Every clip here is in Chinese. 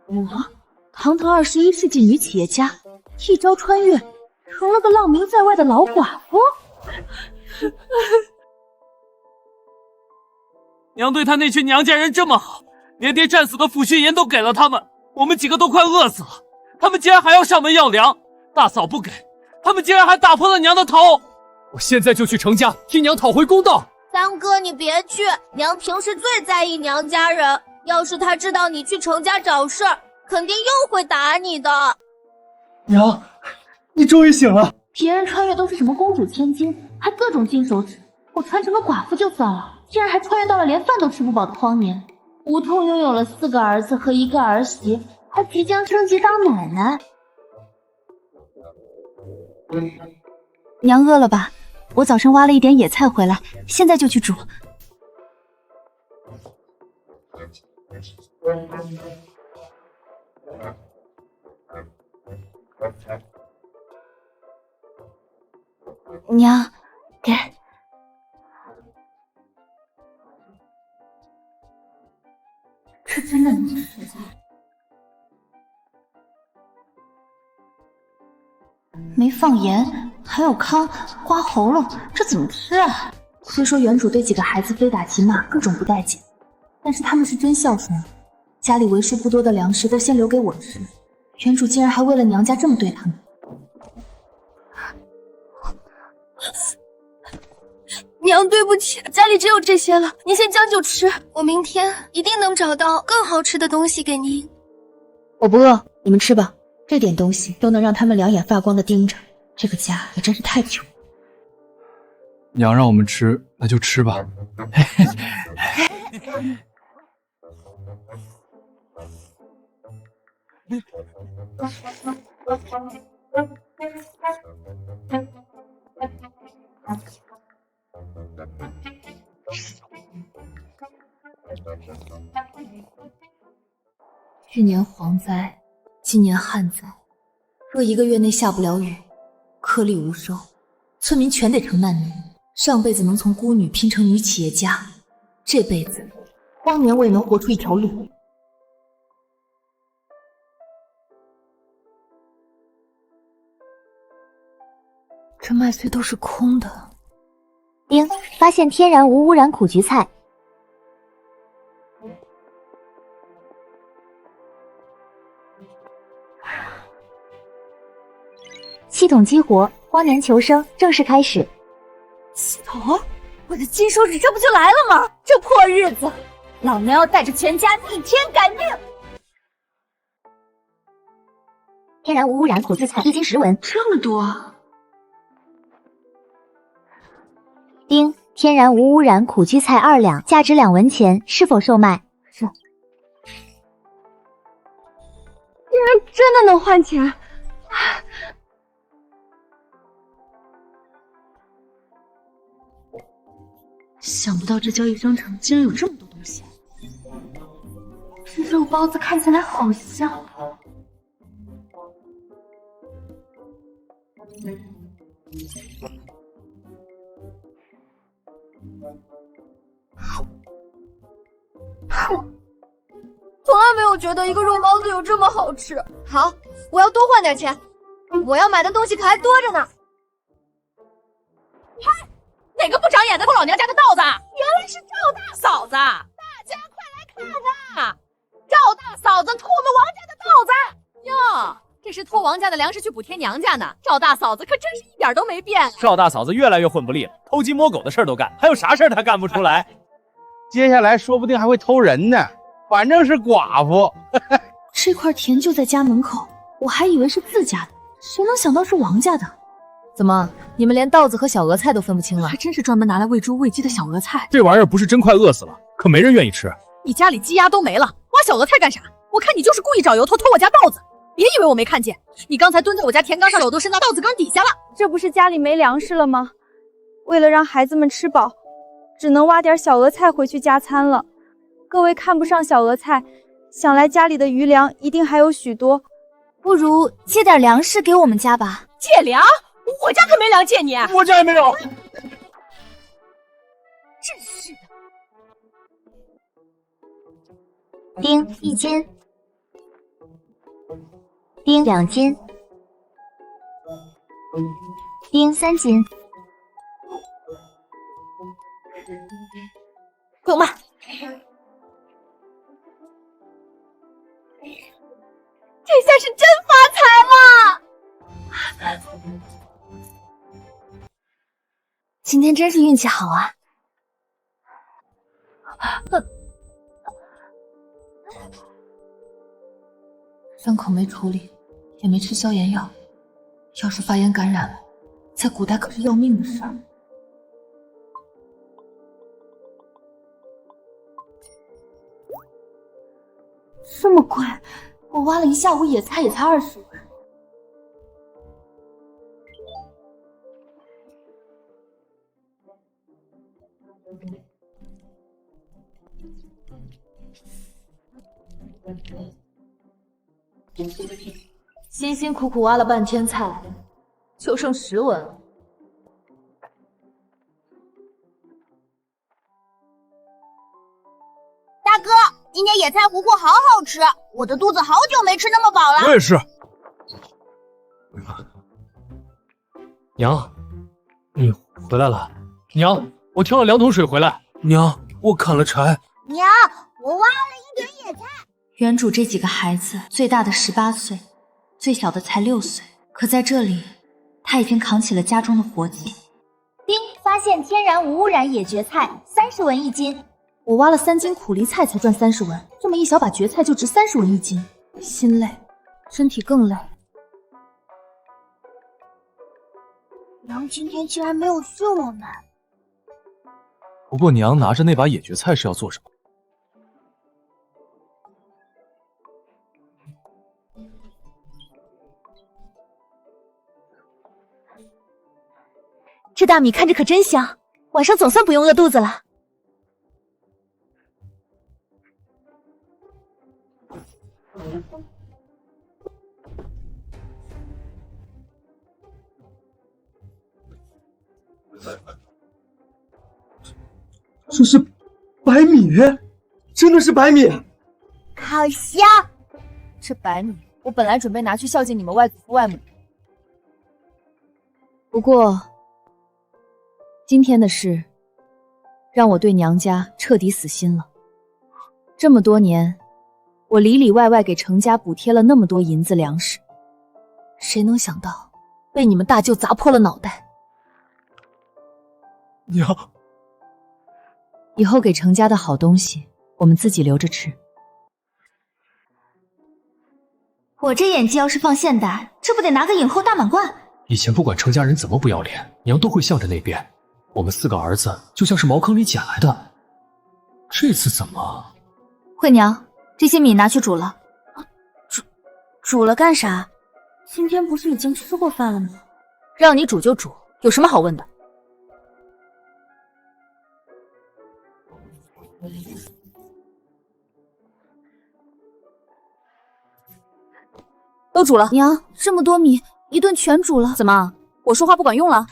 我，堂堂21世纪女企业家，一朝穿越，成了个浪名在外的老寡妇。娘对她那群娘家人这么好，连爹战死的抚恤银都给了他们，我们几个都快饿死了，他们竟然还要上门要粮，大嫂不给，他们竟然还打破了娘的头！我现在就去程家替娘讨回公道。三哥，你别去，娘平时最在意娘家人，要是她知道你去程家找事儿，肯定又会打你的。娘，你终于醒了。别人穿越都是什么公主千金，还各种金手指，我穿成个寡妇就算了，竟然还穿越到了连饭都吃不饱的荒年。无痛拥有了4个儿子和1个儿媳，还即将升级当奶奶。娘饿了吧？我早上挖了一点野菜回来，现在就去煮。娘，给。这真的能吃菜？没放盐，还有糠，刮喉咙，这怎么吃啊？虽说原主对几个孩子非打即骂，各种不待见，但是他们是真孝顺，家里为数不多的粮食都先留给我吃，原主竟然还为了娘家这么对他们。娘，对不起，家里只有这些了，您先将就吃，我明天一定能找到更好吃的东西给您。我不饿，你们吃吧。这点东西都能让他们两眼发光的盯着，这个家也真是太穷。娘让我们吃，那就吃吧。去年蝗灾，今年旱灾，若1个月内下不了雨，颗粒无收，村民全得成难民。上辈子能从孤女拼成女企业家，这辈子荒年我也能活出一条路。这麦穗都是空的。丁，发现天然无污染苦菊菜。系统激活，荒年求生正式开始。系统，我的金手指这不就来了吗？这破日子，老娘要带着全家逆天改命！天然无污染苦菊菜，1斤10文。这么多。丁，天然无污染苦菊菜2两，价值2文钱，是否售卖？是。竟然真的能换钱！想不到这交易商场竟然有这么多东西。这肉包子看起来好香。从来没有觉得一个肉包子有这么好吃。好，我要多换点钱，我要买的东西可还多着呢。嗨，哪个不长眼的偷老娘家的稻子？原来是赵大嫂子！大家快来看啊！赵大嫂子偷我们王家的稻子哟！这是偷王家的粮食去补贴娘家呢。赵大嫂子可真是一点都没变。赵大嫂子越来越混不吝了，偷鸡摸狗的事儿都干，还有啥事儿她干不出来？接下来说不定还会偷人呢，反正是寡妇。这块田就在家门口，我还以为是自家的，谁能想到是王家的？怎么，你们连稻子和小额菜都分不清了？还真是专门拿来喂猪喂鸡的小额菜。这玩意儿不是真快饿死了，可没人愿意吃。你家里鸡鸭都没了，挖小额菜干啥？我看你就是故意找由头偷我家稻子。别以为我没看见，你刚才蹲在我家田缸上，手都伸到稻子缸底下了。这不是家里没粮食了吗？为了让孩子们吃饱，只能挖点小额菜回去加餐了。各位看不上小额菜，想来家里的余粮一定还有许多，不如借点粮食给我们家吧。借粮？我家可没粮借你。我家也没有。真是的。丁1斤。丁2斤，丁3斤。给我卖！这下是真发财了！今天真是运气好啊！伤口没处理，也没吃消炎药，要是发炎感染了，在古代可是要命的事儿。这么贵，我挖了一下午野菜也才20文。辛辛苦苦挖了半天菜，就剩10文了。大哥，今天野菜糊糊好好吃，我的肚子好久没吃那么饱了。我也是。娘，你回来了。娘，我挑了2桶水回来。娘，我砍了柴。娘，我挖了一点野菜。原主这几个孩子，最大的18岁，最小的才6岁，可在这里，他已经扛起了家中的活计。丁发现天然无污染野蕨菜，30文1斤。我挖了3斤苦梨菜才赚30文，这么一小把蕨菜就值30文1斤，心累，身体更累。娘今天竟然没有训我们。不过娘拿着那把野蕨菜是要做什么？这大米看着可真香，晚上总算不用饿肚子了。这是白米，真的是白米，好香！这白米，我本来准备拿去孝敬你们外祖父外母，不过今天的事让我对娘家彻底死心了。这么多年，我里里外外给程家补贴了那么多银子粮食，谁能想到被你们大舅砸破了脑袋。娘，以后给程家的好东西我们自己留着吃。我这演技要是放现代，这不得拿个影后大满贯？以前不管程家人怎么不要脸，娘都会向着那边。我们4个儿子就像是茅坑里捡来的，这次怎么？惠娘，这些米拿去煮了。煮了干啥？今天不是已经吃过饭了吗？让你煮就煮，有什么好问的？都煮了。娘，这么多米，一顿全煮了。怎么，我说话不管用了？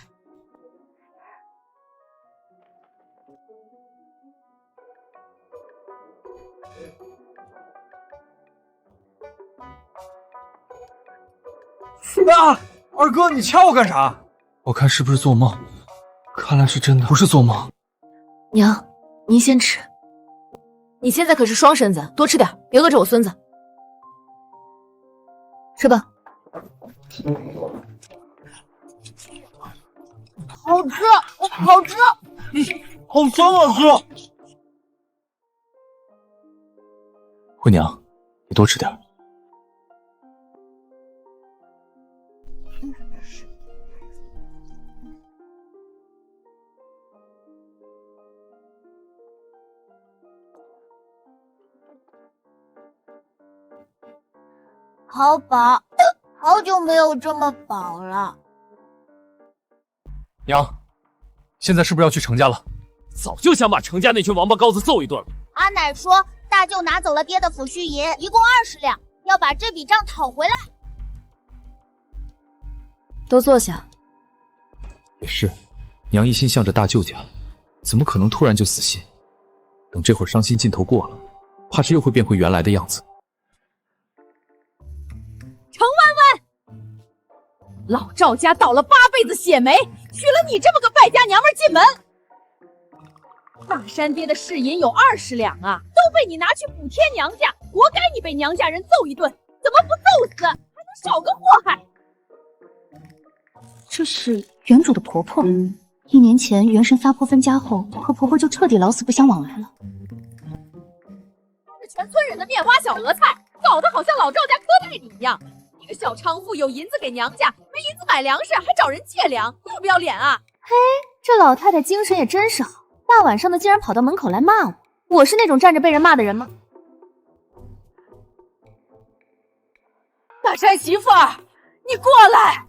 啊！二哥，你掐我干啥？我看是不是做梦？看来是真的，不是做梦。娘，您先吃。你现在可是双身子，多吃点，别饿着我孙子。吃吧。好吃，好吃，好香啊！哥，惠娘，你多吃点。好饱，好久没有这么饱了。娘，现在是不是要去程家了？早就想把程家那群王八羔子揍一顿了。阿奶说，大舅拿走了爹的抚恤银，一共20两，要把这笔账讨回来。都坐下。也是，娘一心向着大舅家，怎么可能突然就死心？等这会儿伤心劲头过了，怕是又会变回原来的样子。程万老赵家倒了8辈子血霉，娶了你这么个败家娘们进门。大山爹的市银有20两啊，都被你拿去补贴娘家，活该你被娘家人揍一顿，怎么不揍死，还能少个祸害？这是原主的婆婆。1年前元神发婆分家后，和婆婆就彻底老死不相往来了。是全村人的面花小额菜，搞得好像老赵家磕代理一样。你个小娼妇，有银子给娘家，没银子买粮食，还找人借粮，要不要脸啊？嘿，这老太太精神也真是好，大晚上的竟然跑到门口来骂我。我是那种站着被人骂的人吗？大山媳妇儿，你过来。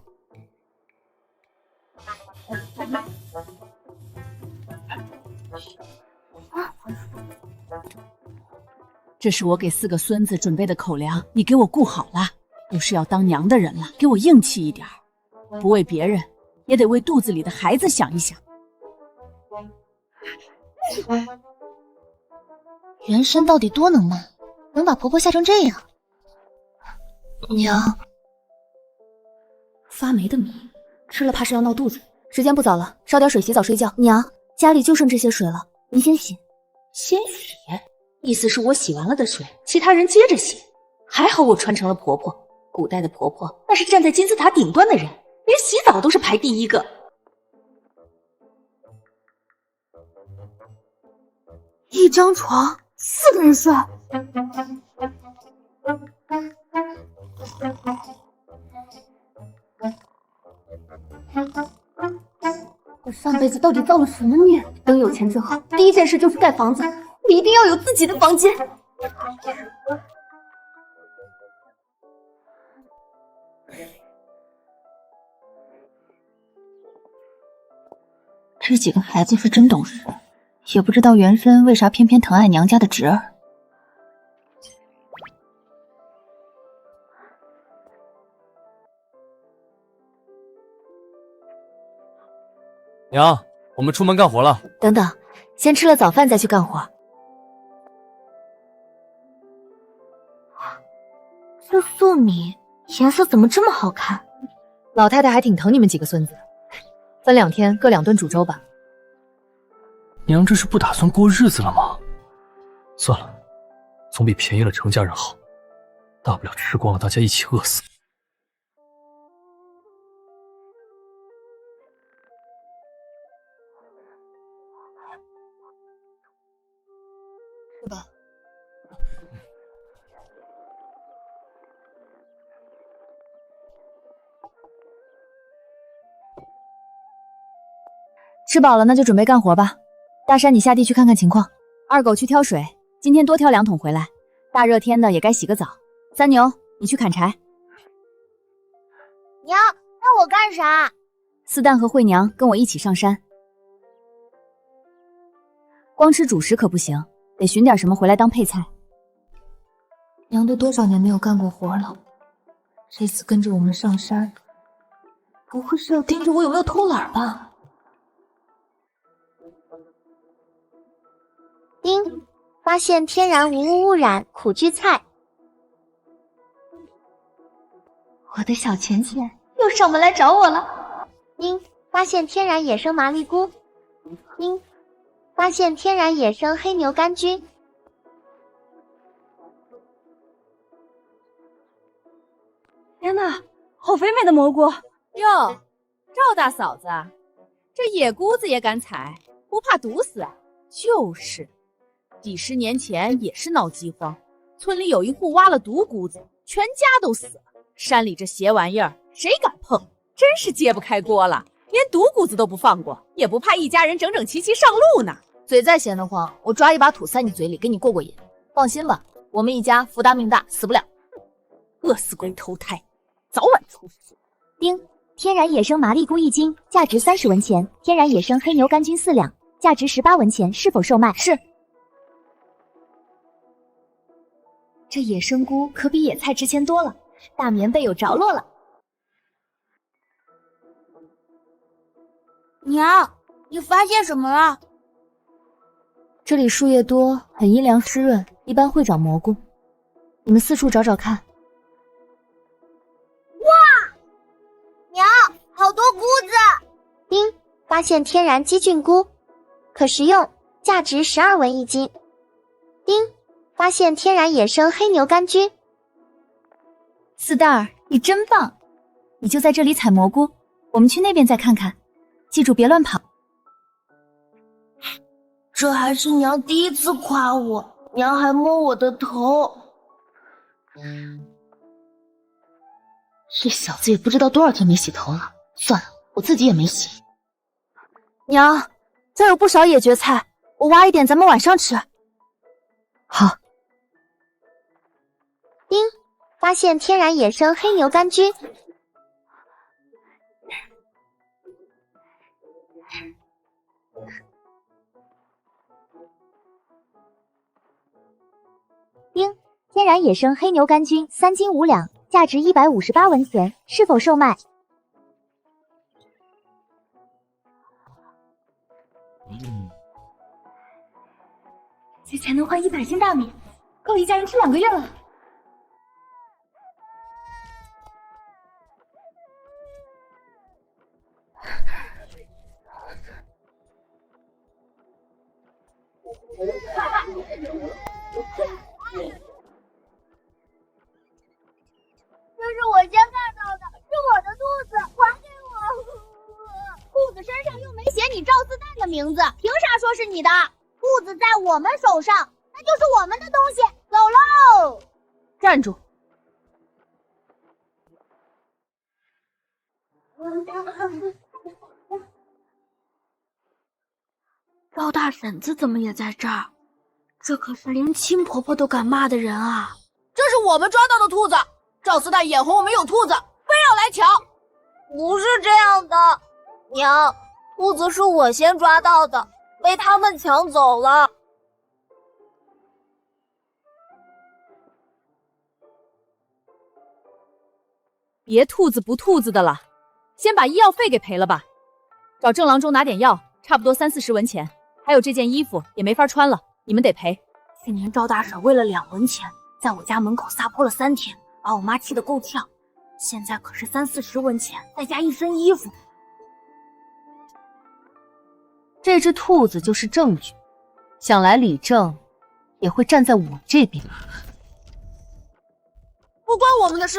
这是我给4个孙子准备的口粮，你给我顾好了。都是要当娘的人了，给我硬气一点，不为别人，也得为肚子里的孩子想一想。元神到底多能骂，能把婆婆吓成这样？娘，发霉的米吃了怕是要闹肚子。时间不早了，烧点水洗澡睡觉。娘，家里就剩这些水了，您先洗。先洗？意思是我洗完了的水，其他人接着洗。还好我传承了婆婆，古代的婆婆那是站在金字塔顶端的人，连洗澡都是排第1个。一张床4个人睡，我上辈子到底造了什么孽？等有钱之后，第一件事就是盖房子，我一定要有自己的房间。这几个孩子是真懂事，也不知道元神为啥偏偏疼爱娘家的侄儿。娘，我们出门干活了。等等，先吃了早饭再去干活。这粟米颜色怎么这么好看？老太太还挺疼你们几个孙子，分2天各2顿煮粥吧。娘这是不打算过日子了吗？算了，总比便宜了程家人好，大不了吃光了大家一起饿死。是吧？吃饱了那就准备干活吧。大山，你下地去看看情况。二狗去挑水，今天多挑2桶回来。大热天的也该洗个澡。三牛，你去砍柴。娘，那我干啥？四蛋和慧娘跟我一起上山。光吃主食可不行，得寻点什么回来当配菜。娘都多少年没有干过活了，这次跟着我们上山，不会是要盯着我有没有偷懒吧？丁，发现天然无污污染苦苣菜。我的小钱钱又上门来找我了。丁，发现天然野生麻栗菇。丁，发现天然野生黑牛肝菌。天哪，好肥美的蘑菇！哟，赵大嫂子，这野菇子也敢采，不怕毒死啊？就是，几10年前也是闹饥荒，村里有一户挖了毒菇子，全家都死了。山里这邪玩意儿，谁敢碰？真是揭不开锅了，连毒菇子都不放过，也不怕一家人整整齐齐上路呢。嘴再闲得慌，我抓一把土塞你嘴里，给你过过瘾。放心吧，我们一家福大命大，死不了。饿死鬼投胎，早晚出事。丁，天然野生麻栗菇1斤，价值30文钱；天然野生黑牛肝菌4两，价值18文钱，是否售卖？是。这野生菇可比野菜值钱多了，大棉被有着落了。娘，你发现什么了？这里树叶多，很阴凉湿润，一般会长蘑菇。你们四处找找看。哇，娘，发现天然鸡菌菇，可食用，价值12文1斤。丁，发现天然野生黑牛肝菌。四蛋儿，你真棒！你就在这里采蘑菇，我们去那边再看看，记住别乱跑。这还是娘第一次夸我，娘还摸我的头。这小子也不知道多少天没洗头了，算了，我自己也没洗。娘，这有不少野蕨菜，我挖一点，咱们晚上吃。好。丁，发现天然野生黑牛肝菌。丁，天然野生黑牛肝菌3斤5两，价值158文钱，是否售卖？这才能换100斤大米，够一家人吃2个月了。这是我先看到的，是我的兔子，还给我！兔子身上又没写你赵四蛋的名字，凭啥说是你的？兔子在我们手上，那就是我们的东西。走喽！站住！赵大婶子怎么也在这儿？这可是连亲婆婆都敢骂的人啊！这是我们抓到的兔子，赵四蛋眼红我们有兔子，非要来抢。不是这样的，娘，兔子是我先抓到的，被他们抢走了。别兔子不兔子的了，先把医药费给赔了吧。找郑郎中拿点药，差不多30-40文钱。还有这件衣服也没法穿了，你们得赔。去年赵大婶为了2文钱，在我家门口撒泼了3天，把我妈气得够呛。现在可是30-40文钱，再加1身衣服。这只兔子就是证据，想来李正也会站在我这边。不关我们的事。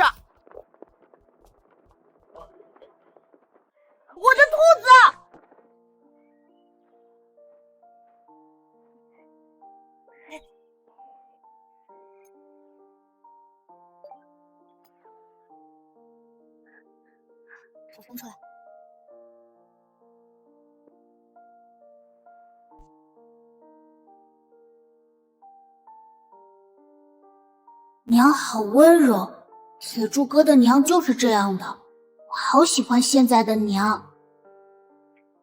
我的兔子！手伸出来。娘好温柔，铁柱哥的娘就是这样的，我好喜欢现在的娘。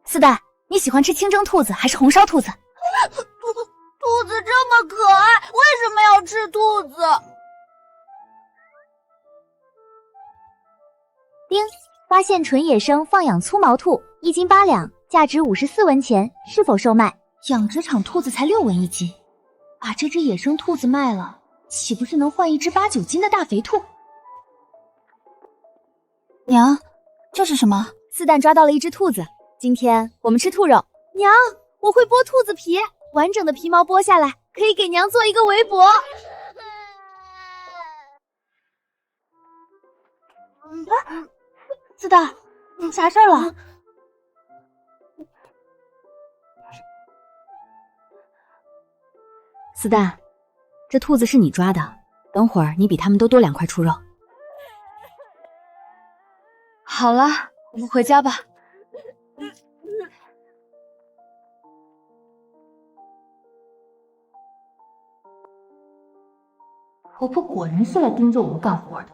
四蛋，你喜欢吃清蒸兔子还是红烧兔子？兔子这么可爱，为什么要吃兔子？丁，发现纯野生放养粗毛兔，1斤8两，价值54文钱，是否售卖？养殖场兔子才6文1斤，把这只野生兔子卖了，岂不是能换一只8-9斤的大肥兔？娘，这是什么？四蛋抓到了一只兔子，今天我们吃兔肉。娘，我会剥兔子皮，完整的皮毛剥下来，可以给娘做一个围脖。四蛋，你啥事儿了？四蛋，这兔子是你抓的，等会儿你比他们都多2块兔肉。好了，我们回家吧。婆婆果然是来盯着我们干活的。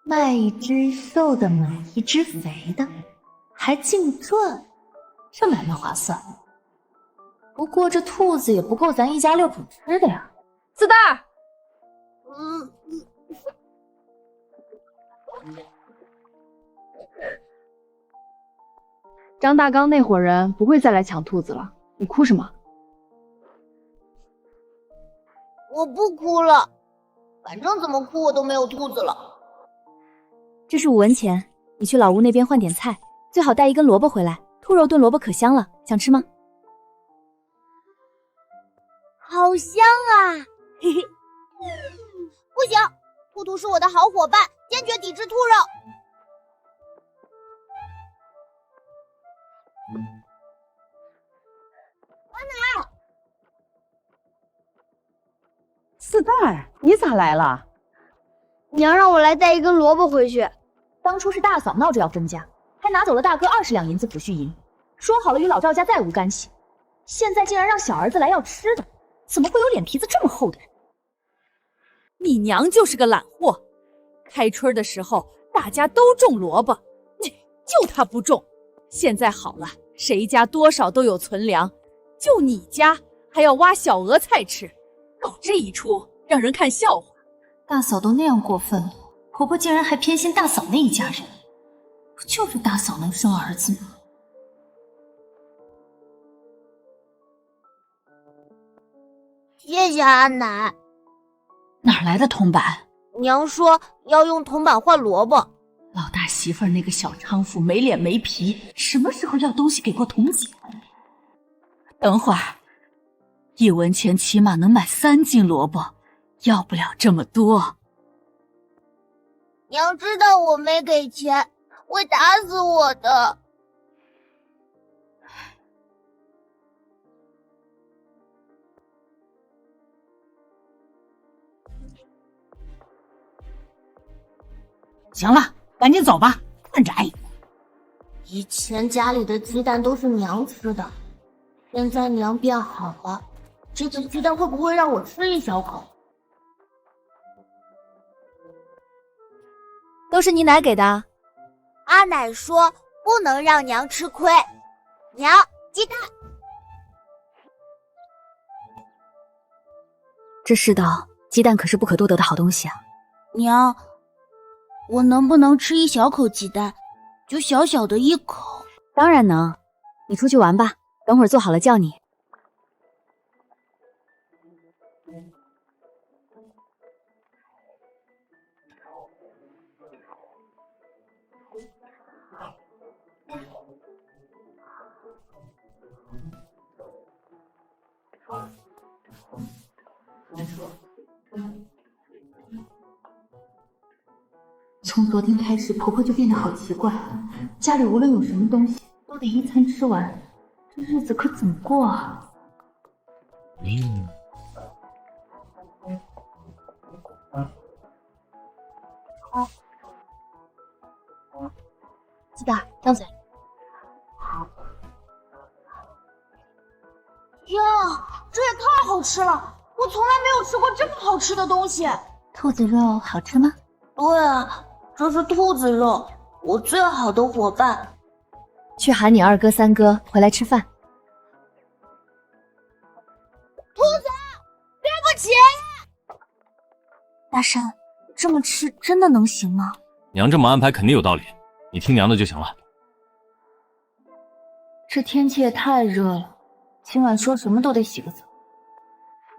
卖一只瘦的，买一只肥的，还净赚，这买卖划算。不过这兔子也不够咱一家6口吃的呀。四蛋儿，张大刚那伙人不会再来抢兔子了，你哭什么？我不哭了，反正怎么哭我都没有兔子了。这是5文钱，你去老吴那边换点菜，最好带一根萝卜回来，兔肉炖萝卜可香了，想吃吗？好香啊！嘿嘿，不行，兔兔是我的好伙伴，坚决抵制兔肉。阿奶，四蛋儿，你咋来了？娘让我来带一根萝卜回去。当初是大嫂闹着要分家，还拿走了大哥20两银子抚恤银，说好了与老赵家再无干系，现在竟然让小儿子来要吃的，怎么会有脸皮子这么厚的人？你娘就是个懒货，开春的时候大家都种萝卜，就她不种。现在好了，谁家多少都有存粮，就你家还要挖小额菜吃，搞这一出让人看笑话。大嫂都那样过分了，婆婆竟然还偏心大嫂那一家人，不就是大嫂能生儿子吗？谢谢阿奶。哪来的铜板？娘说要用铜板换萝卜。老大媳妇儿那个小娼妇没脸没皮，什么时候要东西给过铜钱？等会儿，1文钱起码能买3斤萝卜，要不了这么多。娘知道我没给钱，会打死我的。行了，赶紧走吧，看着挨。以前家里的鸡蛋都是娘吃的，现在娘变好了，这个鸡蛋会不会让我吃一小口？都是你奶给的。阿奶说不能让娘吃亏。娘，鸡蛋。这世道，鸡蛋可是不可多得的好东西啊。娘，我能不能吃一小口鸡蛋？就小小的一口。当然能，你出去玩吧，等会儿做好了叫你。从昨天开始，婆婆就变得好奇怪，家里无论有什么东西，都得一餐吃完，这日子可怎么过啊？鸡蛋，张嘴。天啊，这也太好吃了！我从来没有吃过这么好吃的东西。兔子肉好吃吗？对啊，这是兔子肉，我最好的伙伴。去喊你2哥3哥回来吃饭。兔子，对不起。大山，这么吃真的能行吗？娘这么安排肯定有道理，你听娘的就行了。这天气也太热了，今晚说什么都得洗个澡。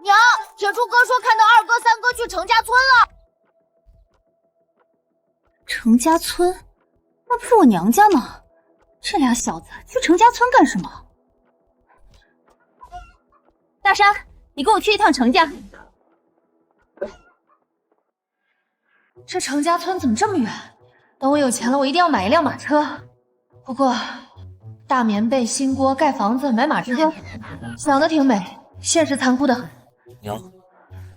娘，铁柱哥说看到2哥3哥去程家村了。程家村？那不是我娘家吗？这俩小子去程家村干什么？大山，你跟我去一趟程家。这程家村怎么这么远？等我有钱了，我一定要买一辆马车。不过，大棉被、新锅、盖房子、买马车，想得挺美，现实残酷的很。娘，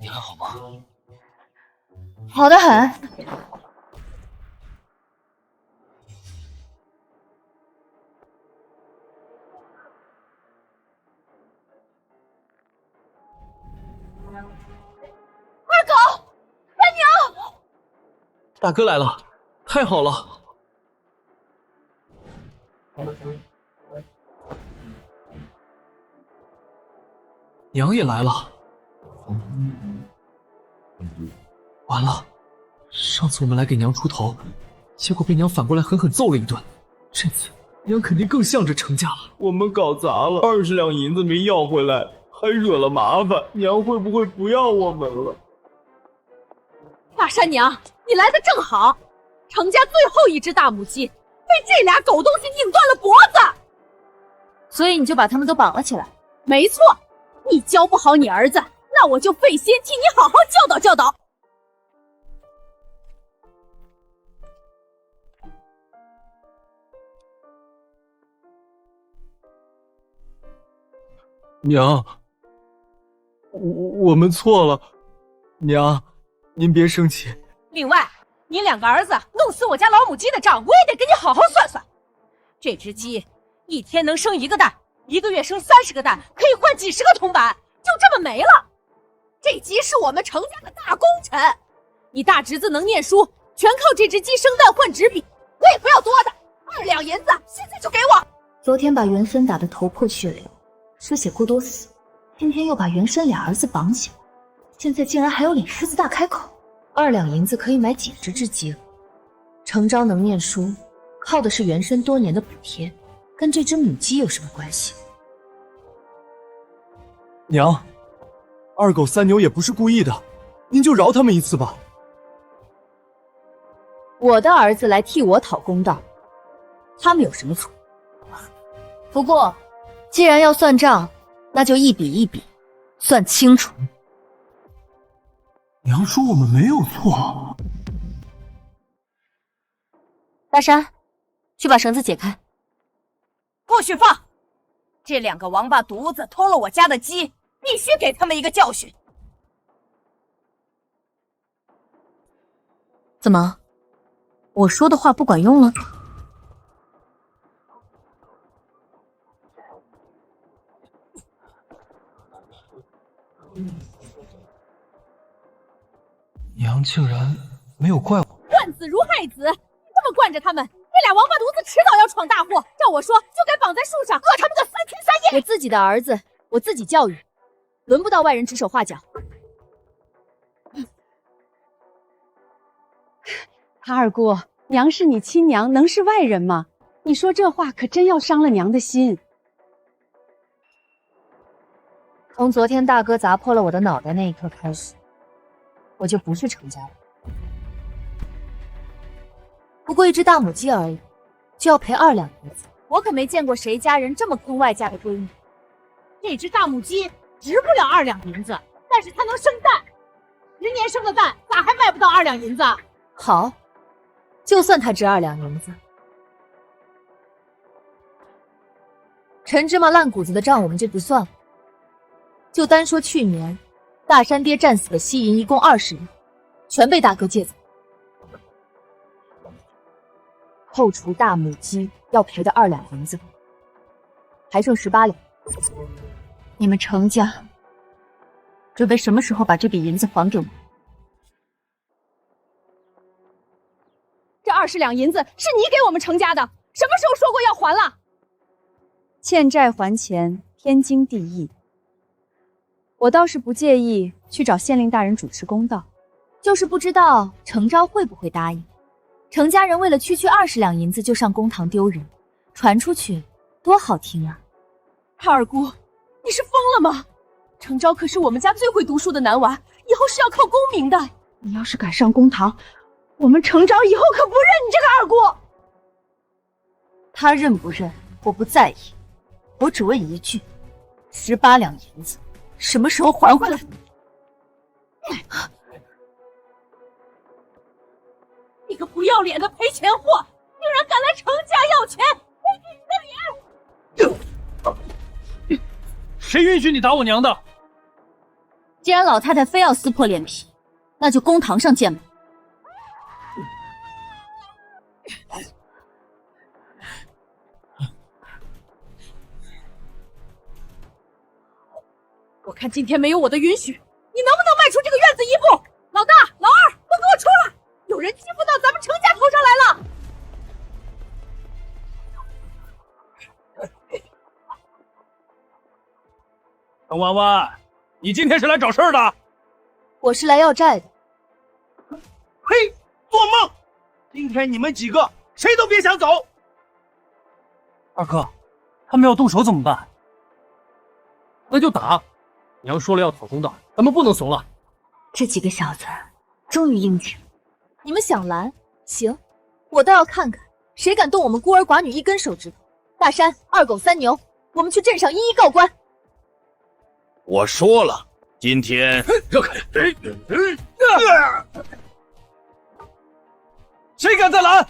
你还好吗？好的很。二狗，三娘，大哥来了，太好了！娘也来了。完了，上次我们来给娘出头，结果被娘反过来狠狠揍了一顿。这次娘肯定更向着程家了。我们搞砸了，20两银子没要回来，还惹了麻烦，娘会不会不要我们了？大山娘，你来的正好，程家最后一只大母鸡被这俩狗东西拧断了脖子，所以你就把他们都绑了起来。没错，你教不好你儿子，那我就费心替你好好教导教导。娘，我们错了，娘，您别生气。另外，你两个儿子弄死我家老母鸡的账，我也得跟你好好算算。这只鸡一天能生1个蛋，1个月生30个蛋，可以换几十个铜板，就这么没了。这鸡是我们程家的大功臣，你大侄子能念书，全靠这只鸡生蛋换纸笔，我也不要多的，2两银子现在就给我。昨天把元生打得头破血流，失血过多死，今天又把元生俩儿子绑起来，现在竟然还有脸狮子大开口！2两银子可以买几十只鸡了。程昭能念书，靠的是元生多年的补贴，跟这只母鸡有什么关系？娘，2狗3牛也不是故意的，您就饶他们一次吧。我的儿子来替我讨公道，他们有什么错？不过，既然要算账，那就一笔一笔算清楚。娘说我们没有错。大山，去把绳子解开。不许放！这2个王八犊子偷了我家的鸡，必须给他们一个教训。怎么，我说的话不管用了？娘竟然没有怪我。惯子如害子，你这么惯着他们，这俩王八犊子迟早要闯大祸。照我说，就该绑在树上，饿他们个3天3夜。我自己的儿子，我自己教育，轮不到外人指手画脚。二姑，娘是你亲娘，能是外人吗？你说这话可真要伤了娘的心。从昨天大哥砸破了我的脑袋那一刻开始，我就不是程家人。不过一只大母鸡而已，就要赔2两银子，我可没见过谁家人这么坑外嫁的闺女。这只大母鸡值不了2两银子，但是它能生蛋，10年生的蛋咋还卖不到2两银子？好，就算它值2两银子。陈芝麻烂谷子的账我们就不算了，就单说去年大山爹战死的西银一共20两，全被大哥借走，扣除大母鸡要赔的2两银子，还剩18两。你们程家准备什么时候把这笔银子还给我？这20两银子是你给我们程家的，什么时候说过要还了？欠债还钱，天经地义。我倒是不介意去找县令大人主持公道，就是不知道程昭会不会答应。程家人为了区区20两银子就上公堂丢人，传出去多好听啊！二姑，你是疯了吗？程昭可是我们家最会读书的男娃，以后是要靠功名的。你要是敢上公堂，我们程昭以后可不认你这个二姑。他认不认我不在意，我只问一句：18两银子什么时候还回来？你个不要脸的赔钱货，竟然敢来程家要钱，赔给你的脸！谁允许你打我娘的？既然老太太非要撕破脸皮，那就公堂上见吧。我看今天没有我的允许，你能不能迈出这个院子一步？老大、老二，都给我出来！有人欺负到咱们程家头上来了！程弯弯，你今天是来找事儿的？我是来要债的。嘿，做梦！今天你们几个谁都别想走！二哥，他们要动手怎么办？那就打！娘说了要讨公道，咱们不能怂了。这几个小子终于应景。你们想拦？行，我倒要看看谁敢动我们孤儿寡女一根手指头。大山、二狗、三牛，我们去镇上一一告官。我说了，今天让开！谁敢再拦？二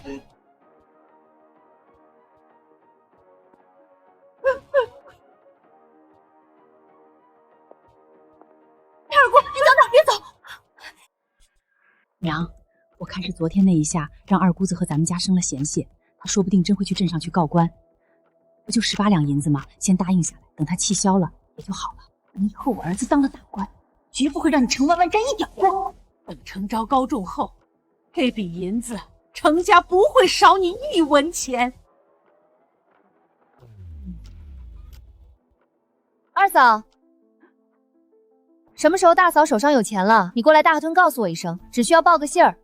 姑，你等等，别走！娘，我看是昨天那一下让二姑子和咱们家生了嫌隙，她说不定真会去镇上去告官。不就18两银子吗？先答应下来，等她气消了也就好了。以后我儿子当了大官，绝不会让你程弯弯沾一点光。等程昭高中后，这笔银子程家不会少你一文钱。二嫂，什么时候大嫂手上有钱了，你过来大河屯告诉我一声，只需要报个信儿。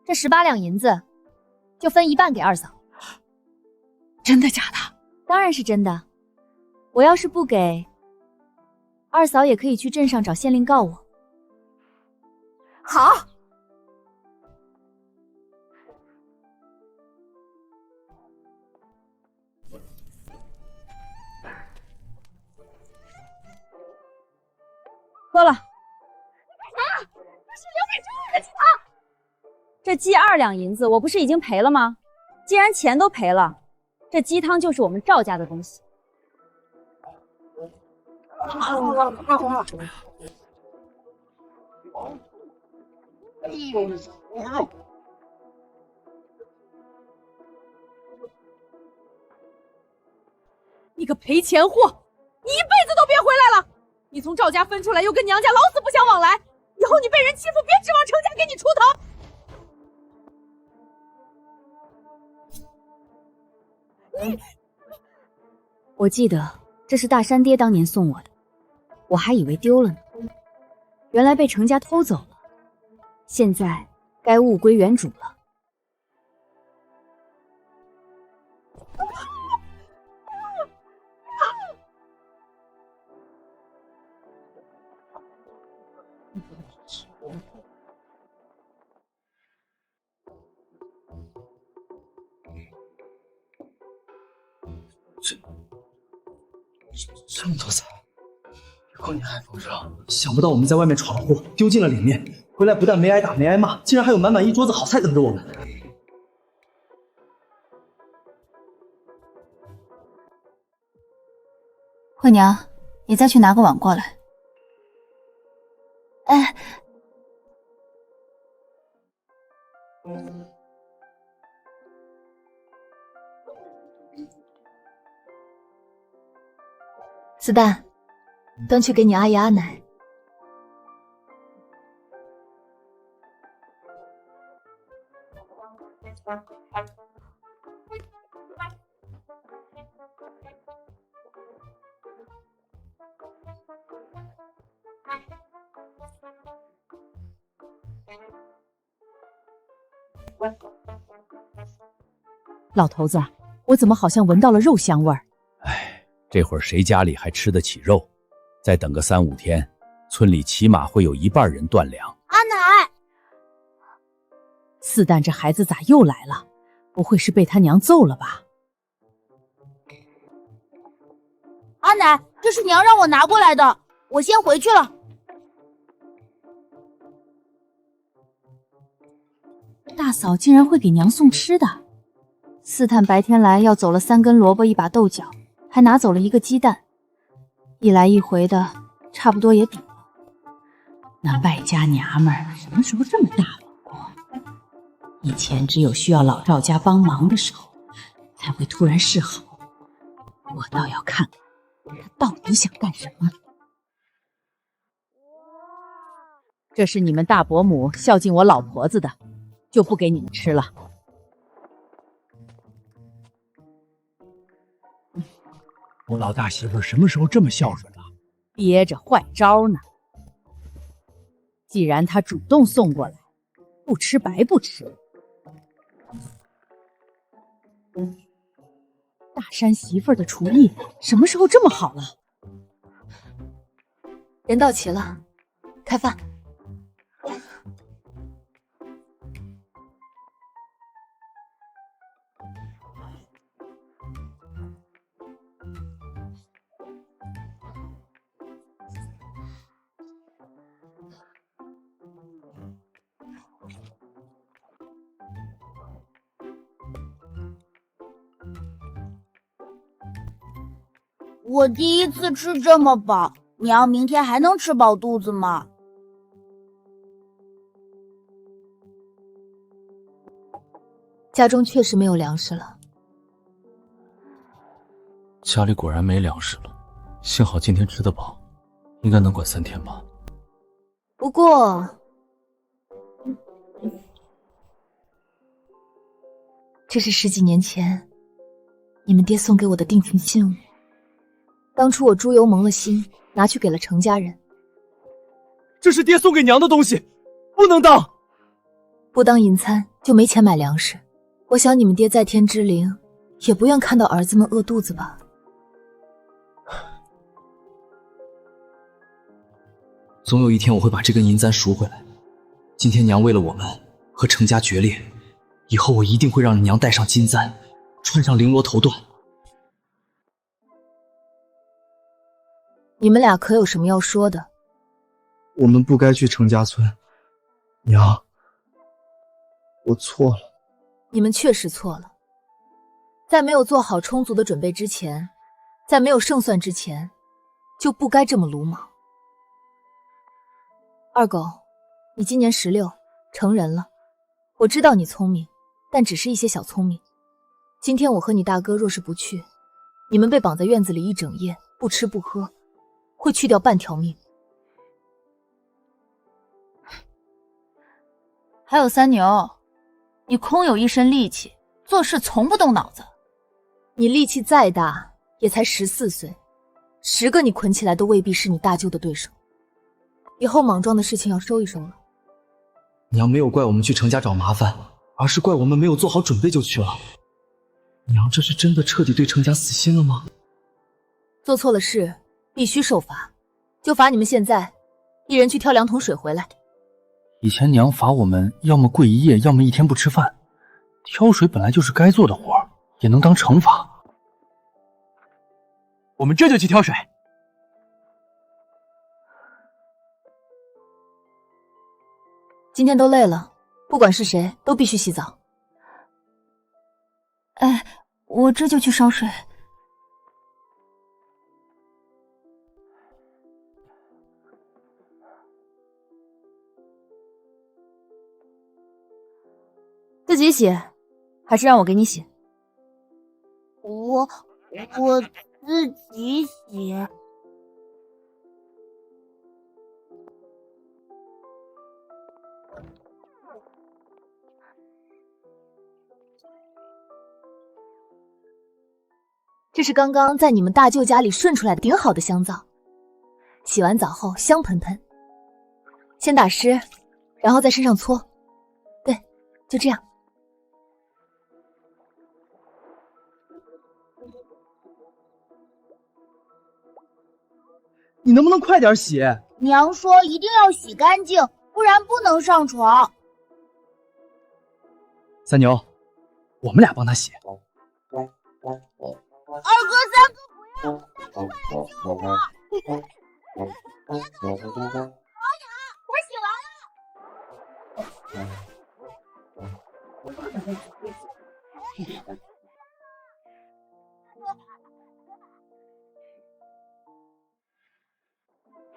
这18两银子，就分一半给二嫂。真的假的？当然是真的。我要是不给，二嫂也可以去镇上找县令告我。好。喝了。干啥？这是留给周二的鸡汤。这鸡2两银子，我不是已经赔了吗？既然钱都赔了，这鸡汤就是我们赵家的东西。你个赔钱货，你一辈子都别回来了！你从赵家分出来，又跟娘家老死不相往来，以后你被人欺负，别指望程家给你出头。我记得这是大山爹当年送我的，我还以为丢了呢，原来被程家偷走了。现在该物归原主了。这么多财，以后你还丰盛。想不到我们在外面闯了祸，丢尽了脸面，回来不但没挨打没挨骂，竟然还有满满一桌子好菜等着我们。惠娘，你再去拿个碗过来。哎，子弹，端去给你阿姨阿奶。老头子，我怎么好像闻到了肉香味儿？这会儿谁家里还吃得起肉？再等个3、5天，村里起码会有一半人断粮。阿奶，四蛋这孩子咋又来了？不会是被他娘揍了吧？阿奶，这是娘让我拿过来的，我先回去了。大嫂竟然会给娘送吃的。四探白天来要走了3根萝卜1把豆角，还拿走了1个鸡蛋，一来一回的差不多也抵了。那外家娘们儿什么时候这么大方过？以前只有需要老赵家帮忙的时候才会突然示好，我倒要看看他到底想干什么。这是你们大伯母孝敬我老婆子的，就不给你们吃了。我老大媳妇什么时候这么孝顺了？憋着坏招呢。既然他主动送过来，不吃白不吃。大山媳妇儿的厨艺什么时候这么好了？人到齐了，开饭。我第一次吃这么饱，娘明天还能吃饱肚子吗？家中确实没有粮食了。家里果然没粮食了，幸好今天吃得饱，应该能管3天吧。不过，这是10几年前你们爹送给我的定情信物。当初我猪油蒙了心，拿去给了程家人。这是爹送给娘的东西，不能当。不当银餐就没钱买粮食。我想你们爹在天之灵，也不愿看到儿子们饿肚子吧。总有一天我会把这根银簪赎回来。今天娘为了我们和程家决裂，以后我一定会让娘戴上金簪，穿上绫罗头缎。你们俩可有什么要说的？我们不该去程家村，娘，我错了。你们确实错了。在没有做好充足的准备之前，在没有胜算之前，就不该这么鲁莽。二狗，你今年16，成人了。我知道你聪明，但只是一些小聪明。今天我和你大哥若是不去，你们被绑在院子里一整夜，不吃不喝，会去掉半条命。还有三牛，你空有一身力气，做事从不动脑子。你力气再大，也才14岁，10个你捆起来都未必是你大舅的对手。以后莽撞的事情要收一收了。娘没有怪我们去程家找麻烦，而是怪我们没有做好准备就去了。娘这是真的彻底对程家死心了吗？做错了事必须受罚，就罚你们现在一人去挑2桶水回来。以前娘罚我们要么跪1夜，要么1天不吃饭。挑水本来就是该做的活，也能当惩罚。我们这就去挑水。今天都累了，不管是谁都必须洗澡。哎，我这就去烧水。自己洗，还是让我给你洗？我自己洗。这是刚刚在你们大舅家里顺出来的顶好的香皂，洗完澡后香喷喷。先打湿，然后在身上搓。对，就这样。你能不能快点洗？娘说一定要洗干净，不然不能上床。三牛，我们俩帮他洗。二哥、三哥不要，大哥快来救我！别搞这个，好痒，我洗完了。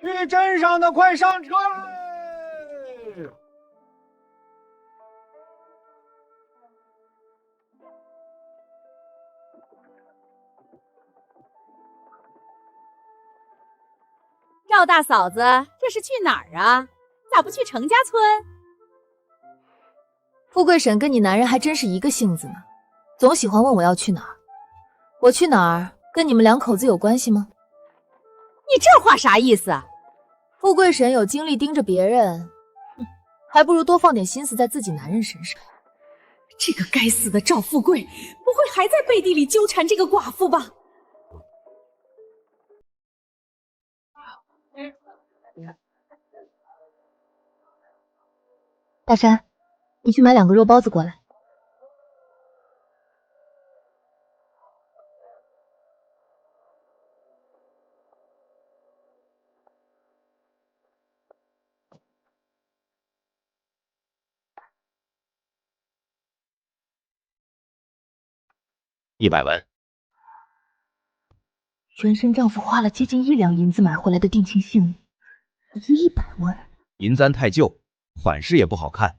去镇上的快上车嘞！赵大嫂子，这是去哪儿啊？咋不去程家村？富贵婶跟你男人还真是一个性子呢，总喜欢问我要去哪儿。我去哪儿跟你们2口子有关系吗？你这话啥意思啊？富贵婶有精力盯着别人，还不如多放点心思在自己男人身上。这个该死的赵富贵，不会还在背地里纠缠这个寡妇吧？大山，你去买2个肉包子过来。100文。原生丈夫花了接近1两银子买回来的定情信物，值100万。银簪太旧，款式也不好看。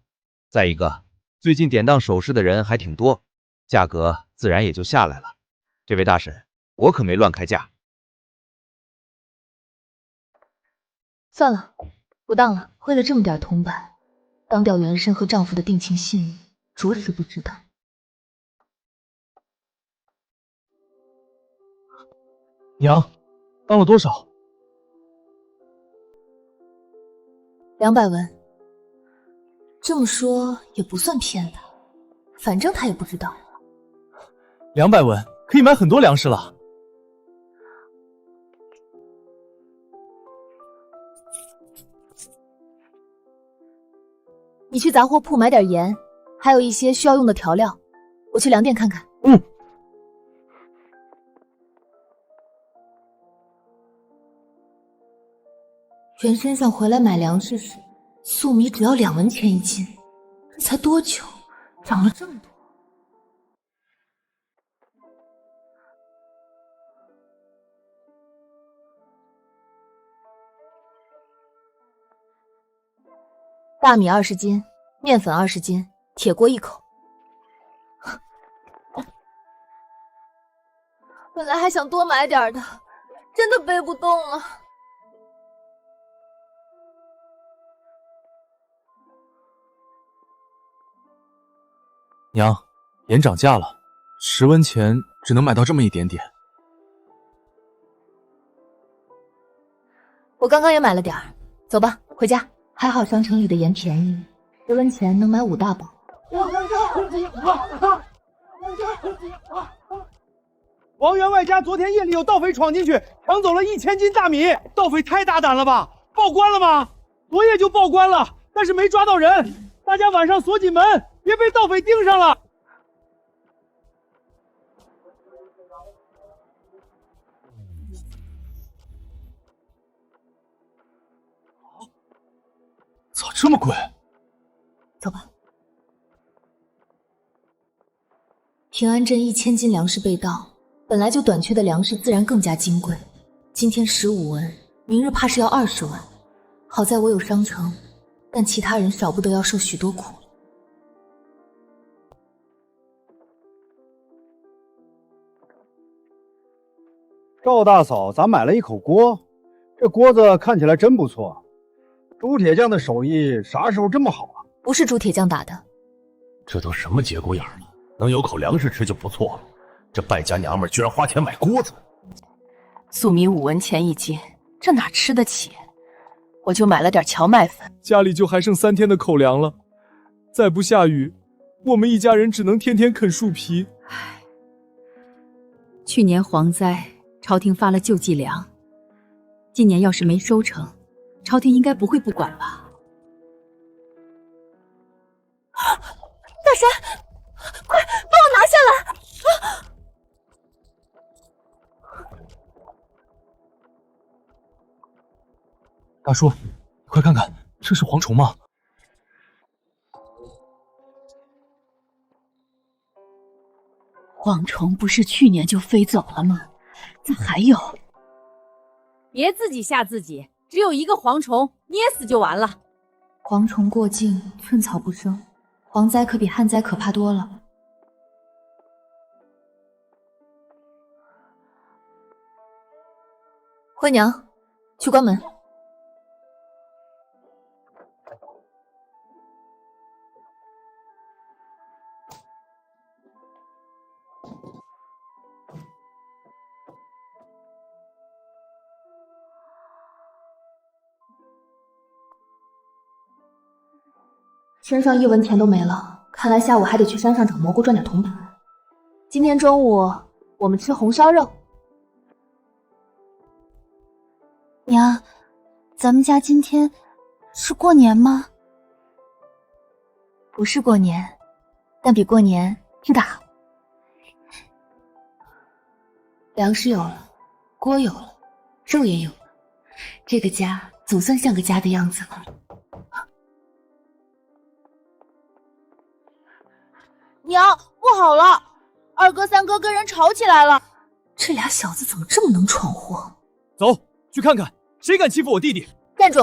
再一个，最近典当首饰的人还挺多，价格自然也就下来了。这位大婶，我可没乱开价。算了，不当了。为了这么点铜板，当掉原生和丈夫的定情信物，着实不值当。娘，当了多少？200文。这么说也不算骗他，反正他也不知道。200文可以买很多粮食了。你去杂货铺买点盐，还有一些需要用的调料。我去粮店看看。原身上回来买粮食时，粟米只要2文钱1斤，这才多久，涨了这么多。大米20斤，面粉20斤，铁锅1口。本来还想多买点的，真的背不动了。娘，盐涨价了，10文钱只能买到这么一点点。我刚刚也买了点儿，走吧，回家。还好商城里的盐便宜，10文钱能买5大包。王员外家昨天夜里有盗匪闯进去，抢走了1000斤大米，盗匪太大胆了吧？报官了吗？昨夜就报官了，但是没抓到人。大家晚上锁紧门，别被盗匪盯上了。咋这么贵？走吧。平安镇1000斤粮食被盗，本来就短缺的粮食自然更加金贵。今天15文，明日怕是要20文。好在我有商城，但其他人少不得要受许多苦。赵大嫂，咱买了一口锅，这锅子看起来真不错。朱铁匠的手艺啥时候这么好啊？不是朱铁匠打的。这都什么节骨眼了，能有口粮食吃就不错了。这败家娘们居然花钱买锅子。粟米5文钱1斤，这哪吃得起？我就买了点荞麦粉。家里就还剩3天的口粮了，再不下雨，我们一家人只能天天啃树皮。去年蝗灾，朝廷发了救济粮，今年要是没收成，朝廷应该不会不管吧？大神，快帮我拿下来！大叔，快看看，这是蝗虫吗？蝗虫不是去年就飞走了吗？咋还有？别自己吓自己，只有一个蝗虫，捏死就完了。蝗虫过境，寸草不生，蝗灾可比旱灾可怕多了。惠娘，去关门。身上1文钱都没了，看来下午还得去山上找蘑菇赚点铜板。今天中午我们吃红烧肉。娘，咱们家今天是过年吗？不是过年，但比过年吃得好。粮食有了，锅有了，肉也有了，这个家总算像个家的样子了。娘，不好了！2哥、3哥跟人吵起来了。这俩小子怎么这么能闯祸？走去看看，谁敢欺负我弟弟？站住！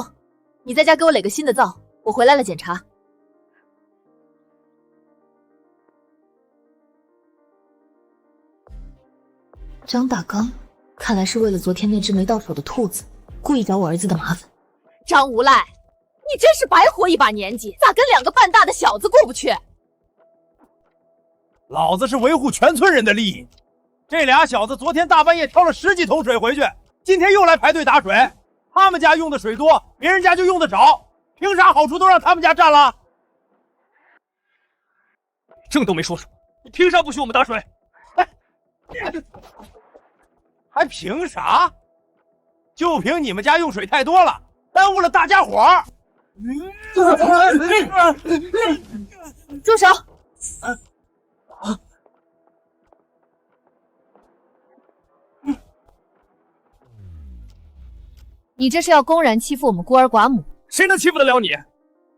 你在家给我垒个新的灶，我回来了检查。张大刚，看来是为了昨天那只没到手的兔子，故意找我儿子的麻烦。张无赖，你真是白活一把年纪，咋跟2个半大的小子过不去？老子是维护全村人的利益。这俩小子昨天大半夜挑了10几桶水回去，今天又来排队打水。他们家用的水多，别人家就用的少，凭啥好处都让他们家占了？正都没说出，你凭啥不许我们打水？还凭啥？就凭你们家用水太多了，耽误了大家伙儿。住手！你这是要公然欺负我们孤儿寡母？谁能欺负得了你？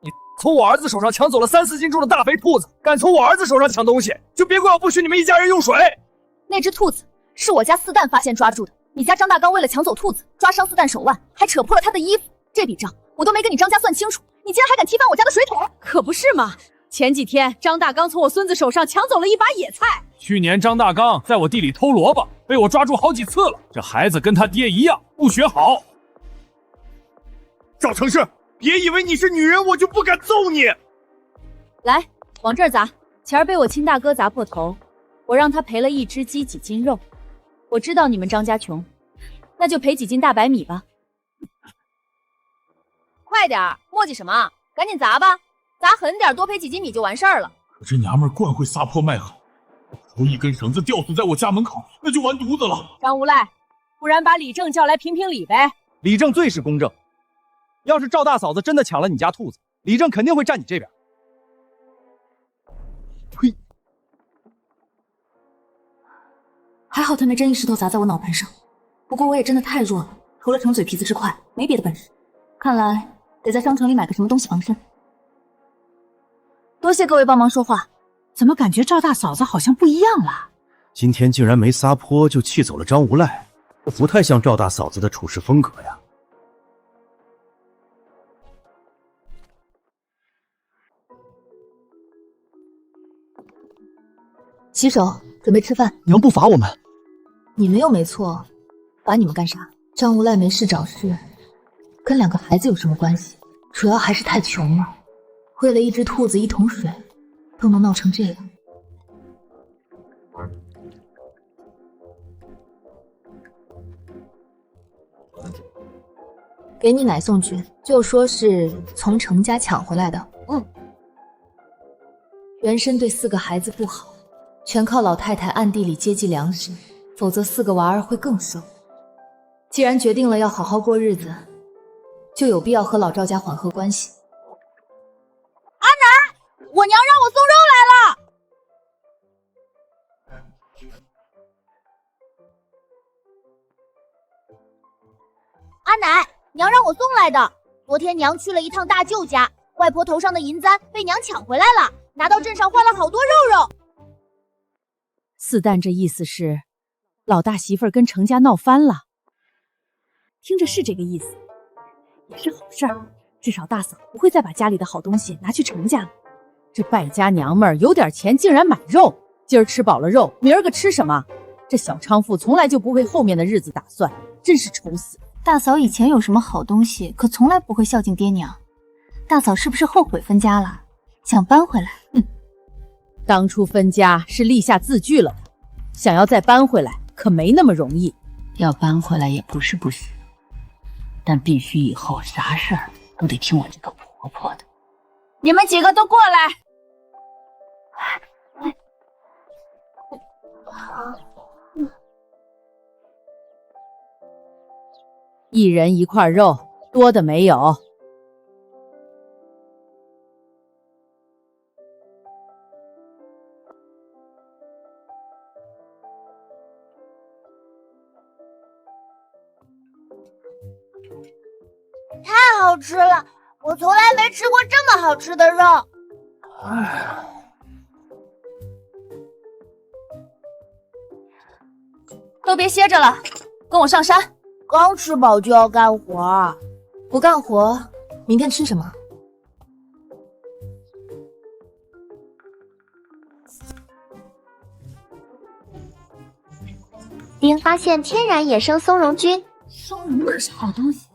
你从我儿子手上抢走了3、4斤重的大肥兔子，敢从我儿子手上抢东西，就别怪我不许你们一家人用水。那只兔子是我家四蛋发现抓住的，你家张大刚为了抢走兔子，抓伤四蛋手腕，还扯破了他的衣服，这笔账我都没跟你张家算清楚，你竟然还敢踢翻我家的水桶？可不是嘛！前几天张大刚从我孙子手上抢走了一把野菜，去年张大刚在我地里偷萝卜，被我抓住好几次了。这孩子跟他爹一样，不学好。赵成胜，别以为你是女人，我就不敢揍你。来，往这儿砸！前儿被我亲大哥砸破头，我让他赔了1只鸡几斤肉。我知道你们张家穷，那就赔几斤大白米吧。快点儿，磨叽什么？赶紧砸吧！砸狠点，多赔几斤米就完事儿了。可这娘们儿惯会撒泼卖狠，头一根绳子吊死在我家门口，那就完犊子了。张无赖，不然把李正叫来评评理呗。李正最是公正，要是赵大嫂子真的抢了你家兔子，李正肯定会站你这边。呸！还好他没真一石头砸在我脑盆上，不过我也真的太弱了，除了逞嘴皮子之快，没别的本事。看来得在商城里买个什么东西防身。多谢各位帮忙说话。怎么感觉赵大嫂子好像不一样了？今天竟然没撒泼就气走了张无赖，这不太像赵大嫂子的处事风格呀。洗手，准备吃饭。娘不罚我们？你们又没错，罚你们干啥？张无赖没事找事，跟2个孩子有什么关系？主要还是太穷了，为了1只兔子1桶水，都能闹成这样。给你奶送去，就说是从程家抢回来的。原身对4个孩子不好，全靠老太太暗地里接济粮食，否则4个娃儿会更瘦。既然决定了要好好过日子，就有必要和老赵家缓和关系。阿奶，我娘让我送肉来了。阿奶，娘让我送来的。昨天娘去了一趟大舅家，外婆头上的银簪被娘抢回来了，拿到镇上换了好多肉肉。四蛋这意思是，老大媳妇儿跟程家闹翻了。听着是这个意思，也是好事儿，至少大嫂不会再把家里的好东西拿去程家了。这败家娘们儿有点钱竟然买肉，今儿吃饱了肉，明儿个吃什么？这小娼妇从来就不为后面的日子打算，真是愁死。大嫂以前有什么好东西，可从来不会孝敬爹娘。大嫂是不是后悔分家了，想搬回来？当初分家是立下字据了的，想要再搬回来可没那么容易。要搬回来也不是不行，但必须以后啥事儿都得听我这个婆婆的。你们几个都过来。一人一块肉，多的没有。太好吃了，我从来没吃过这么好吃的肉。都别歇着了，跟我上山。刚吃饱就要干活，不干活，明天吃什么？丁发现天然野生松茸菌，松茸可是好东西，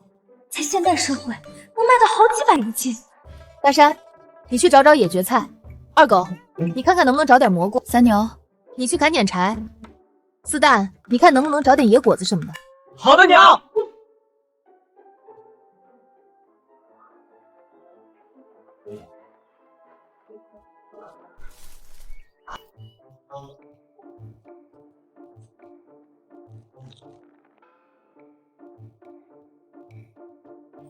在现代社会能卖到好几百一斤。大山，你去找找野蕨菜。二狗，你看看能不能找点蘑菇。三牛，你去砍点柴。四蛋，你看能不能找点野果子什么的。好的，娘。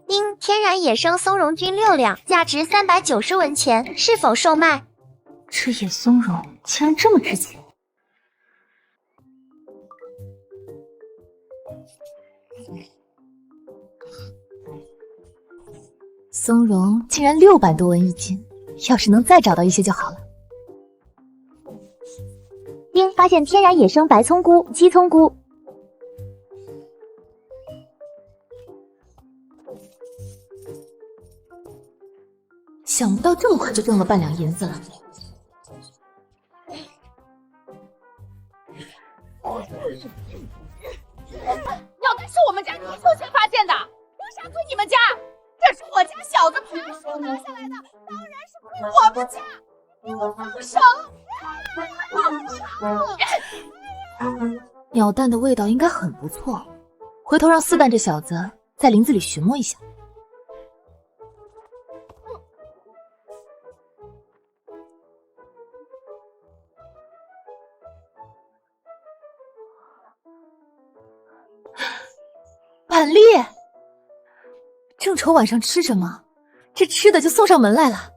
丁天然野生松茸菌6两，价值390文钱，是否售卖？吃野松茸竟然这么值钱！松茸竟然600多文一斤，要是能再找到一些就好了。丁发现天然野生白葱菇、鸡葱菇。想不到这么快就挣了半两银子了。药袋是我们家泥鳅先发现的，为啥归你们家？这是我家小子爬树拿下来的，当然是归我们家。给我放手！鸟蛋的味道应该很不错，回头让四蛋这小子在林子里寻摸一下。板栗，正愁晚上吃什么，这吃的就送上门来了。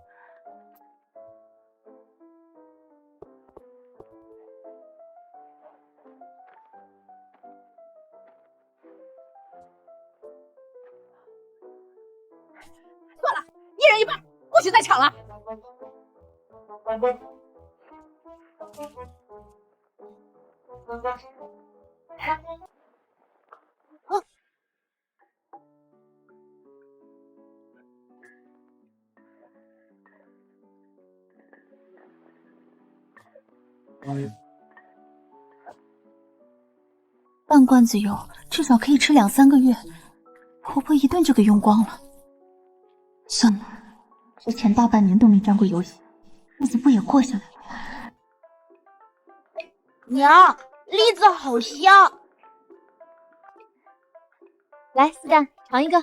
算了，一人一半，不许再抢了。半罐子油至少可以吃2、3个月，婆婆一顿就给用光了。算了，之前大半年都没沾过油血，日子不也过下来了？娘，栗子好香！来，四蛋尝一个。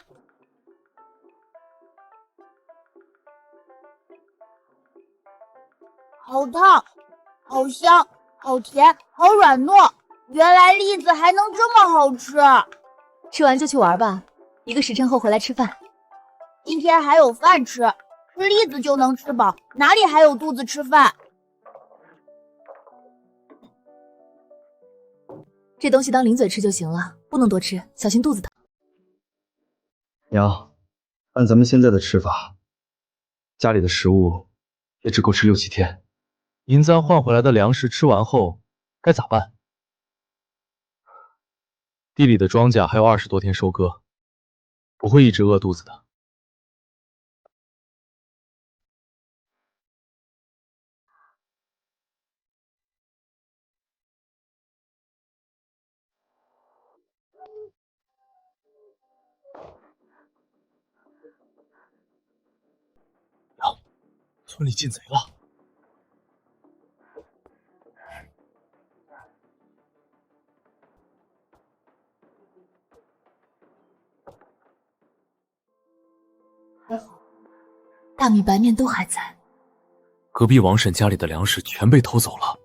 好烫，好香，好甜，好软糯。原来栗子还能这么好吃！吃完就去玩吧，1个时辰后回来吃饭。今天还有饭吃，吃栗子就能吃饱，哪里还有肚子吃饭？这东西当零嘴吃就行了，不能多吃，小心肚子疼。娘，按咱们现在的吃法，家里的食物也只够吃6、7天。银簪换回来的粮食吃完后该咋办？地里的庄稼还有20多天收割，不会一直饿肚子的。娘，村里进贼了！还好，大米白面都还在。隔壁王婶家里的粮食全被偷走了，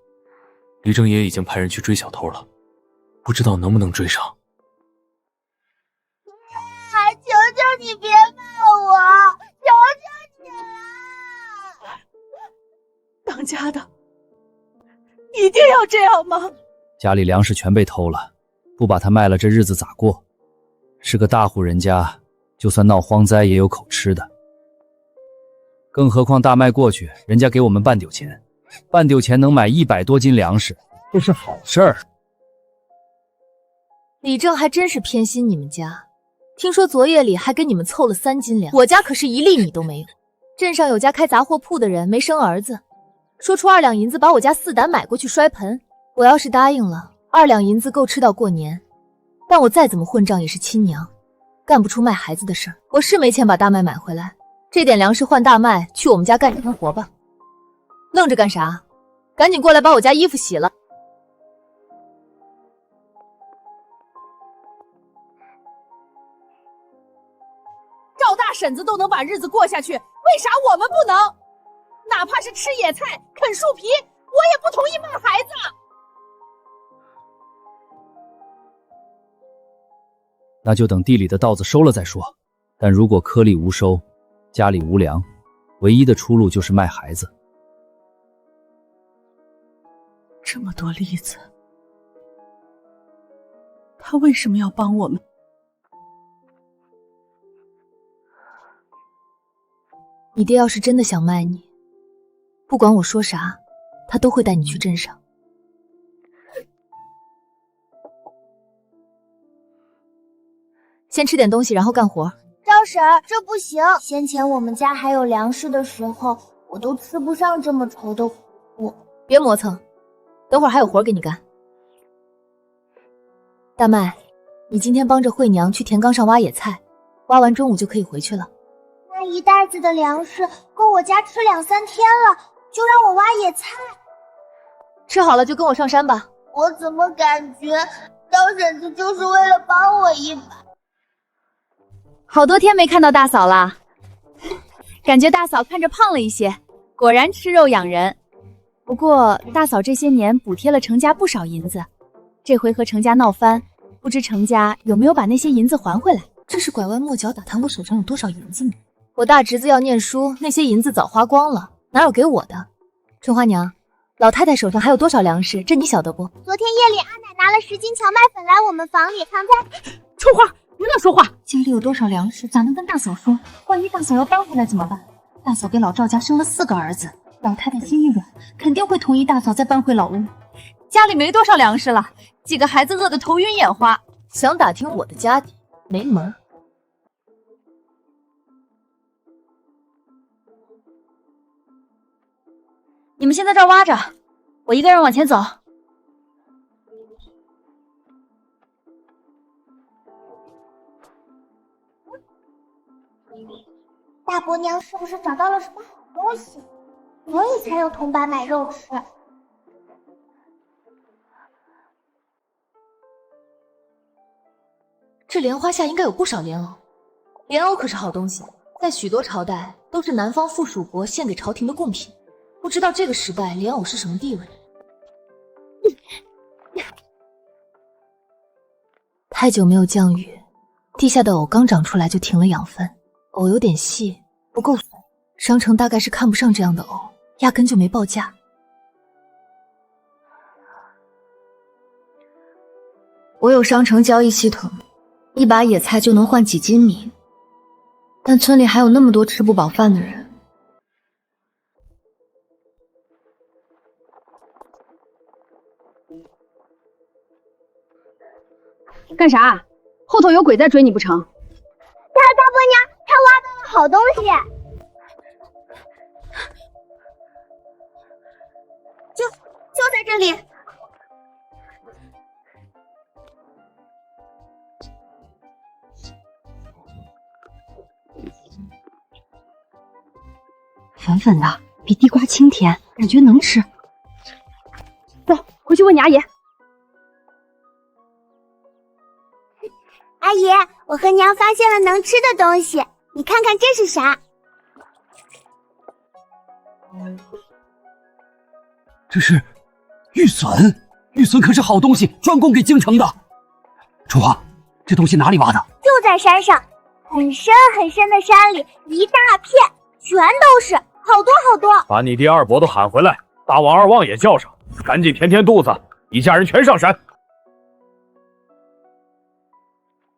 李正也已经派人去追小偷了，不知道能不能追上。求求你别骂我，求求你了！当家的一定要这样吗？家里粮食全被偷了，不把它卖了，这日子咋过？是个大户人家，就算闹荒灾也有口吃的。更何况大卖过去，人家给我们半丢钱，半丢钱能买100多斤粮食，这是好事儿。李正还真是偏心你们家，听说昨夜里还给你们凑了3斤粮，我家可是1粒米都没有。镇上有家开杂货铺的人没生儿子，说出2两银子把我家4胆买过去摔盆。我要是答应了，2两银子够吃到过年，但我再怎么混账也是亲娘，干不出卖孩子的事儿。我是没钱把大麦买回来，这点粮食换大麦，去我们家干干活吧。愣着干啥？赶紧过来把我家衣服洗了。赵大婶子都能把日子过下去，为啥我们不能？哪怕是吃野菜、啃树皮，我也不同意骂孩子。那就等地里的稻子收了再说。但如果颗粒无收，家里无粮，唯一的出路就是卖孩子。这么多例子，他为什么要帮我们？你爹要是真的想卖你，不管我说啥，他都会带你去镇上。先吃点东西，然后干活。赵婶，这不行。先前我们家还有粮食的时候，我都吃不上这么稠的苦。别磨蹭，等会儿还有活给你干。大麦，你今天帮着惠娘去田岗上挖野菜，挖完中午就可以回去了。那一袋子的粮食够我家吃2、3天了，就让我挖野菜。吃好了就跟我上山吧。我怎么感觉赵婶子就是为了帮我一把？好多天没看到大嫂了，感觉大嫂看着胖了一些，果然吃肉养人。不过大嫂这些年补贴了程家不少银子，这回和程家闹翻，不知程家有没有把那些银子还回来？这是拐弯抹角打探我手上有多少银子呢？我大侄子要念书，那些银子早花光了，哪有给我的？春花娘，老太太手上还有多少粮食？这你晓得不？昨天夜里阿奶拿了10斤荞麦粉来我们房里，藏在……春花，别乱说话！家里有多少粮食，咋能跟大嫂说？万一大嫂要搬回来怎么办？大嫂给老赵家生了4个儿子，老太太心一软，肯定会同意大嫂再搬回老屋。家里没多少粮食了，几个孩子饿得头晕眼花，想打听我的家底，没门。你们先在这儿挖着，我一个人往前走。大伯娘是不是找到了什么好东西，所以才用铜板买肉吃？这莲花下应该有不少莲藕，莲藕可是好东西，在许多朝代都是南方附属国献给朝廷的贡品。不知道这个时代莲藕是什么地位？太久没有降雨，地下的藕刚长出来就停了养分，藕有点细，不够粉。商城大概是看不上这样的藕，压根就没报价。我有商城交易系统，一把野菜就能换几斤米，但村里还有那么多吃不饱饭的人。干啥？后头有鬼在追你不成？大伯娘，她挖到了好东西，就在这里。粉粉的，比地瓜清甜，感觉能吃。走，回去问你阿爷。阿姨，我和娘发现了能吃的东西，你看看这是啥？这是玉笋，玉笋可是好东西，专供给京城的。春花，这东西哪里挖的？就在山上，很深很深的山里，一大片，全都是，好多好多。把你爹二伯都喊回来，大王二旺也叫上，赶紧填填肚子，一家人全上山。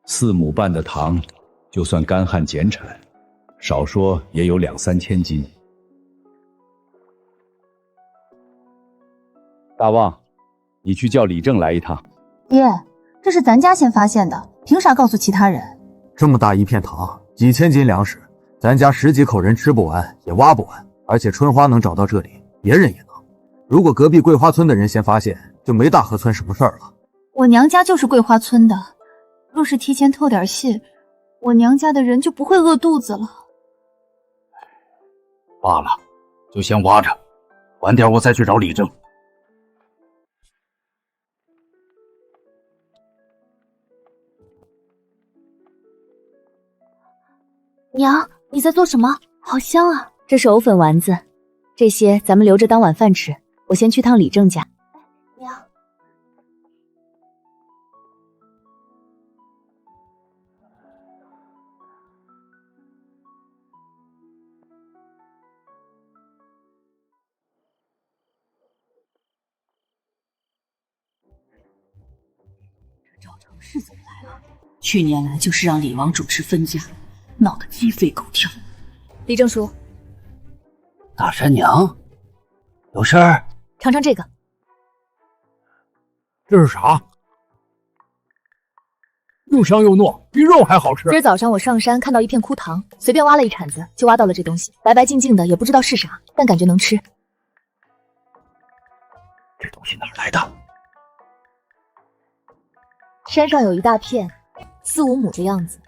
4亩半的糖，就算干旱减产，少说也有2、3千斤。大旺，你去叫李正来一趟。爹，这是咱家先发现的，凭啥告诉其他人？这么大一片塘，几千斤粮食，咱家10几口人吃不完也挖不完，而且春花能找到这里，别人也能。如果隔壁桂花村的人先发现，就没大河村什么事儿了。我娘家就是桂花村的，若是提前透点信，我娘家的人就不会饿肚子了。罢了，就先挖着，晚点我再去找李正。娘，你在做什么？好香啊！这是藕粉丸子，这些咱们留着当晚饭吃。我先去趟李正家。娘，赵成是怎么来了？去年来就是让李王主持分家，闹得鸡飞狗跳。李正叔，大山娘，有事儿？尝尝这个。这是啥？又香又糯，比肉还好吃。今儿早上我上山看到一片枯塘，随便挖了一铲子就挖到了这东西，白白净净的，也不知道是啥，但感觉能吃。这东西哪来的？山上有一大片，4、5亩的样子，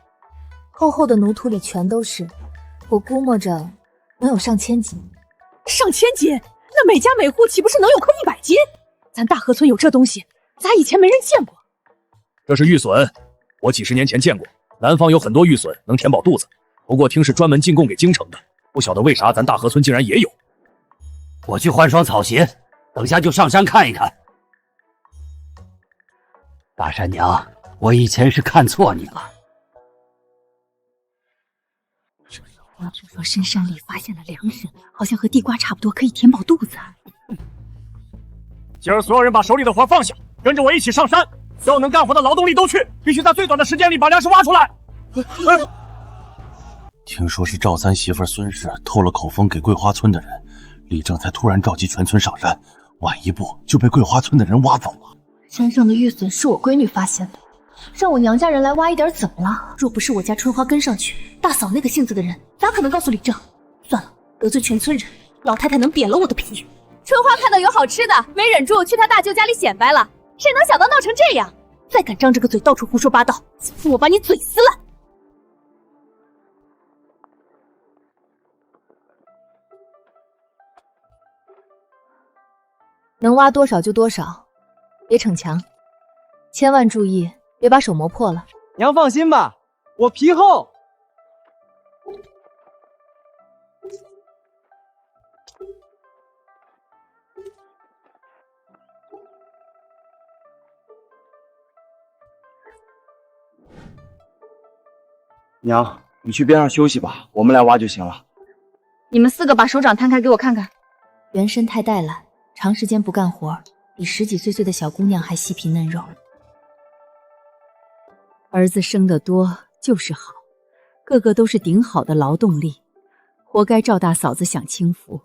厚厚的泥土里全都是，我估摸着能有上千斤。上千斤？那每家每户岂不是能有颗100斤？咱大河村有这东西，咋以前没人见过？这是玉笋，我几10年前见过，南方有很多玉笋能填饱肚子，不过听是专门进贡给京城的，不晓得为啥咱大河村竟然也有。我去换双草鞋，等下就上山看一看。大山娘，我以前是看错你了。我听说深山里发现了粮食，好像和地瓜差不多，可以填饱肚子。今儿所有人把手里的活放下，跟着我一起上山。所有能干活的劳动力都去，必须在最短的时间里把粮食挖出来。听说是赵三媳妇孙氏透了口风给桂花村的人，李正才突然召集全村上山，晚一步就被桂花村的人挖走了。山上的玉笋是我闺女发现的，让我娘家人来挖一点怎么了？若不是我家春花跟上去，大嫂那个性子的人咋可能告诉李正？算了，得罪全村人，老太太能扁了我的皮。春花看到有好吃的，没忍住去她大舅家里显摆了，谁能想到闹成这样？再敢张这个嘴到处胡说八道，今天我把你嘴撕烂！能挖多少就多少，别逞强，千万注意别把手磨破了。娘放心吧，我皮厚。娘，你去边上休息吧，我们来挖就行了。你们4个把手掌摊开给我看看。原身太带懒，长时间不干活，比10几岁的小姑娘还细皮嫩肉。儿子生得多就是好，个个都是顶好的劳动力，活该赵大嫂子享清福。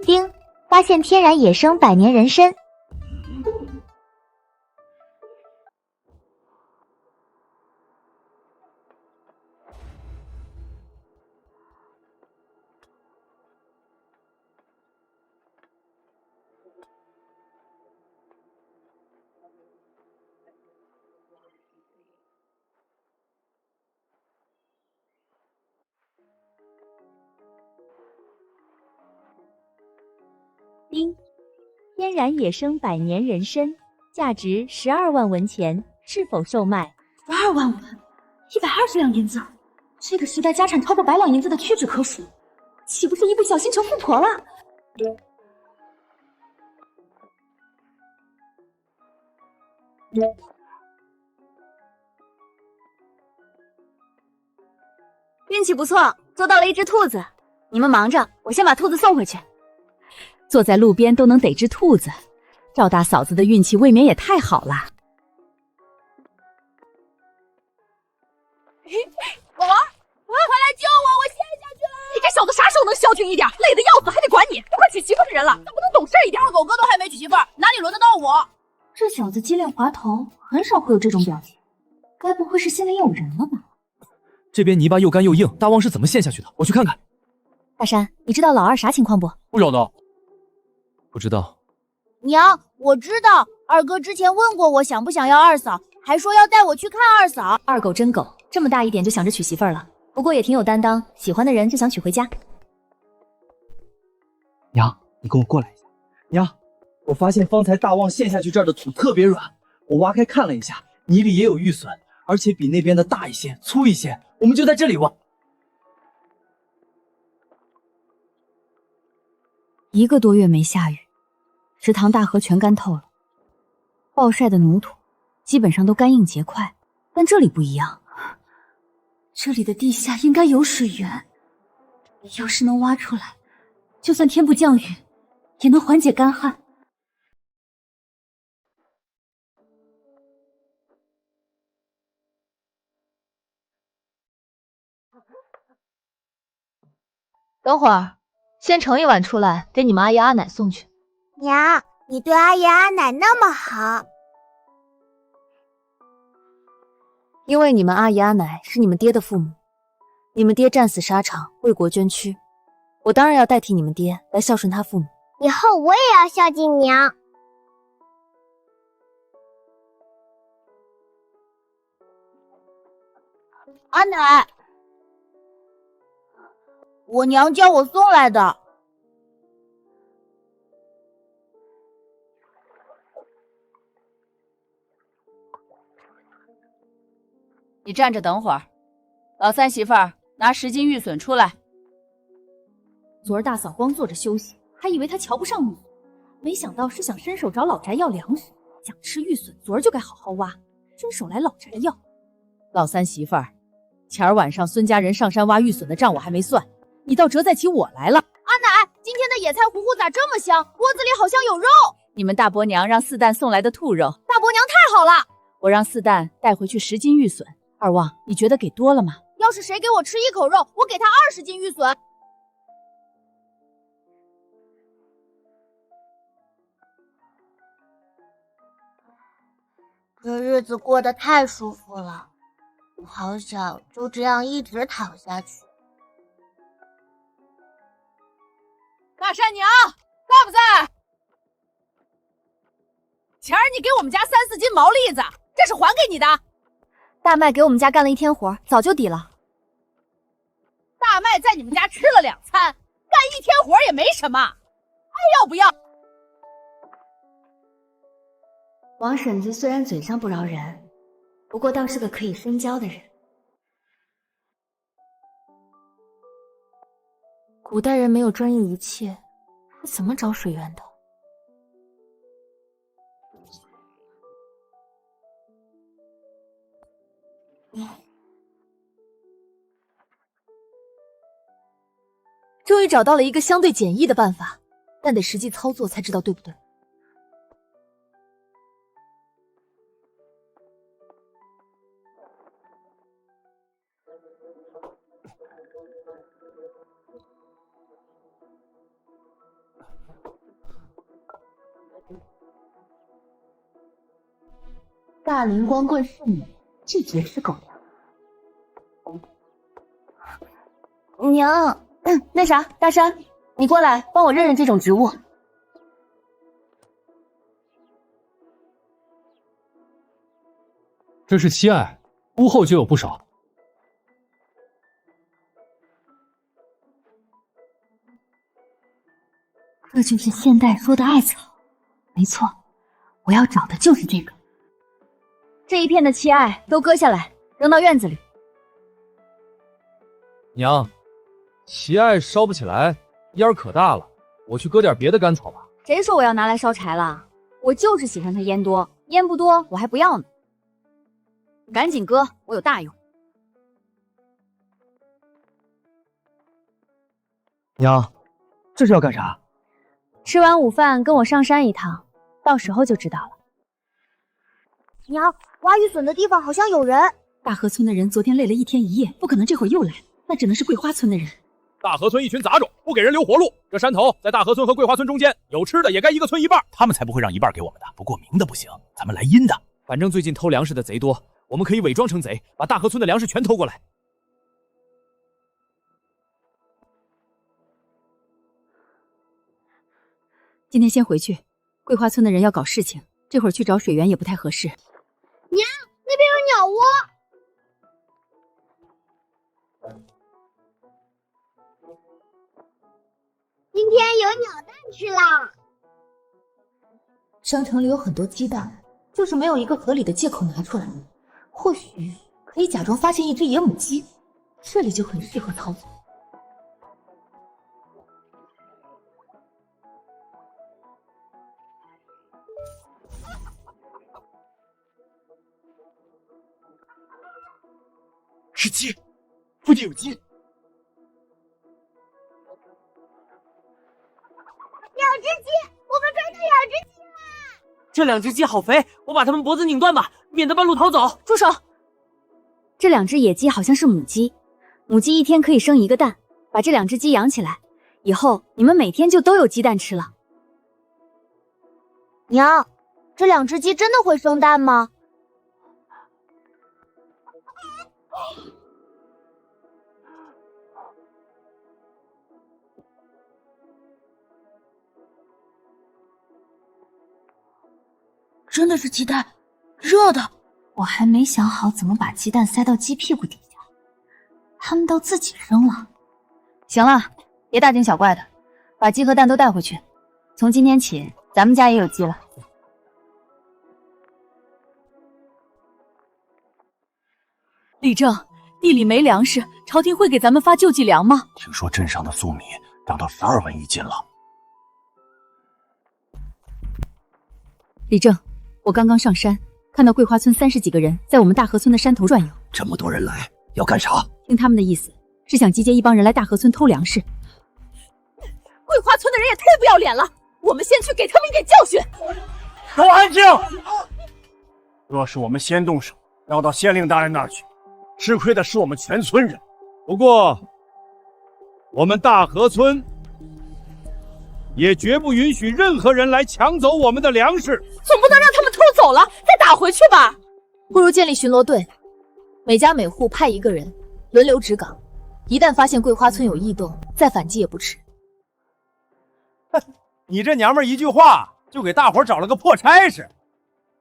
丁，发现天然野生百年人参。丁，天然野生百年人参，价值12万文钱，是否售卖？12万文，120两银子，这个时代家产超过100两银子的屈指可数，岂不是一不小心成富婆了？运气不错，捉到了一只兔子。你们忙着，我先把兔子送回去。坐在路边都能逮只兔子，赵大嫂子的运气未免也太好了。人了，怎么不能懂事一点？二狗哥都还没娶媳妇儿，哪里轮得到我？这小子机灵滑头，很少会有这种表情，该不会是心里有人了吧？这边泥巴又干又硬，大旺是怎么陷下去的？我去看看。大山，你知道老二啥情况不？不晓得。不知道。娘，我知道，二哥之前问过我想不想要二嫂，还说要带我去看二嫂。二狗真狗，这么大一点就想着娶媳妇儿了，不过也挺有担当，喜欢的人就想娶回家。娘，你跟我过来一下。娘，我发现方才大旺陷下去这儿的土特别软，我挖开看了一下，泥里也有玉笋，而且比那边的大一些、粗一些。我们就在这里挖。1个多月没下雨，池塘大河全干透了，暴晒的泥土基本上都干硬结块，但这里不一样，这里的地下应该有水源，要是能挖出来，就算天不降雨，也能缓解干旱。等会儿，先盛一碗出来，给你们阿姨阿奶送去。娘，你对阿姨阿奶那么好，因为你们阿姨阿奶是你们爹的父母，你们爹战死沙场，为国捐躯，我当然要代替你们爹来孝顺他父母。以后我也要孝敬娘。阿奶，我娘叫我送来的。你站着等会儿，老三媳妇儿拿10斤玉笋出来。昨儿大嫂光坐着休息，还以为她瞧不上玉笋，没想到是想伸手找老宅要粮食。想吃玉笋，昨儿就该好好挖，伸手来老宅要。老三媳妇儿，前儿晚上孙家人上山挖玉笋的账我还没算，你倒折在起我来了。阿奶，今天的野菜糊糊咋这么香？锅子里好像有肉。你们大伯娘让四蛋送来的兔肉，大伯娘太好了。我让四蛋带回去10斤玉笋。二旺，你觉得给多了吗？要是谁给我吃1口肉，我给他20斤玉笋。这日子过得太舒服了，我好想就这样一直躺下去。大山娘在不在？前儿你给我们家3、4斤毛栗子，这是还给你的。大麦给我们家干了1天活，早就抵了。大麦在你们家吃了2餐，干1天活也没什么，还要不要？王婶子虽然嘴上不饶人，不过倒是个可以深交的人。古代人没有专业仪器，是怎么找水源的？终于找到了一个相对简易的办法，但得实际操作才知道对不对。大灵光棍是你，这绝吃狗粮。娘，那啥，大山，你过来帮我认认这种植物。这是七艾，屋后就有不少。这就是现代说的艾草，没错，我要找的就是这个。这一片的七艾都割下来，扔到院子里。娘，奇艾烧不起来，烟儿可大了，我去割点别的干草吧。谁说我要拿来烧柴了？我就是喜欢它烟多，烟不多我还不要呢。赶紧割，我有大用。娘，这是要干啥？吃完午饭跟我上山一趟，到时候就知道了。娘，挖玉笋的地方好像有人。大河村的人昨天累了1天1夜，不可能这会儿又来，那只能是桂花村的人。大河村一群杂种，不给人留活路。这山头在大河村和桂花村中间，有吃的也该一个村一半，他们才不会让一半给我们的。不过明的不行，咱们来阴的。反正最近偷粮食的贼多，我们可以伪装成贼，把大河村的粮食全偷过来。今天先回去，桂花村的人要搞事情，这会儿去找水源也不太合适。娘，那边有鸟窝。今天有鸟蛋吃啦！商城里有很多鸡蛋，就是没有一个合理的借口拿出来。或许可以假装发现一只野母鸡，这里就很适合操作。是鸡，附近有鸡。两只鸡，我们抓到两只鸡了！这2只鸡好肥，我把它们脖子拧断吧，免得半路逃走。住手！这2只野鸡好像是母鸡，母鸡一天可以生1个蛋，把这2只鸡养起来，以后你们每天就都有鸡蛋吃了。娘，这2只鸡真的会生蛋吗？真的是鸡蛋，热的。我还没想好怎么把鸡蛋塞到鸡屁股底下，它们都自己扔了。行了，别大惊小怪的，把鸡和蛋都带回去。从今天起，咱们家也有鸡了。李正，地里没粮食，朝廷会给咱们发救济粮吗？听说镇上的粟米涨到12文一斤了。李正，我刚刚上山，看到桂花村30几个人在我们大河村的山头转悠。这么多人来，要干啥？听他们的意思，是想集结一帮人来大河村偷粮食。桂花村的人也太不要脸了，我们先去给他们一点教训。都安静！若是我们先动手，要到县令大人那儿去，吃亏的是我们全村人。不过，我们大河村也绝不允许任何人来抢走我们的粮食。总不能让他们偷走了再打回去吧？不如建立巡逻队，每家每户派1个人，轮流值岗。一旦发现桂花村有异动，再反击也不迟。你这娘们儿一句话就给大伙找了个破差事。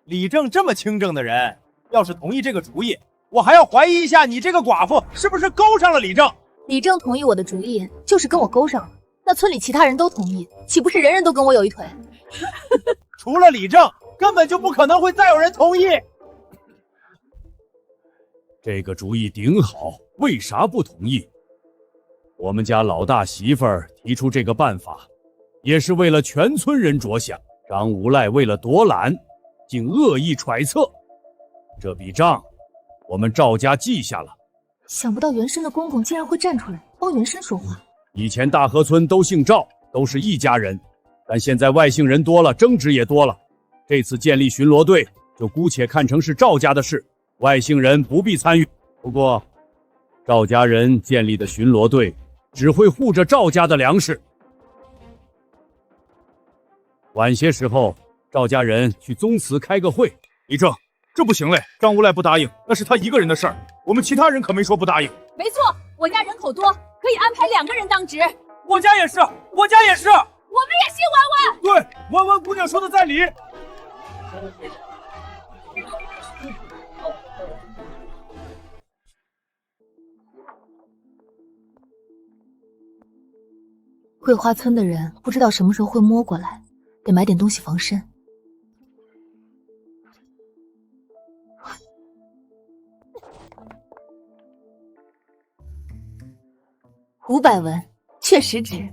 李正这么清正的人，要是同意这个主意，我还要怀疑一下你这个寡妇是不是勾上了李正。李正同意我的主意，就是跟我勾上了。那村里其他人都同意，岂不是人人都跟我有一腿？除了李正，根本就不可能会再有人同意。这个主意顶好，为啥不同意？我们家老大媳妇儿提出这个办法，也是为了全村人着想。张无赖为了夺揽，竟恶意揣测，这笔账我们赵家记下了。想不到原生的公公竟然会站出来帮原生说话。以前大河村都姓赵，都是一家人，但现在外姓人多了，争执也多了。这次建立巡逻队，就姑且看成是赵家的事，外姓人不必参与。不过，赵家人建立的巡逻队只会护着赵家的粮食。晚些时候，赵家人去宗祠开个会。李正，这不行嘞，张无赖不答应，那是他一个人的事儿，我们其他人可没说不答应。没错，我家人口多，可以安排2个人当值。我家也是，我家也是。我们也姓婉婉。对，婉婉姑娘说的在理。桂花村的人不知道什么时候会摸过来，得买点东西防身。500文，确实值。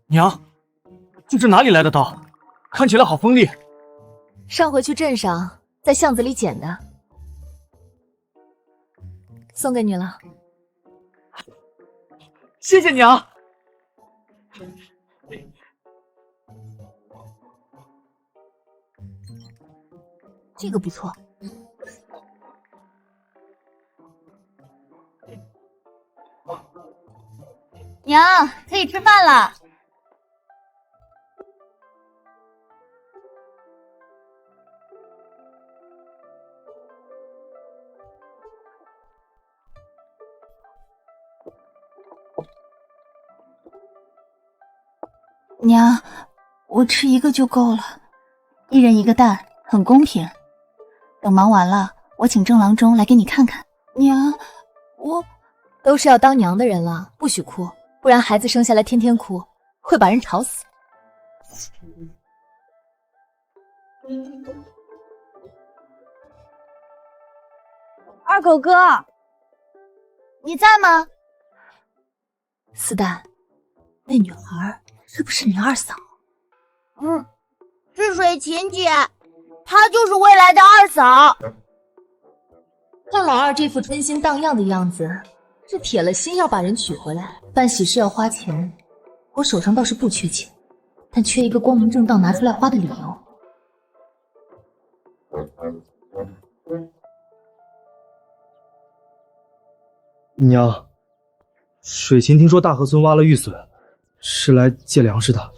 娘，这是哪里来的刀？看起来好锋利。上回去镇上，在巷子里捡的，送给你了。谢谢娘。这个不错。娘，可以吃饭了。娘，我吃一个就够了，一人一个蛋，很公平。等忙完了，我请郑郎中来给你看看。娘，我都是要当娘的人了，不许哭，不然孩子生下来天天哭，会把人吵死。二狗哥，你在吗？四蛋，那女孩是不是你二嫂？是水琴姐，她就是未来的二嫂。看老二这副春心荡漾的样子，是铁了心要把人娶回来。办喜事要花钱，我手上倒是不缺钱，但缺一个光明正大拿出来花的理由。娘，水琴听说大河村挖了玉笋，是来借粮食的。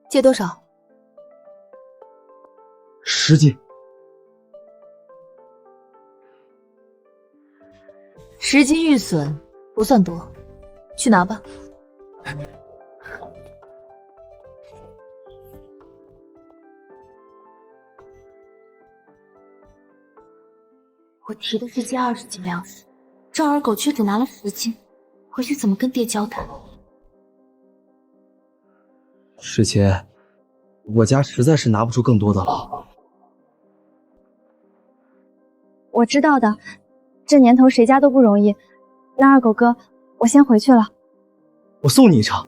借多少？10斤。10斤玉笋不算多，去拿吧。我提的是借20斤粮食，赵二狗却只拿了10斤，回去怎么跟爹交代？水琴，我家实在是拿不出更多的了。我知道的，这年头谁家都不容易。那二狗哥，我先回去了。我送你一程。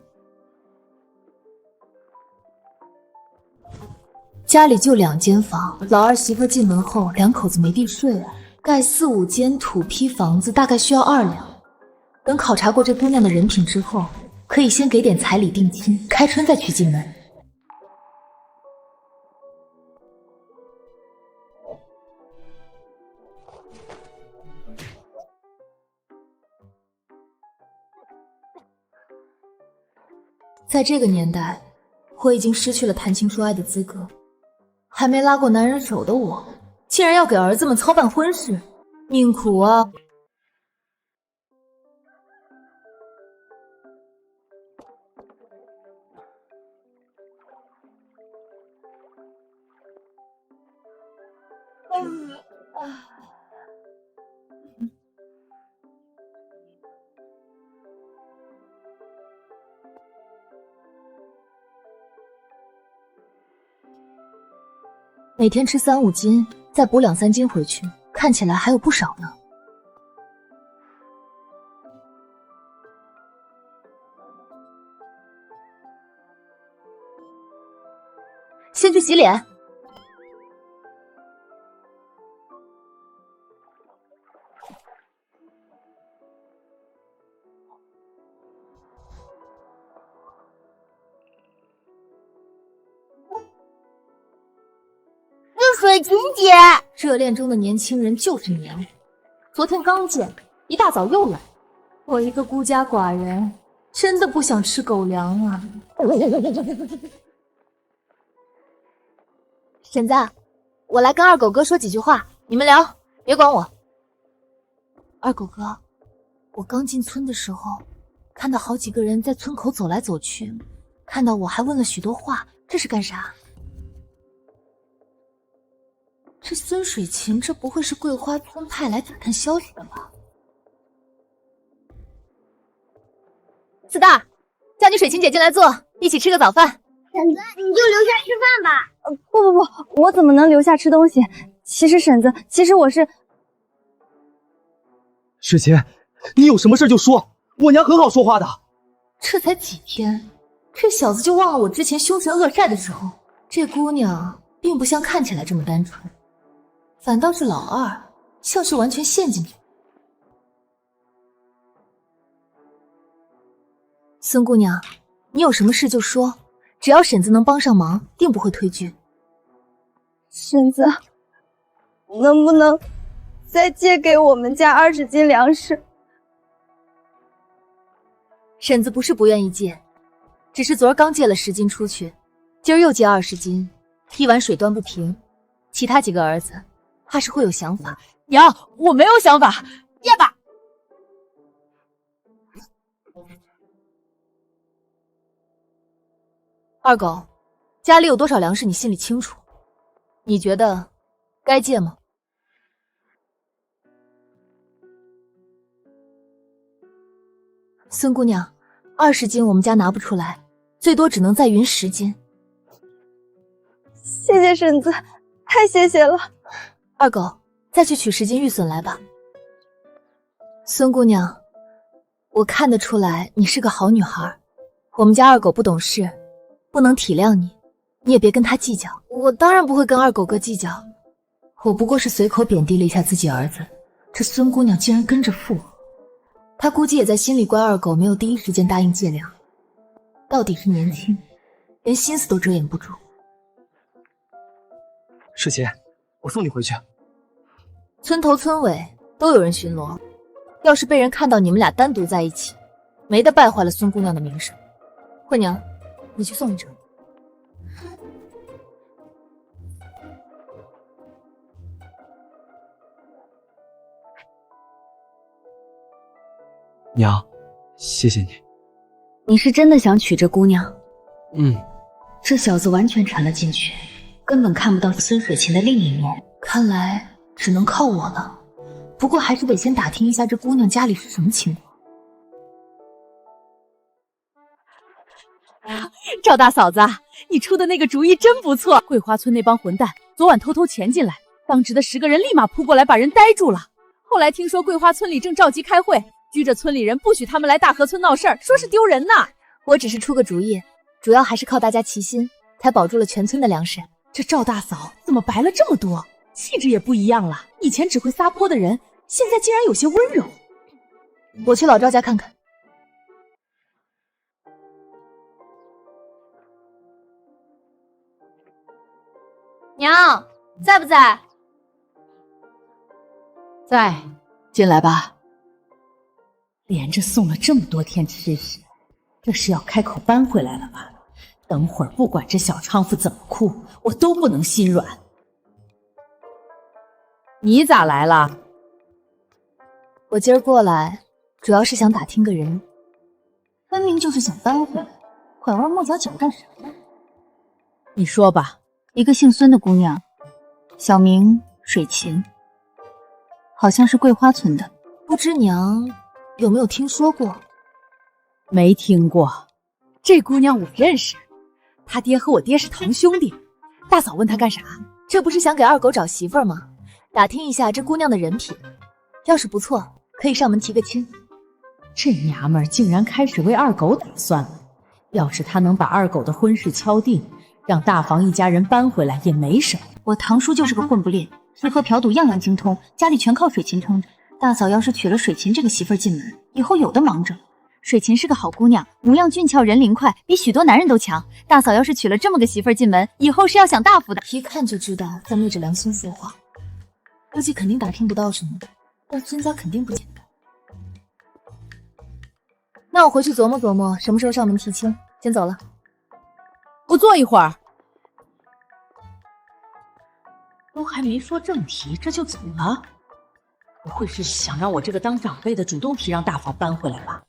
家里就2间房，老二媳妇进门后，2口子没地睡了。盖4、5间土坯房子大概需要2两。等考察过这姑娘的人品之后，可以先给点彩礼定亲，开春再娶进门。在这个年代，我已经失去了谈情说爱的资格。还没拉过男人手的我，竟然要给儿子们操办婚事，命苦啊！每天吃3、5斤，再补2、3斤回去，看起来还有不少呢。先去洗脸。水琴姐，热恋中的年轻人就是黏。昨天刚见，一大早又来。我一个孤家寡人，真的不想吃狗粮啊。婶子，我来跟二狗哥说几句话，你们聊，别管我。二狗哥，我刚进村的时候，看到好几个人在村口走来走去，看到我还问了许多话，这是干啥？这孙水琴，这不会是桂花村派来打探消息的吧？四大，叫你水琴姐进来坐，一起吃个早饭。婶子，你就留下吃饭吧。不，我怎么能留下吃东西？其实婶子，我是……水琴，你有什么事就说，我娘很好说话的。这才几天，这小子就忘了我之前凶神恶煞的时候。这姑娘并不像看起来这么单纯。反倒是老二，像是完全陷进去。孙姑娘，你有什么事就说，只要婶子能帮上忙，定不会推拒。婶子，能不能再借给我们家20斤粮食？婶子不是不愿意借，只是昨儿刚借了10斤出去，今儿又借20斤，一碗水端不平。其他几个儿子怕是会有想法。娘，我没有想法，借吧。二狗，家里有多少粮食你心里清楚，你觉得该借吗？孙姑娘，20斤我们家拿不出来，最多只能再匀10斤。谢谢婶子，太谢谢了。二狗，再去取10斤玉笋来吧。孙姑娘，我看得出来你是个好女孩，我们家二狗不懂事，不能体谅你，你也别跟他计较。我当然不会跟二狗哥计较，我不过是随口贬低了一下自己儿子，这孙姑娘竟然跟着附和，她估计也在心里怪二狗没有第一时间答应借粮，到底是年轻，连心思都遮掩不住。世杰，我送你回去。村头村尾都有人巡逻，要是被人看到你们俩单独在一起，没得败坏了孙姑娘的名声。慧娘，你去送一程。娘，谢谢你。你是真的想娶这姑娘？这小子完全沉了进去，根本看不到孙水琴的另一面。看来只能靠我了，不过还是得先打听一下这姑娘家里是什么情况。赵大嫂子，你出的那个主意真不错。桂花村那帮混蛋昨晚偷偷潜进来，当值的10个人立马扑过来把人逮住了。后来听说桂花村里正召集开会，拘着村里人不许他们来大河村闹事儿，说是丢人呢。我只是出个主意，主要还是靠大家齐心，才保住了全村的粮食。这赵大嫂怎么白了这么多，气质也不一样了。以前只会撒泼的人，现在竟然有些温柔。我去老赵家看看。娘，在不在？在，进来吧。连着送了这么多天吃食，这是要开口搬回来了吧？等会儿不管这小娼妇怎么哭，我都不能心软。你咋来了？我今儿过来，主要是想打听个人。分明就是想搬回来，拐弯抹角讲干什么？你说吧。一个姓孙的姑娘，小名水琴，好像是桂花村的。不知娘有没有听说过？没听过。这姑娘我认识，她爹和我爹是堂兄弟。大嫂问她干啥？这不是想给二狗找媳妇儿吗？打听一下这姑娘的人品，要是不错，可以上门提个亲。这娘们儿竟然开始为二狗打算了。要是她能把二狗的婚事敲定，让大房一家人搬回来也没什么。我堂叔就是个混不吝，吃喝嫖赌样样精通，家里全靠水琴撑着。大嫂要是娶了水琴这个媳妇儿进门，以后有的忙着。水琴是个好姑娘，模样俊俏，人灵快，比许多男人都强。大嫂要是娶了这么个媳妇儿进门，以后是要享大福的。一看就知道在昧着良心说话，估计肯定打听不到什么，但孙家肯定不简单。那我回去琢磨琢磨，什么时候上门提亲。先走了。不坐一会儿。都还没说正题，这就走了？不会是想让我这个当长辈的主动提让大房搬回来吧？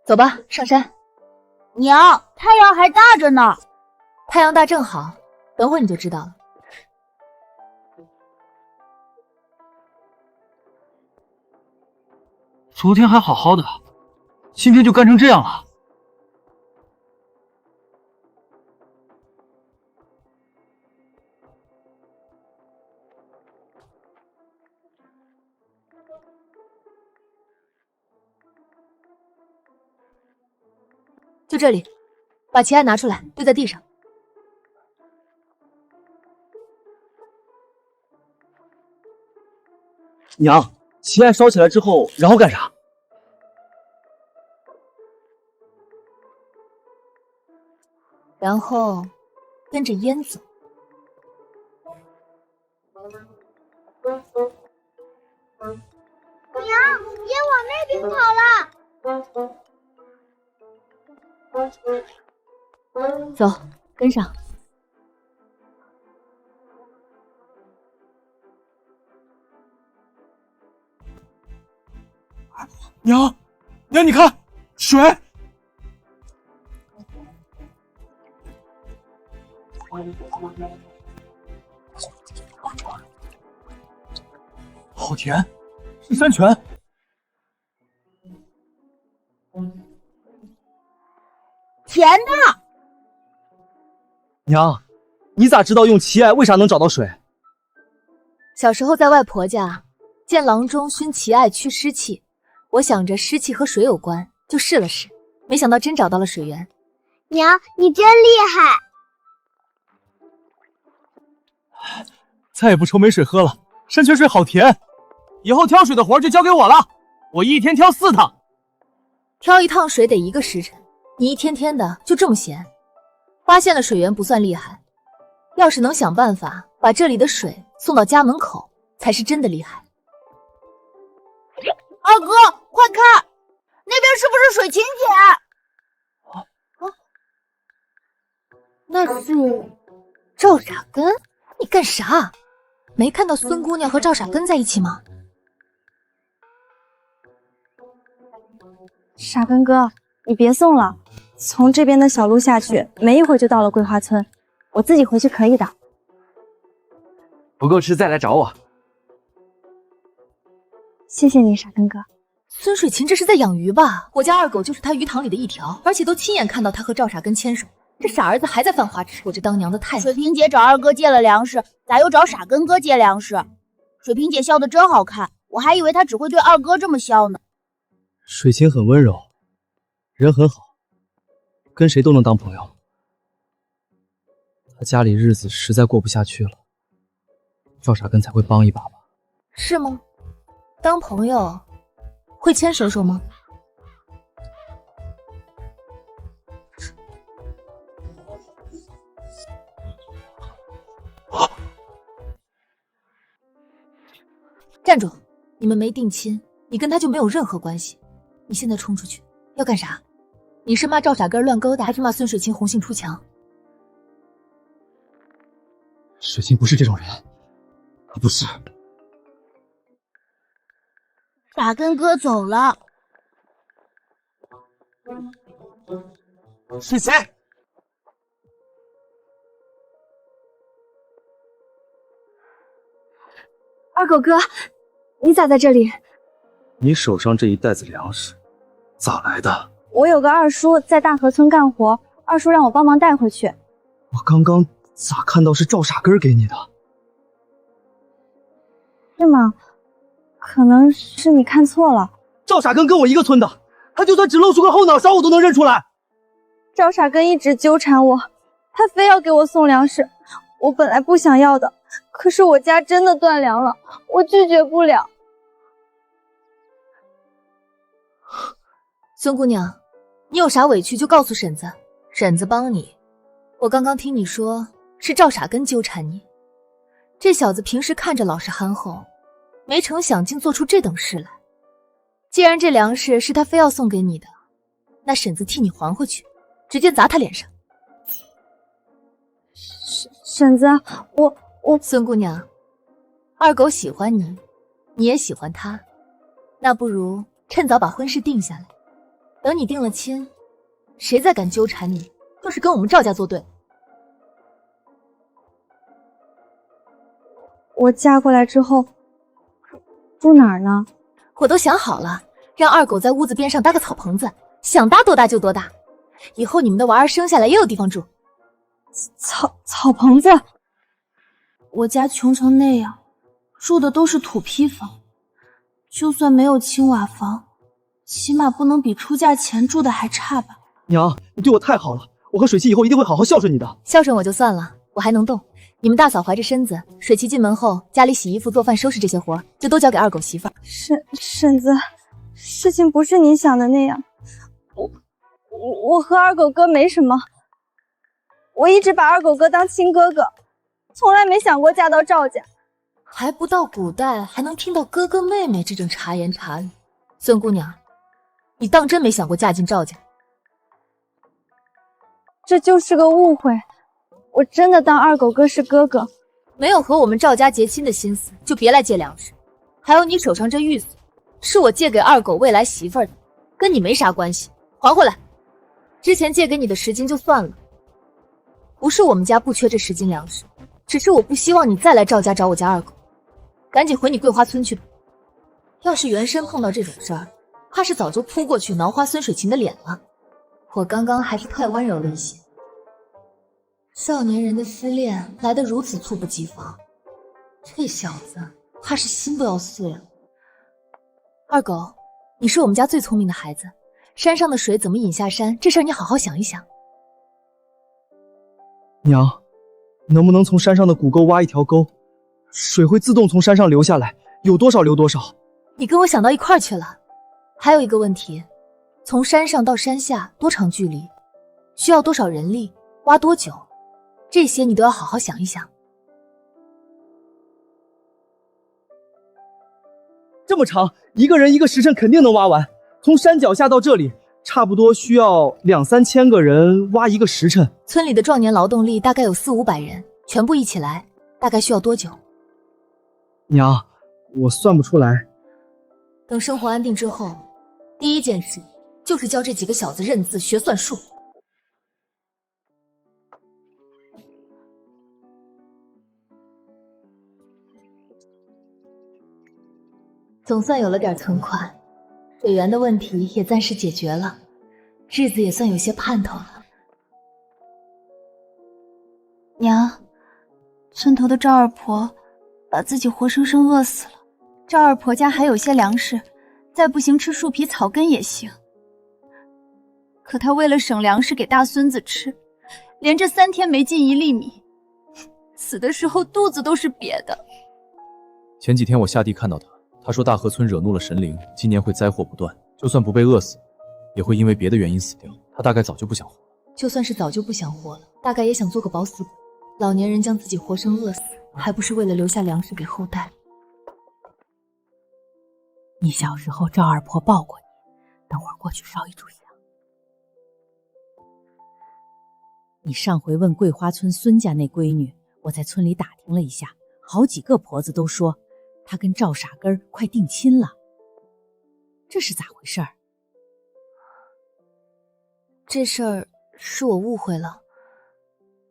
走吧，上山。娘，太阳还大着呢。太阳大正好，等会儿你就知道了。昨天还好好的，今天就干成这样了。就这里，把旗案拿出来，丢在地上。娘，旗案烧起来之后，然后干啥？然后跟着烟走。娘，烟往那边跑了。走，跟上。娘，娘，你看，水！好甜，是山泉。甜的。娘，你咋知道用奇艾为啥能找到水？小时候在外婆家见郎中熏奇艾去湿气，我想着湿气和水有关，就试了试，没想到真找到了水源。娘，你真厉害！再也不愁没水喝了，山泉水好甜。以后挑水的活就交给我了，我一天挑4趟。挑一趟水得1个时辰，你一天天的就这么闲？发现了水源不算厉害，要是能想办法把这里的水送到家门口，才是真的厉害。二哥，快看，那边是不是水芹姐？那是赵傻根？你干啥？没看到孙姑娘和赵傻根在一起吗？傻根哥，你别送了，从这边的小路下去，没一会儿就到了桂花村，我自己回去可以的。不够吃再来找我。谢谢你，傻根哥。孙水芹这是在养鱼吧？我家二狗就是他鱼塘里的一条，而且都亲眼看到他和赵傻根牵手。这傻儿子还在犯花痴，我这当娘的太……水萍姐找二哥借了粮食，咋又找傻根哥借粮食？水萍姐笑得真好看，我还以为她只会对二哥这么笑呢。水芹很温柔，人很好，跟谁都能当朋友。他家里日子实在过不下去了，赵傻根才会帮一把吧？是吗？当朋友会牵手手吗？站住！你们没定亲，你跟他就没有任何关系。你现在冲出去要干啥？你是骂赵傻根乱勾搭，还是骂孙水芹红杏出墙？水芹不是这种人，他不是。傻根哥走了。水芹，二狗哥，你咋在这里？你手上这一袋子粮食咋来的？我有个二叔在大河村干活，二叔让我帮忙带回去。我刚刚咋看到是赵傻根给你的？是吗？可能是你看错了。赵傻根跟我一个村的，他就算只露出个后脑勺我都能认出来。赵傻根一直纠缠我，他非要给我送粮食，我本来不想要的，可是我家真的断粮了，我拒绝不了。孙姑娘，你有啥委屈就告诉婶子，婶子帮你。我刚刚听你说是赵傻根纠缠你，这小子平时看着老实憨厚，没成想竟做出这等事来。既然这粮食是他非要送给你的，那婶子替你还回去，直接砸他脸上。婶子，我孙姑娘，二狗喜欢你，你也喜欢他，那不如趁早把婚事定下来。等你定了亲，谁再敢纠缠你，就是跟我们赵家作对。我嫁过来之后住哪儿呢？我都想好了，让二狗在屋子边上搭个草棚子，想搭多大就多大。以后你们的娃儿生下来也有地方住。草棚子？我家穷成那样，住的都是土坯房，就算没有青瓦房，起码不能比出嫁前住的还差吧。娘，你对我太好了，我和水芹以后一定会好好孝顺你的。孝顺我就算了，我还能动。你们大嫂怀着身子，水芹进门后，家里洗衣服、做饭、收拾这些活就都交给二狗媳妇儿。婶子，事情不是你想的那样，我和二狗哥没什么，我一直把二狗哥当亲哥哥，从来没想过嫁到赵家。还不到古代，还能听到哥哥妹妹这种茶言茶语。孙姑娘，你当真没想过嫁进赵家？这就是个误会，我真的当二狗哥是哥哥。没有和我们赵家结亲的心思，就别来借粮食。还有你手上这玉锁，是我借给二狗未来媳妇儿的，跟你没啥关系，还回来。之前借给你的10斤就算了，不是我们家不缺这10斤粮食，只是我不希望你再来赵家找我家二狗。赶紧回你桂花村去吧。要是原身碰到这种事儿，怕是早就扑过去挠花孙水琴的脸了。我刚刚还是太温柔了一些。少年人的失恋来得如此猝不及防，这小子怕是心都要碎了。二狗，你是我们家最聪明的孩子，山上的水怎么引下山，这事儿你好好想一想。娘，能不能从山上的谷沟挖一条沟，水会自动从山上流下来，有多少流多少？你跟我想到一块儿去了。还有一个问题，从山上到山下多长距离，需要多少人力，挖多久，这些你都要好好想一想。这么长，一个人1个时辰肯定能挖完。从山脚下到这里，差不多需要2、3千个人挖1个时辰。村里的壮年劳动力大概有400、500人，全部一起来，大概需要多久？娘，我算不出来。等生活安定之后，第一件事就是教这几个小子认字学算术。总算有了点存款，水源的问题也暂时解决了，日子也算有些盼头了。娘，村头的赵二婆把自己活生生饿死了。赵二婆家还有些粮食，再不行吃树皮草根也行。可她为了省粮食给大孙子吃，连着3天没进1粒米，死的时候肚子都是瘪的。前几天我下地看到他说大河村惹怒了神灵，今年会灾祸不断，就算不被饿死，也会因为别的原因死掉。他大概早就不想活了。就算是早就不想活了，大概也想做个饱死鬼。老年人将自己活生饿死，还不是为了留下粮食给后代？你小时候赵二婆抱过你，等会儿过去烧一炷香。你上回问桂花村孙家那闺女，我在村里打听了一下，好几个婆子都说她跟赵傻根儿快定亲了，这是咋回事儿？这事儿是我误会了，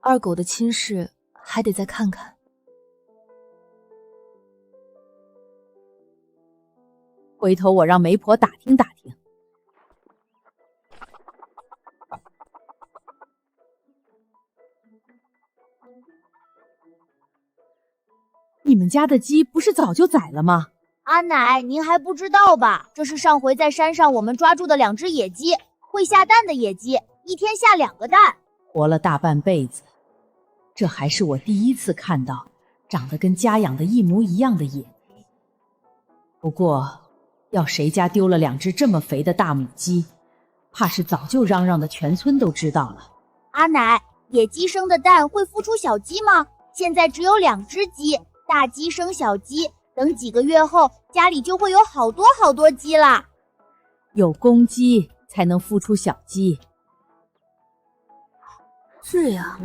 二狗的亲事还得再看看。回头我让媒婆打听打听。你们家的鸡不是早就宰了吗？阿奶，您还不知道吧？这是上回在山上我们抓住的2只野鸡，会下蛋的野鸡，一天下2个蛋。活了大半辈子，这还是我第一次看到长得跟家养的一模一样的野鸡。不过，要谁家丢了2只这么肥的大母鸡，怕是早就嚷嚷的全村都知道了。阿奶，野鸡生的蛋会孵出小鸡吗？现在只有2只鸡，大鸡生小鸡，等几个月后，家里就会有好多好多鸡啦。有公鸡才能孵出小鸡。是呀，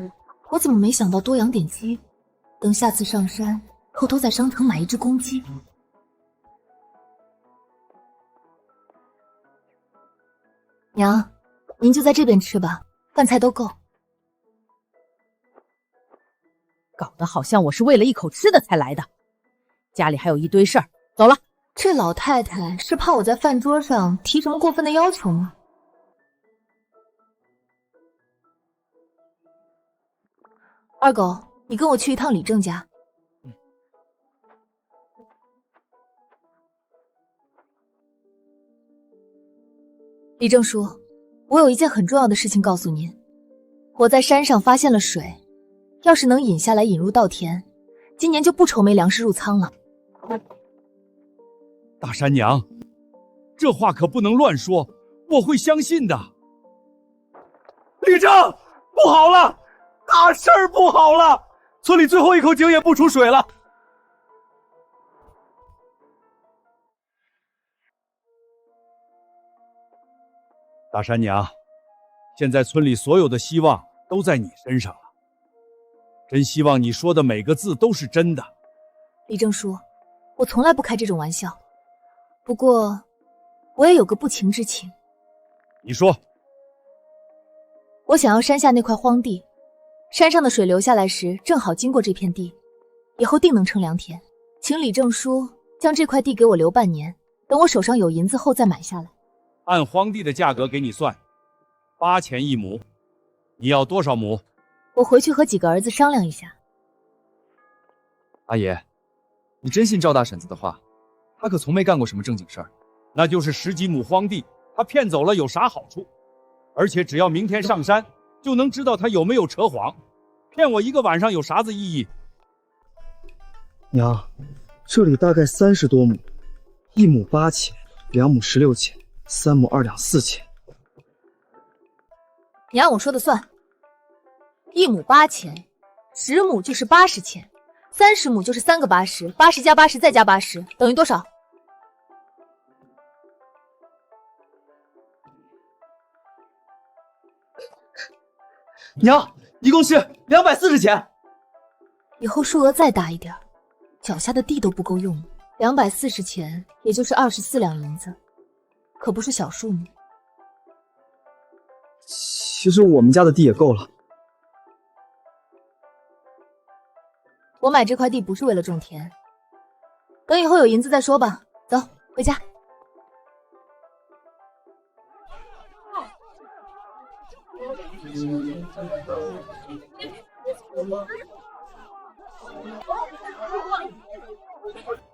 我怎么没想到多养点鸡？等下次上山，偷偷在商城买1只公鸡。娘，您就在这边吃吧，饭菜都够。搞得好像我是为了一口吃的才来的，家里还有一堆事儿，走了。这老太太是怕我在饭桌上提什么过分的要求吗？二狗，你跟我去一趟李正家。李正叔，我有一件很重要的事情告诉您。我在山上发现了水，要是能引下来引入稻田，今年就不愁没粮食入仓了。大山娘，这话可不能乱说，我会相信的。李正，不好了，大事儿不好了！村里最后一口井也不出水了。大山娘，现在村里所有的希望都在你身上了。真希望你说的每个字都是真的。李正叔，我从来不开这种玩笑。不过，我也有个不情之请。你说。我想要山下那块荒地，山上的水流下来时，正好经过这片地，以后定能乘良田。请李正叔将这块地给我留半年，等我手上有银子后再买下来。按荒地的价格给你算，8钱1亩。你要多少亩？我回去和几个儿子商量一下。阿爷，你真信赵大婶子的话？她可从没干过什么正经事儿。那就是10几亩荒地，她骗走了有啥好处？而且只要明天上山，就能知道她有没有扯谎。骗我1个晚上有啥子意义？娘，这里大概30多亩，1亩8钱，2亩16钱，3亩2两4钱。你按我说的算，1亩8钱，10亩就是80钱，30亩就是3个80，80加80再加80，等于多少？娘，一共是240钱。以后数额再大一点，脚下的地都不够用了。240钱，也就是24两银子，可不是小数目。其实我们家的地也够了。我买这块地不是为了种田，等以后有银子再说吧。走，回家。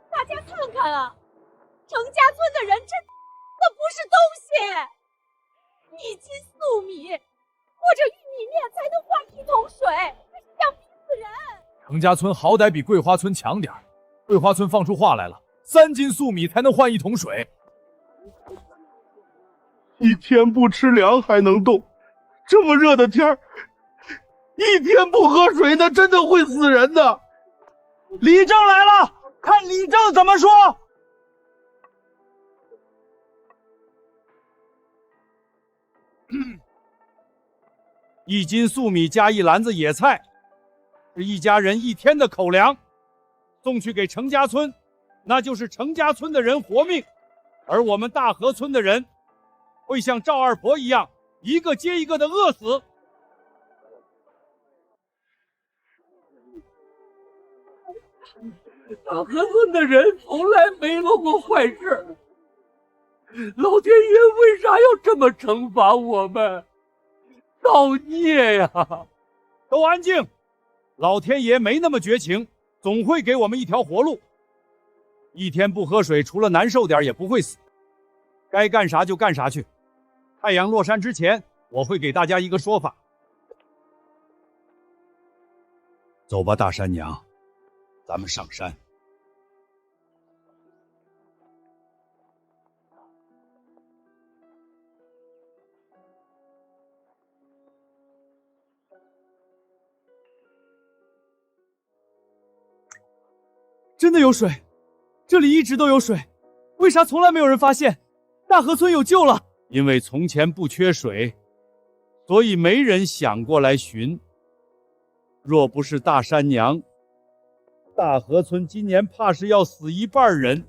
大家看看啊，程家村的人那不是东西，1斤粟米或者玉米面才能换1桶水，这是想逼死人。程家村好歹比桂花村强点儿，桂花村放出话来了，3斤粟米才能换1桶水。1天不吃粮还能动，这么热的天儿，1天不喝水那真的会死人的。李正来了，看李正怎么说。1斤粟米加1篮子野菜，是一家人1天的口粮，送去给程家村，那就是程家村的人活命，而我们大河村的人会像赵二婆一样，一个接一个的饿死。大河村的人从来没做过坏事，老天爷为啥要这么惩罚我们？造孽呀！都安静！老天爷没那么绝情，总会给我们一条活路。1天不喝水，除了难受点也不会死。该干啥就干啥去。太阳落山之前，我会给大家一个说法。走吧，大山娘，咱们上山。真的有水，这里一直都有水，为啥从来没有人发现？大河村有救了。因为从前不缺水，所以没人想过来寻。若不是大山娘，大河村今年怕是要死1半人。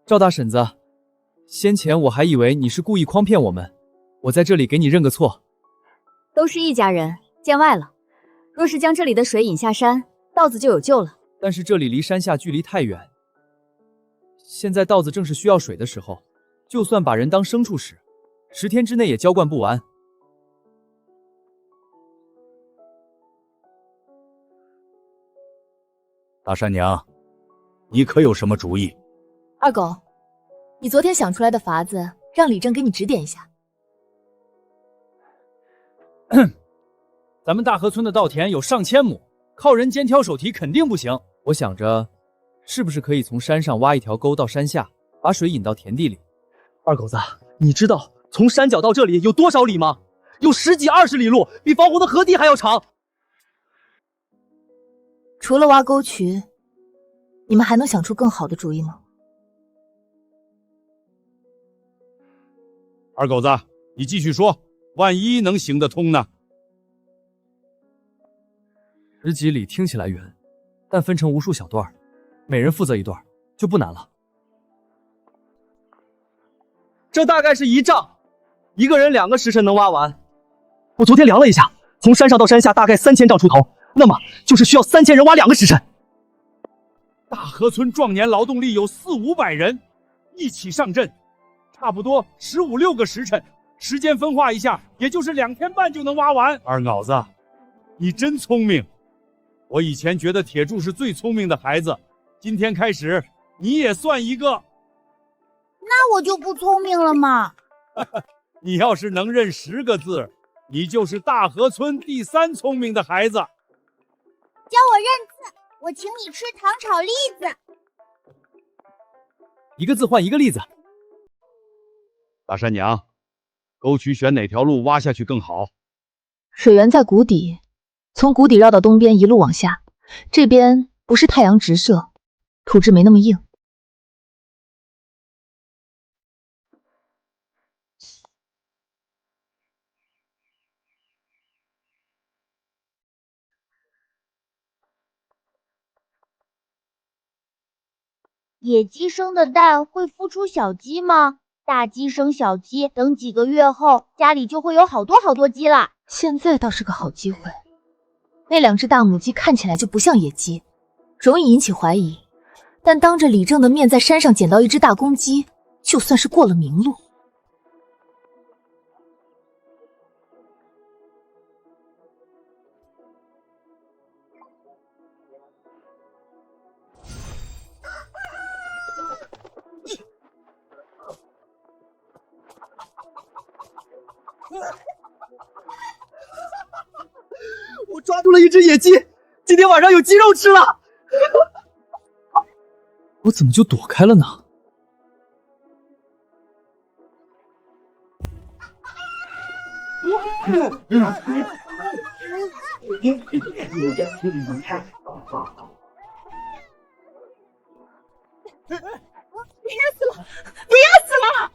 赵大婶子，先前我还以为你是故意诓骗我们，我在这里给你认个错。都是一家人，见外了。若是将这里的水引下山，稻子就有救了。但是这里离山下距离太远，现在稻子正是需要水的时候，就算把人当牲畜使，10天之内也浇灌不完。大山娘，你可有什么主意？二狗，你昨天想出来的法子，让李正给你指点一下。咱们大河村的稻田有上千亩，靠人肩挑手提肯定不行。我想着，是不是可以从山上挖一条沟到山下，把水引到田地里？二狗子，你知道从山脚到这里有多少里吗？有10几20里路，比防洪的河堤还要长。除了挖沟渠，你们还能想出更好的主意吗？二狗子，你继续说，万一能行得通呢？10几里听起来远，但分成无数小段，每人负责一段，就不难了。这大概是一丈，一个人2个时辰能挖完。我昨天量了一下，从山上到山下大概3000丈出头，那么就是需要3000人挖2个时辰。大河村壮年劳动力有400、500人，一起上阵，差不多15、16个时辰，时间分化一下，也就是2天半就能挖完。二鏊子，你真聪明！我以前觉得铁柱是最聪明的孩子，今天开始你也算一个。那我就不聪明了吗？你要是能认10个字，你就是大河村第3聪明的孩子。教我认字，我请你吃糖炒栗子。一个字换一个栗子。大山娘，沟渠选哪条路挖下去更好？水源在谷底，从谷底绕到东边一路往下，这边不是太阳直射，土质没那么硬。野鸡生的蛋会孵出小鸡吗？大鸡生小鸡，等几个月后，家里就会有好多好多鸡了。现在倒是个好机会。那2只大母鸡看起来就不像野鸡，容易引起怀疑。但当着李正的面在山上捡到一只大公鸡，就算是过了明路。我抓住了一只野鸡，今天晚上有鸡肉吃了。我怎么就躲开了呢？憋死了，憋死了！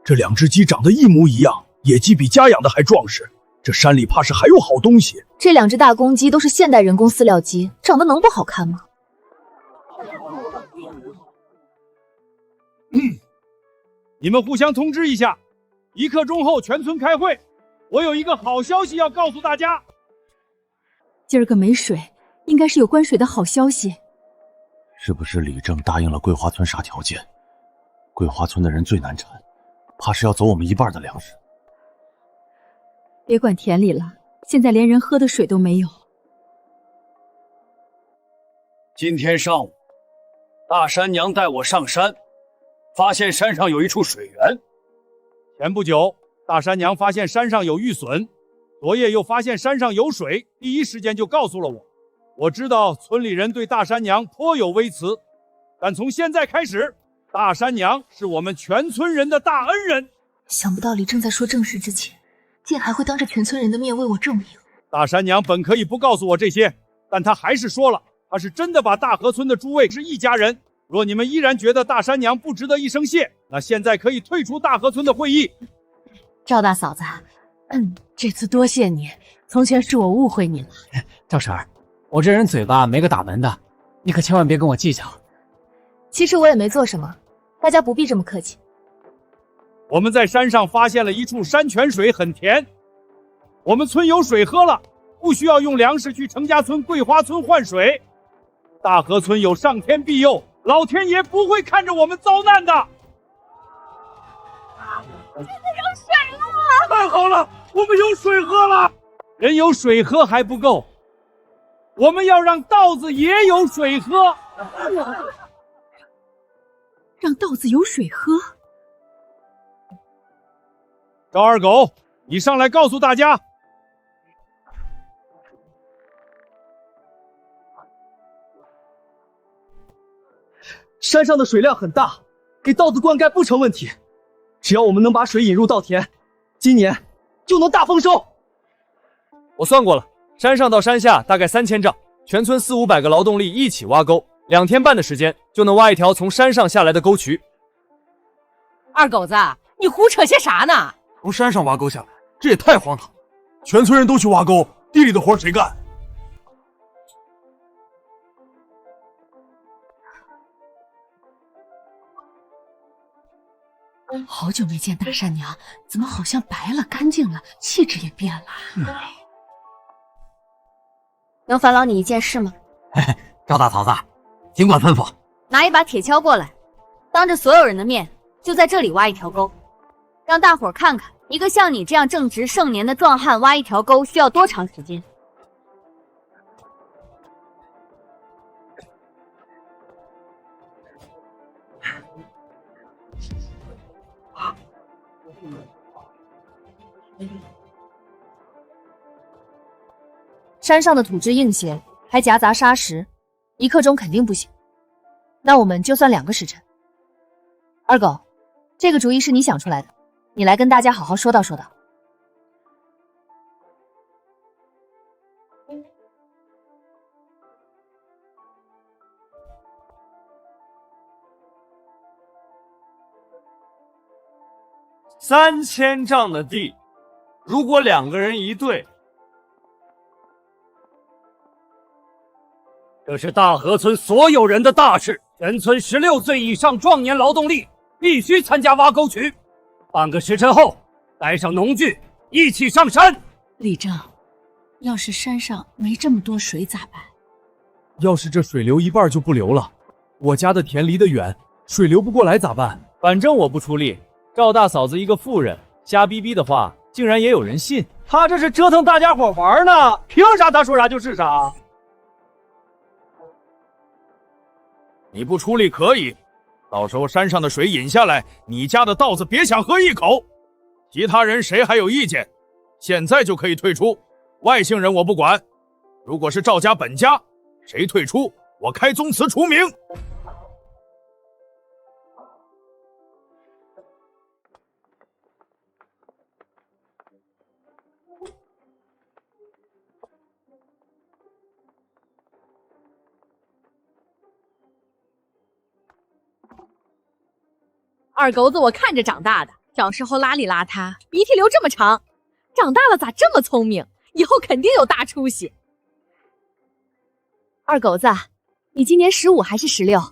这2只鸡长得一模一样，野鸡比家养的还壮实。这山里怕是还有好东西。这2只大公鸡都是现代人工饲料鸡，长得能不好看吗？你们互相通知一下，1刻钟后全村开会。我有一个好消息要告诉大家。今儿个没水，应该是有关水的好消息。是不是李正答应了桂花村啥条件？桂花村的人最难缠，怕是要走我们1半的粮食。别管田里了，现在连人喝的水都没有。今天上午，大山娘带我上山，发现山上有一处水源。前不久，大山娘发现山上有玉笋，昨夜又发现山上有水，第一时间就告诉了我。我知道村里人对大山娘颇有微词，但从现在开始，大山娘是我们全村人的大恩人。想不到李正在说正事之前，竟还会当着全村人的面为我证明。大山娘本可以不告诉我这些，但她还是说了，她是真的把大河村的诸位是一家人。若你们依然觉得大山娘不值得一声谢，那现在可以退出大河村的会议。赵大嫂子，这次多谢你，从前是我误会你了。赵婶儿，我这人嘴巴没个打门的，你可千万别跟我计较。其实我也没做什么，大家不必这么客气。我们在山上发现了一处山泉水，很甜，我们村有水喝了，不需要用粮食去程家村、桂花村换水。大河村有上天庇佑，老天爷不会看着我们遭难的。现在有水了！太好了，我们有水喝了。人有水喝还不够，我们要让稻子也有水喝。让稻子有水喝。赵二狗，你上来告诉大家，山上的水量很大，给稻子灌溉不成问题。只要我们能把水引入稻田，今年就能大丰收。我算过了，山上到山下大概3000丈，全村400-500个劳动力一起挖沟，2天半的时间就能挖一条从山上下来的沟渠。二狗子，你胡扯些啥呢？从山上挖沟下来，这也太荒唐了！全村人都去挖沟，地里的活谁干？好久没见大善娘，怎么好像白了、干净了，气质也变了？能烦劳你一件事吗？嘿嘿，赵大嫂子，尽管吩咐。拿一把铁锹过来，当着所有人的面，就在这里挖一条沟，让大伙儿看看，一个像你这样正值盛年的壮汉挖一条沟需要多长时间。山上的土质硬些，还夹杂沙石，1刻钟肯定不行。那我们就算2个时辰。二狗，这个主意是你想出来的，你来跟大家好好说道说道。3000丈的地，如果2个人一队，这是大河村所有人的大事，全村16岁以上壮年劳动力必须参加挖沟渠。半个时辰后，带上农具一起上山。李正，要是山上没这么多水咋办？要是这水流一半就不流了，我家的田离得远，水流不过来咋办？反正我不出力。赵大嫂子一个妇人，瞎逼逼的话竟然也有人信。他这是折腾大家伙玩呢，凭啥他说啥就是啥？你不出力可以，到时候山上的水引下来，你家的稻子别想喝一口。其他人谁还有意见，现在就可以退出。外姓人我不管，如果是赵家本家，谁退出，我开宗祠除名。二狗子我看着长大的，小时候邋里邋遢，鼻涕流这么长，长大了咋这么聪明？以后肯定有大出息。二狗子，你今年15还是16？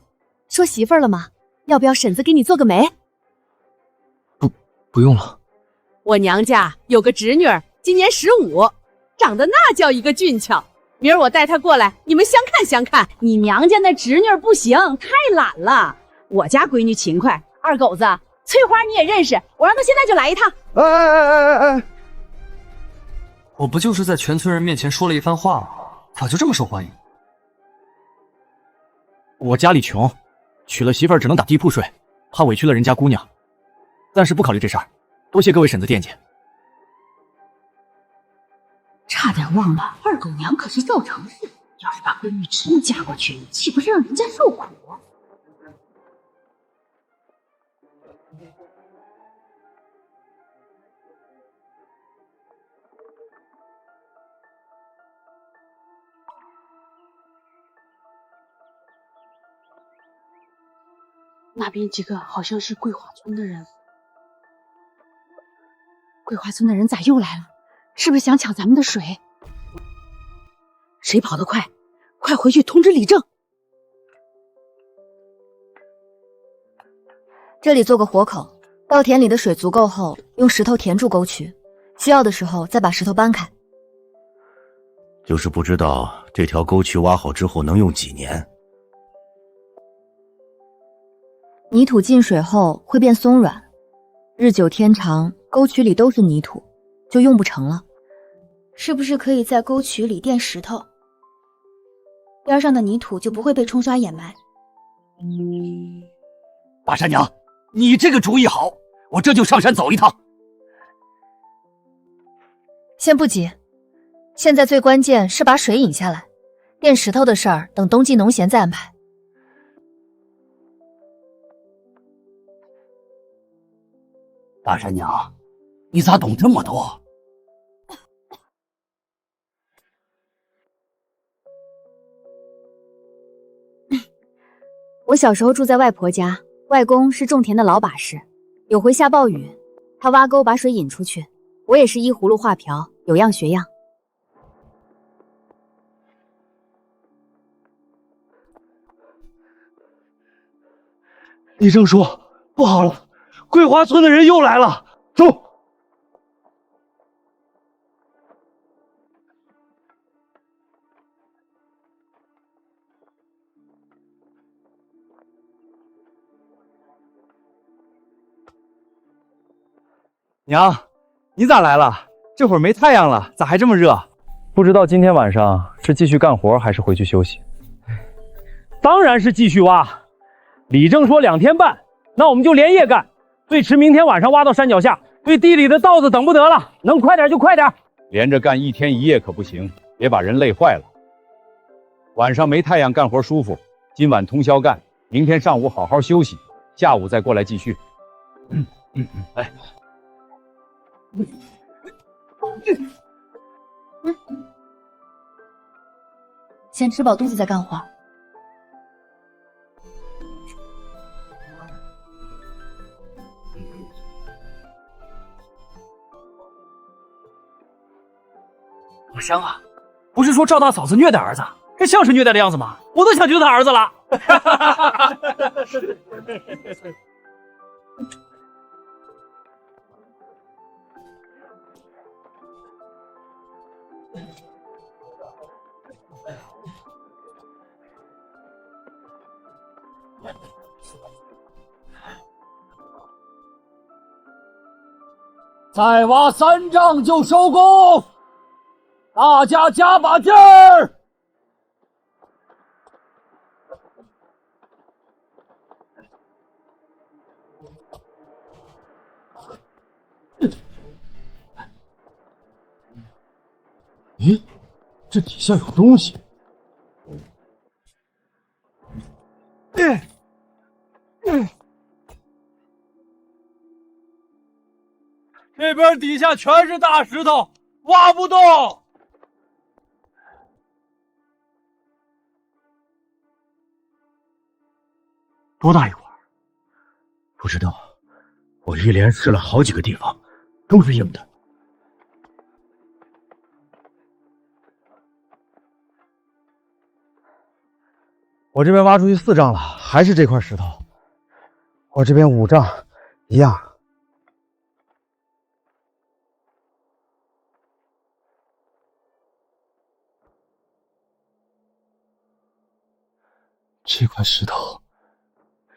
说媳妇儿了吗？要不要婶子给你做个媒？不用了。我娘家有个侄女儿，今年15，长得那叫一个俊俏。明儿我带她过来，你们相看相看。你娘家那侄女儿不行，太懒了。我家闺女勤快。二狗子，翠花你也认识，我让她现在就来一趟。哎！我不就是在全村人面前说了一番话吗？咋就这么受欢迎？我家里穷，娶了媳妇儿只能打地铺睡，怕委屈了人家姑娘，暂时不考虑这事儿。多谢各位婶子惦记。差点忘了，二狗娘可是赵成氏，要是把闺女真嫁过去，岂不是让人家受苦？那边几个好像是桂花村的人。桂花村的人咋又来了？是不是想抢咱们的水？谁跑得快，快回去通知李正。这里做个活口，稻田里的水足够后，用石头填住沟渠，需要的时候再把石头搬开。就是不知道这条沟渠挖好之后能用几年。泥土进水后会变松软，日久天长，沟渠里都是泥土，就用不成了。是不是可以在沟渠里垫石头，边上的泥土就不会被冲刷掩埋？大山娘，你这个主意好，我这就上山走一趟。先不急，现在最关键是把水引下来，垫石头的事儿等冬季农闲再安排。大山娘，你咋懂这么多？我小时候住在外婆家，外公是种田的老把式。有回下暴雨，他挖沟把水引出去，我也是依葫芦画瓢，有样学样。李正叔，不好了，桂花村的人又来了！走。娘，你咋来了？这会儿没太阳了，咋还这么热？不知道今天晚上是继续干活还是回去休息？当然是继续挖。李正说2天半，那我们就连夜干，最迟明天晚上挖到山脚下。对地里的稻子等不得了，能快点就快点。连着干1天1夜可不行，别把人累坏了。晚上没太阳干活舒服，今晚通宵干，明天上午好好休息，下午再过来继续。哎。先吃饱肚子再干活。好香啊！不是说赵大嫂子虐待儿子，这像是虐待的样子吗？我都想救他儿子了。再挖3丈就收工，大家加把劲儿！咦，这底下有东西。这边底下全是大石头，挖不动。多大一块？不知道，我一连试了好几个地方，都是硬的。我这边挖出去4丈了，还是这块石头。我这边5丈，一样。这块石头，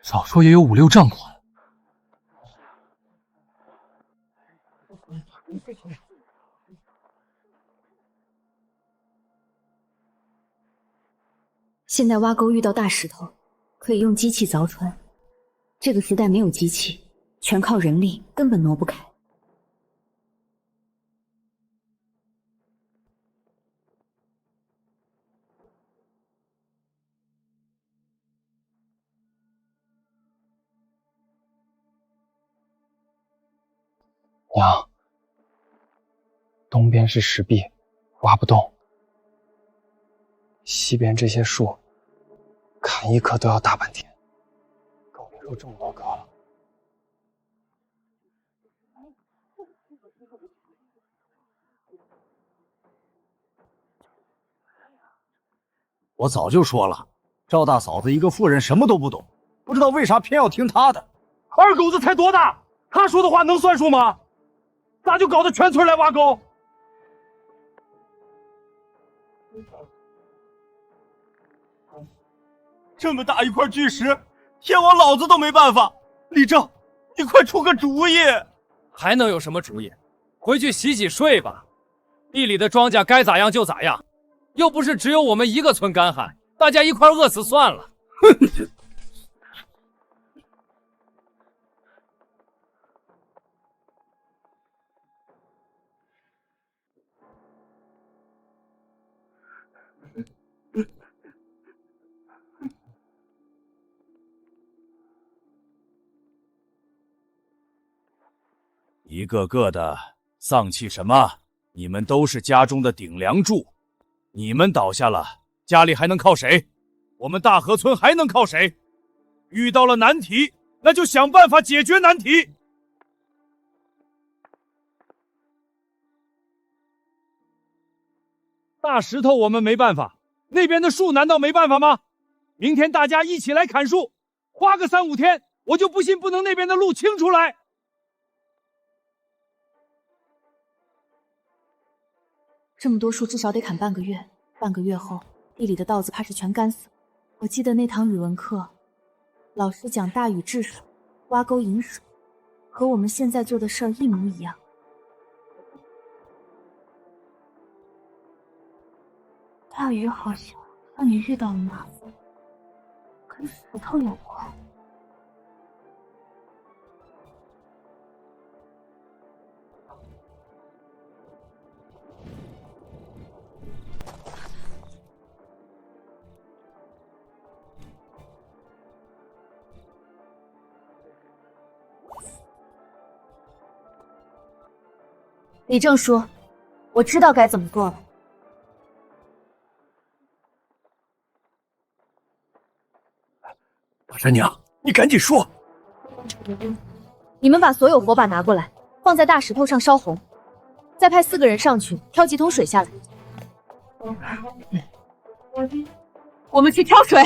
少说也有5、6丈宽。现在挖沟遇到大石头，可以用机器凿穿。这个时代没有机器，全靠人力，根本挪不开。娘，东边是石壁，挖不动。西边这些树，砍一棵都要大半天，更别说这么多棵了。我早就说了，赵大嫂子一个妇人什么都不懂，不知道为啥偏要听她的。二狗子才多大，他说的话能算数吗？咋就搞得全村来挖沟？这么大一块巨石，天王老子都没办法。李正，你快出个主意！还能有什么主意？回去洗洗睡吧。地里的庄稼该咋样就咋样，又不是只有我们一个村干旱，大家一块饿死算了。一个个的丧气什么？你们都是家中的顶梁柱，你们倒下了，家里还能靠谁？我们大河村还能靠谁？遇到了难题，那就想办法解决难题。大石头我们没办法，那边的树难道没办法吗？明天大家一起来砍树，花个3、5天，我就不信不能那边的路清出来。这么多树至少得砍半个月，半个月后地里的稻子怕是全干死了。我记得那堂语文课，老师讲大禹治水，挖沟引水，和我们现在做的事儿一模一样。大禹好像让你遇到了麻烦，跟石头有关。李正叔，我知道该怎么做了。大山娘，你赶紧说！你们把所有火把拿过来，放在大石头上烧红，再派4个人上去挑几桶水下来。我们去挑水。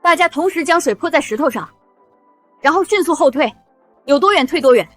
大家同时将水泼在石头上，然后迅速后退，有多远退多远。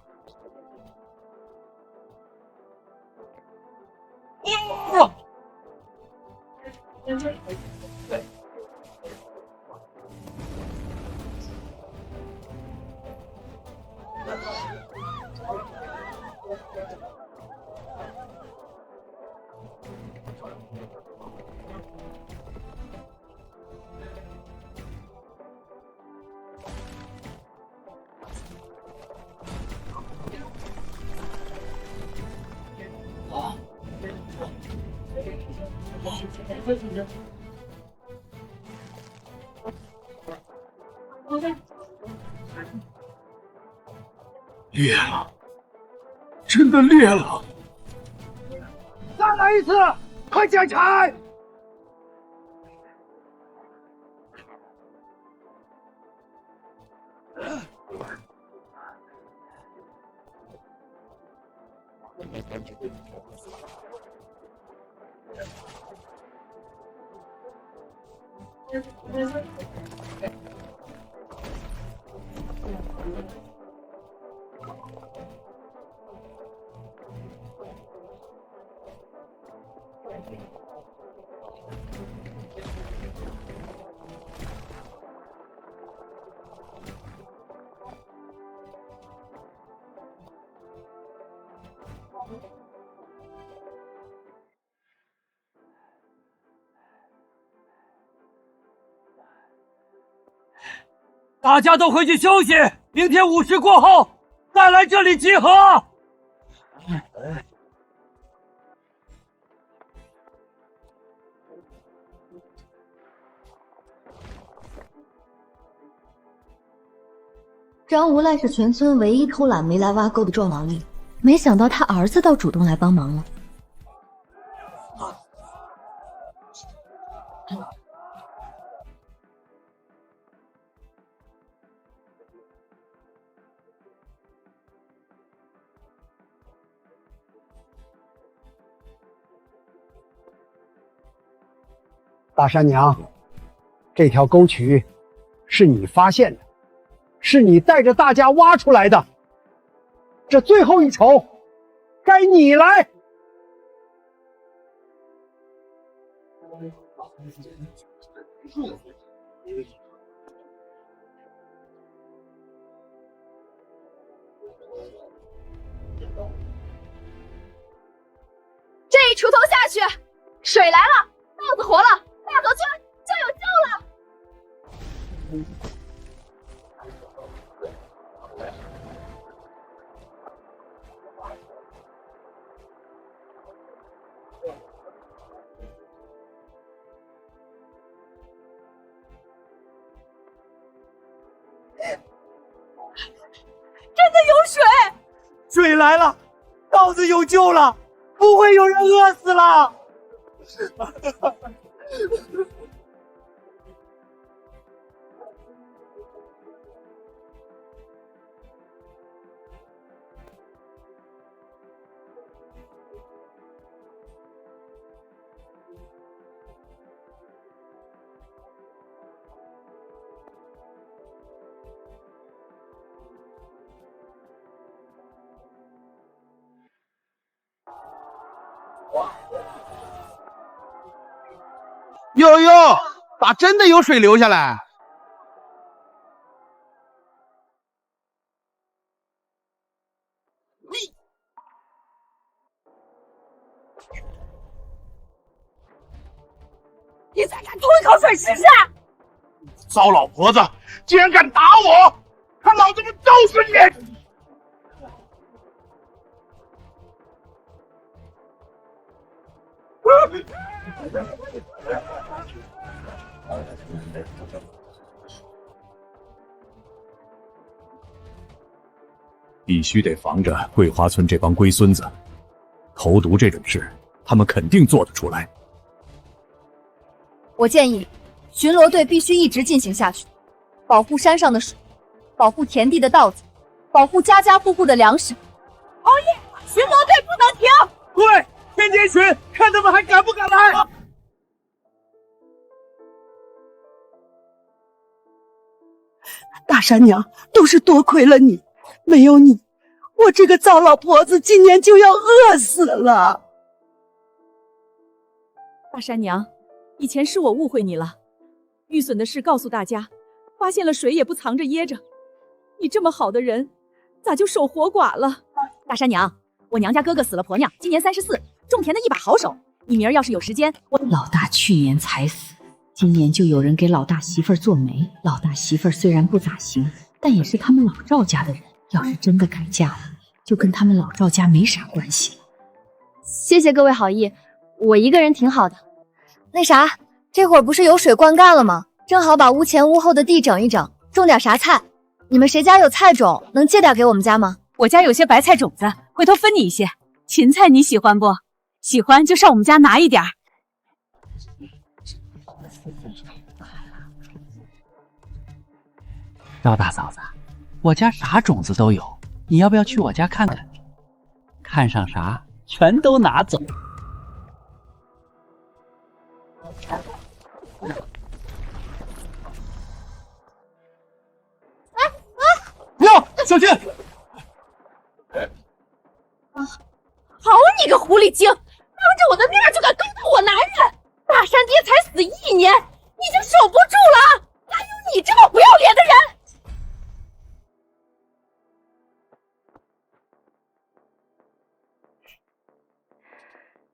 裂了，真的裂了！再来一次，快捡柴！大家都回去休息，明天午时过后再来这里集合。张无赖是全村唯一偷懒没来挖沟的壮劳力，没想到他儿子倒主动来帮忙了。大山娘，这条沟渠是你发现的，是你带着大家挖出来的，这最后一筹该你来。去！水来了，豹子活了，大嫂就有救了！真的有水！水来了，豹子有救了，不会有人饿死了！哟哟，咋真的有水流下来？你再敢吐一口水试试！糟老婆子，竟然敢打我！看老子们揍死你！必须得防着桂花村这帮龟孙子，投毒这种事，他们肯定做得出来。我建议，巡逻队必须一直进行下去，保护山上的水，保护田地的稻子，保护家家户户的粮食。熬夜，巡逻队不能停！对，天天巡，看他们还敢不敢来！大山娘，都是多亏了你，没有你，我这个糟老婆子今年就要饿死了。大山娘，以前是我误会你了，玉笋的事告诉大家，发现了水也不藏着掖着。你这么好的人，咋就守活寡了？大山娘，我娘家哥哥死了婆娘，今年34，种田的一把好手。你明儿要是有时间，老大去年才死，今年就有人给老大媳妇儿做媒。老大媳妇儿虽然不咋行，但也是他们老赵家的人，要是真的改嫁了，就跟他们老赵家没啥关系了。谢谢各位好意，我一个人挺好的。那啥，这会儿不是有水灌溉了吗？正好把屋前屋后的地整一整，种点啥菜。你们谁家有菜种，能借点给我们家吗？我家有些白菜种子，回头分你一些。芹菜你喜欢不？喜欢就上我们家拿一点。赵大嫂子，我家啥种子都有，你要不要去我家看看？看上啥全都拿走。哟，小心！好你个狐狸精，当着我的面就敢勾搭我男人！大山爹才死1年，已经守不住了，哪有你这么不要脸的人？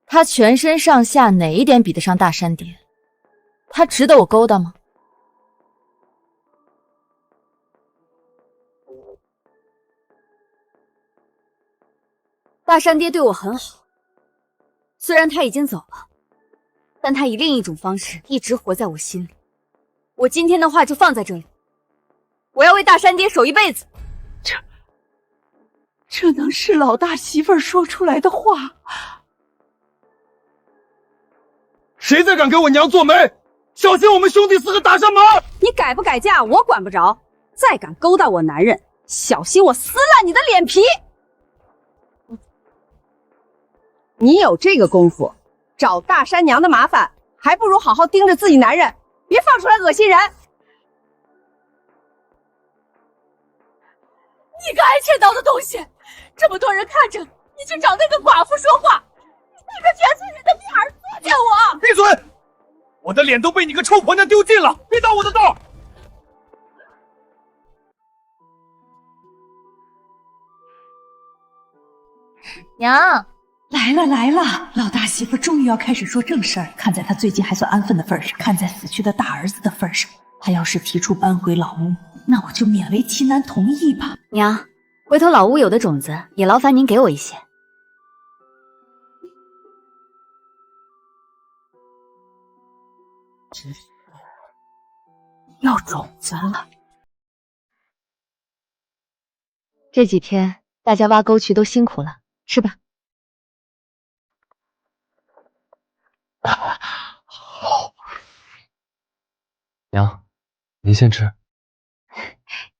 他全身上下哪一点比得上大山爹？他值得我勾搭吗？大山爹对我很好，虽然他已经走了，但他以另一种方式一直活在我心里。我今天的话就放在这里，我要为大山爹守一辈子。这能是老大媳妇儿说出来的话？谁再敢给我娘做媒，小心我们兄弟4个打上门！你改不改嫁我管不着，再敢勾搭我男人，小心我撕烂你的脸皮！你有这个功夫，找大山娘的麻烦，还不如好好盯着自己男人，别放出来恶心人！你个爱趁刀的东西，这么多人看着，你去找那个寡妇说话，你当着全村人的面儿作践我！闭嘴！我的脸都被你个臭婆娘丢尽了，别挡我的道！娘，来来了来了，老大媳妇终于要开始说正事儿。看在他最近还算安分的份上，看在死去的大儿子的份上，他要是提出搬回老屋，那我就勉为其难同意吧。娘，回头老屋有的种子也劳烦您给我一些。要种子了。这几天大家挖沟渠都辛苦了，吃吧。娘，您先吃。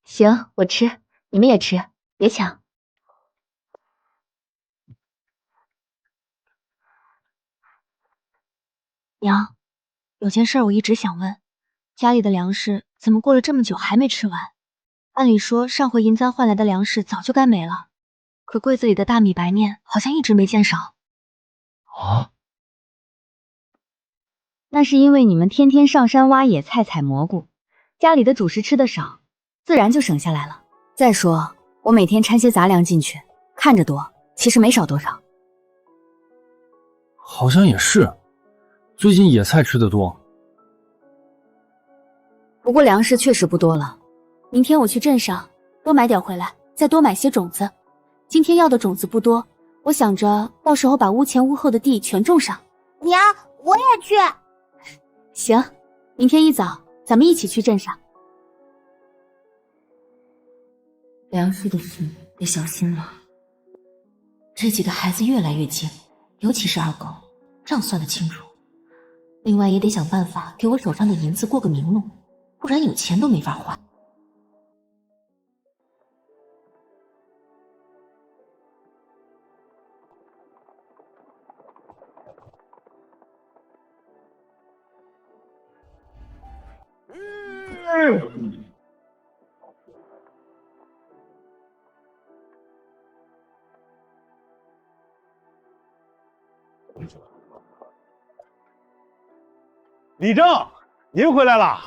行，我吃，你们也吃，别抢。娘，有件事我一直想问，家里的粮食怎么过了这么久还没吃完？按理说上回银簪换来的粮食早就该没了，可柜子里的大米白面好像一直没见少。啊？那是因为你们天天上山挖野菜采蘑菇，家里的主食吃的少，自然就省下来了。再说我每天掺些杂粮进去，看着多，其实没少多少。好像也是，最近野菜吃的多。不过粮食确实不多了，明天我去镇上多买点回来，再多买些种子。今天要的种子不多，我想着到时候把屋前屋后的地全种上。娘，我也去。行，明天一早咱们一起去镇上。粮食的事得小心了。这几个孩子越来越精，尤其是二狗，账算得清楚。另外也得想办法给我手上的银子过个明路，不然有钱都没法花。李正，您回来了。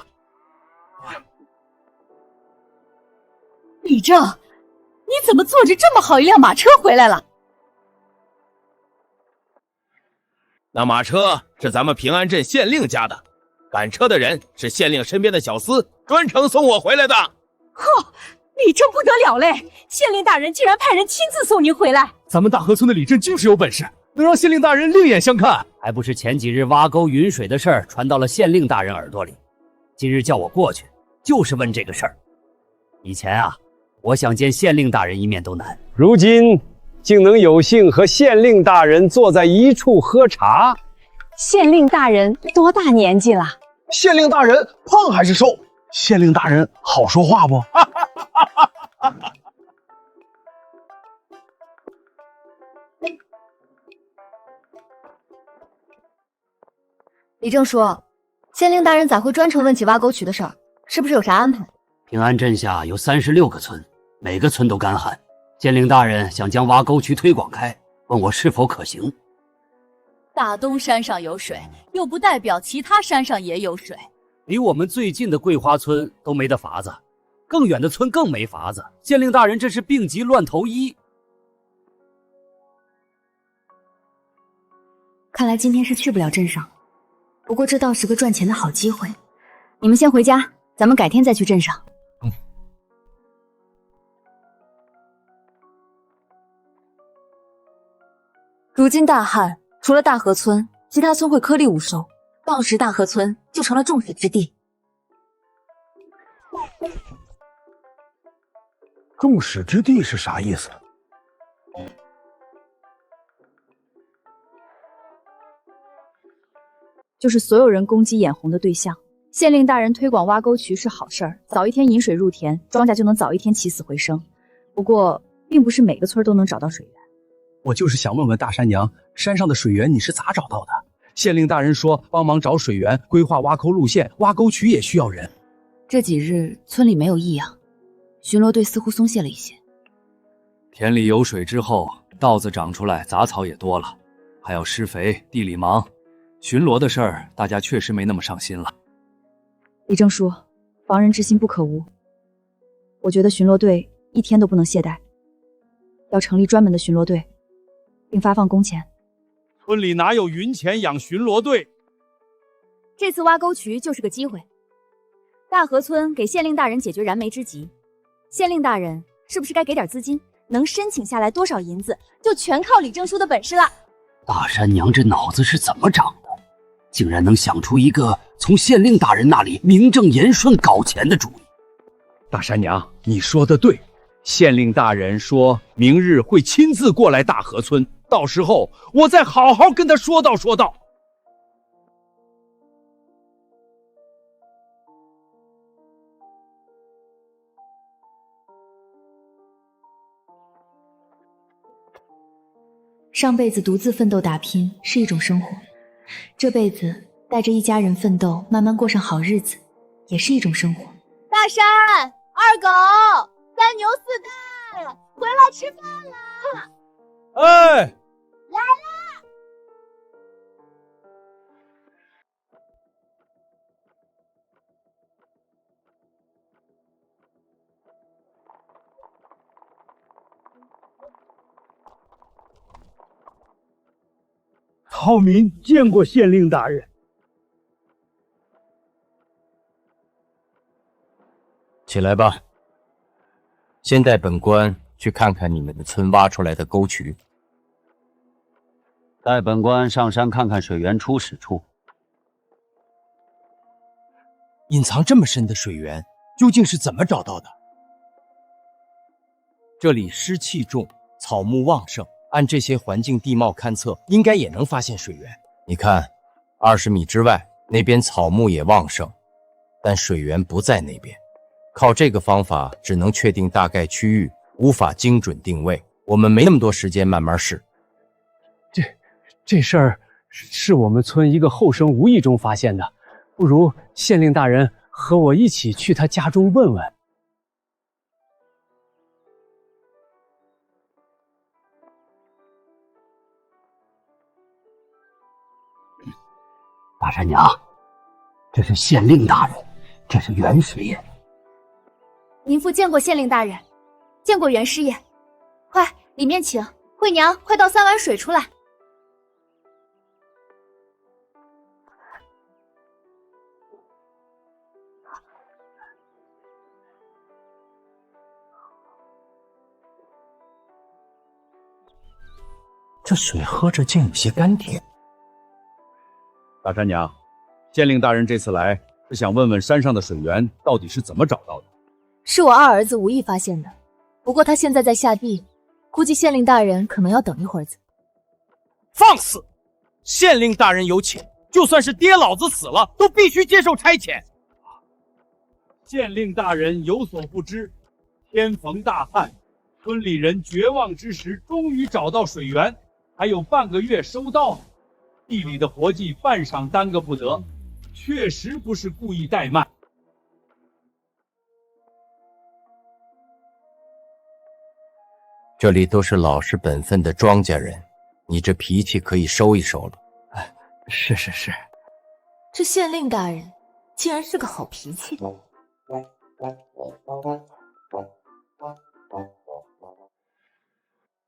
李正，你怎么坐着这么好一辆马车回来了？那马车是咱们平安镇县令家的，赶车的人是县令身边的小厮，专程送我回来的。呵，李正不得了嘞！县令大人竟然派人亲自送您回来。咱们大河村的李正就是有本事，能让县令大人另眼相看。还不是前几日挖沟云水的事儿传到了县令大人耳朵里，今日叫我过去，就是问这个事儿。以前啊，我想见县令大人一面都难，如今竟能有幸和县令大人坐在一处喝茶。县令大人多大年纪了？县令大人胖还是瘦？县令大人好说话不？李正说，县令大人咋会专程问起挖沟渠的事儿？是不是有啥安排？平安镇下有36个村，每个村都干旱。县令大人想将挖沟渠推广开，问我是否可行。大东山上有水，又不代表其他山上也有水。离我们最近的桂花村都没得法子，更远的村更没法子。县令大人这是病急乱投医。看来今天是去不了镇上，不过这倒是个赚钱的好机会。你们先回家，咱们改天再去镇上。如今大旱，除了大河村，其他村会颗粒无收，到时大河村就成了众矢之的。众矢之的是啥意思？就是所有人攻击眼红的对象。县令大人推广挖沟渠是好事儿，早一天引水入田，庄稼就能早一天起死回生。不过，并不是每个村都能找到水源。我就是想问问大山娘，山上的水源你是咋找到的？县令大人说帮忙找水源，规划挖沟路线，挖沟渠也需要人。这几日村里没有异样，巡逻队似乎松懈了一些。田里有水之后，稻子长出来，杂草也多了，还要施肥，地里忙，巡逻的事儿大家确实没那么上心了。李正说，防人之心不可无。我觉得巡逻队一天都不能懈怠，要成立专门的巡逻队，并发放工钱，村里哪有云钱养巡逻队？这次挖沟渠就是个机会。大河村给县令大人解决燃眉之急，县令大人是不是该给点资金？能申请下来多少银子，就全靠李正书的本事了。大山娘这脑子是怎么长的，竟然能想出一个从县令大人那里名正言顺搞钱的主意。大山娘，你说的对，县令大人说明日会亲自过来大河村，到时候我再好好跟他说道说道。上辈子独自奋斗打拼是一种生活，这辈子带着一家人奋斗，慢慢过上好日子，也是一种生活。大山、二狗、三牛四蛋，回来吃饭了！哎，来啦！草民见过县令大人。起来吧，先带本官去看看你们的村挖出来的沟渠。带本官上山看看水源初始处。隐藏这么深的水源，究竟是怎么找到的？这里湿气重，草木旺盛，按这些环境地貌勘测，应该也能发现水源。你看，20米之外，那边草木也旺盛，但水源不在那边。靠这个方法，只能确定大概区域，无法精准定位。我们没那么多时间慢慢试。这事儿是我们村一个后生无意中发现的，不如县令大人和我一起去他家中问问。大山娘，这是县令大人，这是袁师爷。您父见过县令大人，见过袁师爷，快里面请。惠娘，快倒3碗水出来。这水喝着竟有些甘甜。大山娘，县令大人这次来是想问问山上的水源到底是怎么找到的。是我二儿子无意发现的，不过他现在在下地，估计县令大人可能要等一会儿子。放肆！县令大人有请，就算是爹老子死了，都必须接受差遣。县令大人有所不知，天逢大旱，村里人绝望之时，终于找到水源，还有半个月收稻，地里的活计半晌耽搁不得，确实不是故意怠慢。这里都是老实本分的庄稼人，你这脾气可以收一收了。是。这县令大人竟然是个好脾气的。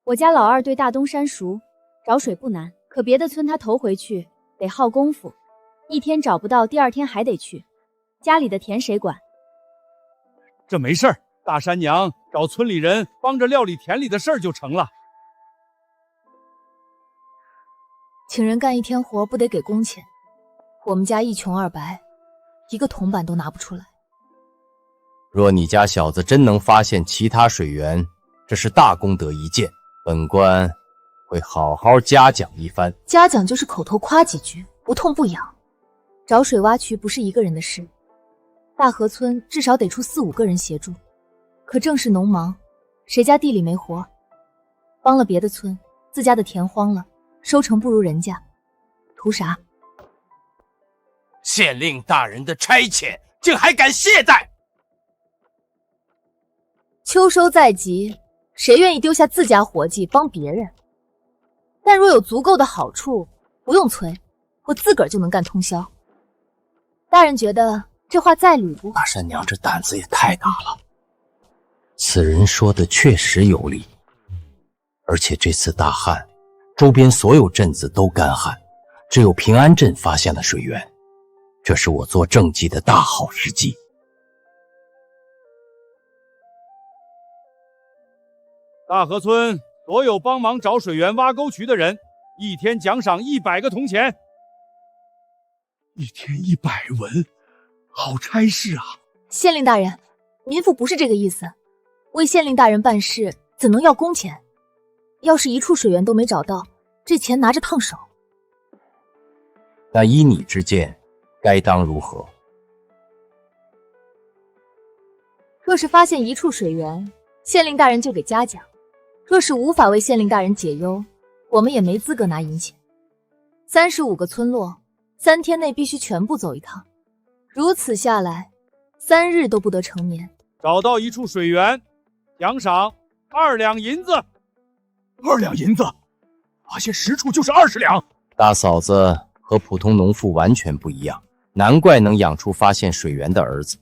我家老二对大东山熟，找水不难，可别的村他头回去得耗功夫，一天找不到，第2天还得去。家里的田谁管？这没事儿，大山娘找村里人帮着料理田里的事儿就成了。请人干一天活不得给工钱，我们家一穷二白，一个铜板都拿不出来。若你家小子真能发现其他水源，这是大功德一件，本官会好好嘉奖一番。嘉奖就是口头夸几句，不痛不痒。找水挖渠不是一个人的事，大河村至少得出4、5个人协助。可正是农忙，谁家地里没活，帮了别的村，自家的田荒了，收成不如人家，图啥？县令大人的差遣，竟还敢懈怠！秋收在即，谁愿意丢下自家活计帮别人？但若有足够的好处，不用催，我自个儿就能干通宵。大人觉得这话在理不？大山娘这胆子也太大了。此人说的确实有理，而且这次大旱，周边所有镇子都干旱，只有平安镇发现了水源，这是我做政绩的大好时机。大河村所有帮忙找水源、挖沟渠的人，一天奖赏100个铜钱。一天100文，好差事啊！县令大人，民妇不是这个意思。为县令大人办事，怎能要工钱？要是一处水源都没找到，这钱拿着烫手。那依你之见，该当如何？若是发现一处水源，县令大人就给嘉奖；若是无法为县令大人解忧，我们也没资格拿银钱。35个村落，3天内必须全部走一趟，如此下来，3日都不得成眠。找到一处水源，奖赏2两银子。2两银子，发现10处就是20两。大嫂子和普通农妇完全不一样，难怪能养出发现水源的儿子。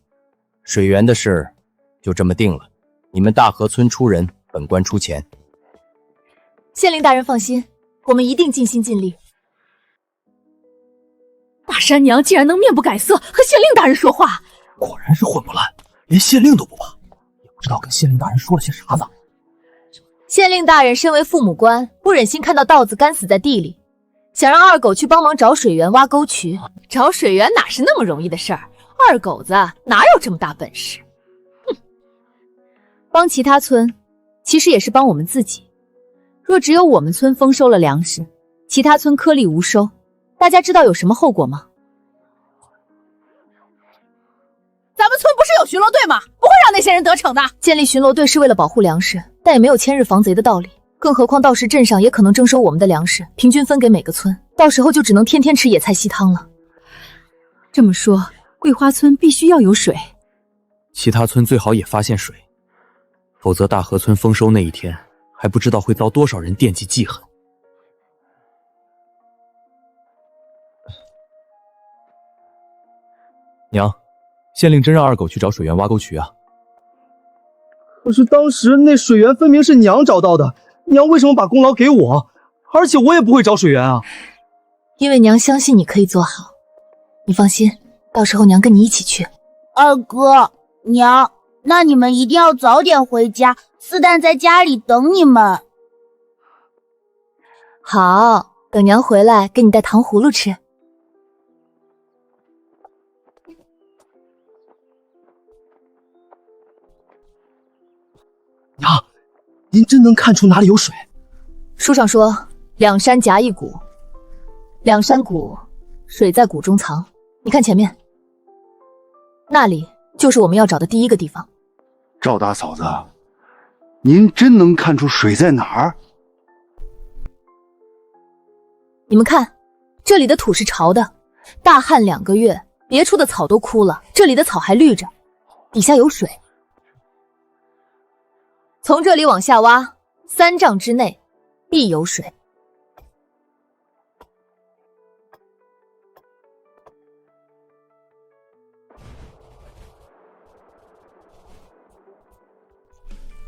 水源的事就这么定了，你们大河村出人，本官出钱。县令大人放心，我们一定尽心尽力。大山娘竟然能面不改色和县令大人说话，果然是混不烂，连县令都不怕，也不知道跟县令大人说了些啥子。县令大人身为父母官，不忍心看到稻子干死在地里，想让二狗去帮忙找水源、挖沟渠。找水源哪是那么容易的事儿？二狗子哪有这么大本事？哼！帮其他村，其实也是帮我们自己。若只有我们村丰收了粮食，其他村颗粒无收，大家知道有什么后果吗？咱们村不是有巡逻队吗？不会让那些人得逞的。建立巡逻队是为了保护粮食，但也没有千日防贼的道理。更何况到时镇上也可能征收我们的粮食，平均分给每个村，到时候就只能天天吃野菜稀汤了。这么说，桂花村必须要有水。其他村最好也发现水，否则大河村丰收那一天，还不知道会遭多少人惦记记恨。娘，县令真让二狗去找水源、挖沟渠啊？可是当时那水源分明是娘找到的，娘为什么把功劳给我？而且我也不会找水源啊。因为娘相信你可以做好，你放心，到时候娘跟你一起去。二哥，娘，那你们一定要早点回家，四蛋在家里等你们。好，等娘回来给你带糖葫芦吃。娘，您真能看出哪里有水？书上说两山夹一谷，两山谷，水在谷中藏。你看前面，那里就是我们要找的第一个地方。赵大嫂子，您真能看出水在哪儿？你们看，这里的土是潮的，大旱2个月，别处的草都枯了，这里的草还绿着，底下有水。从这里往下挖，3丈之内必有水。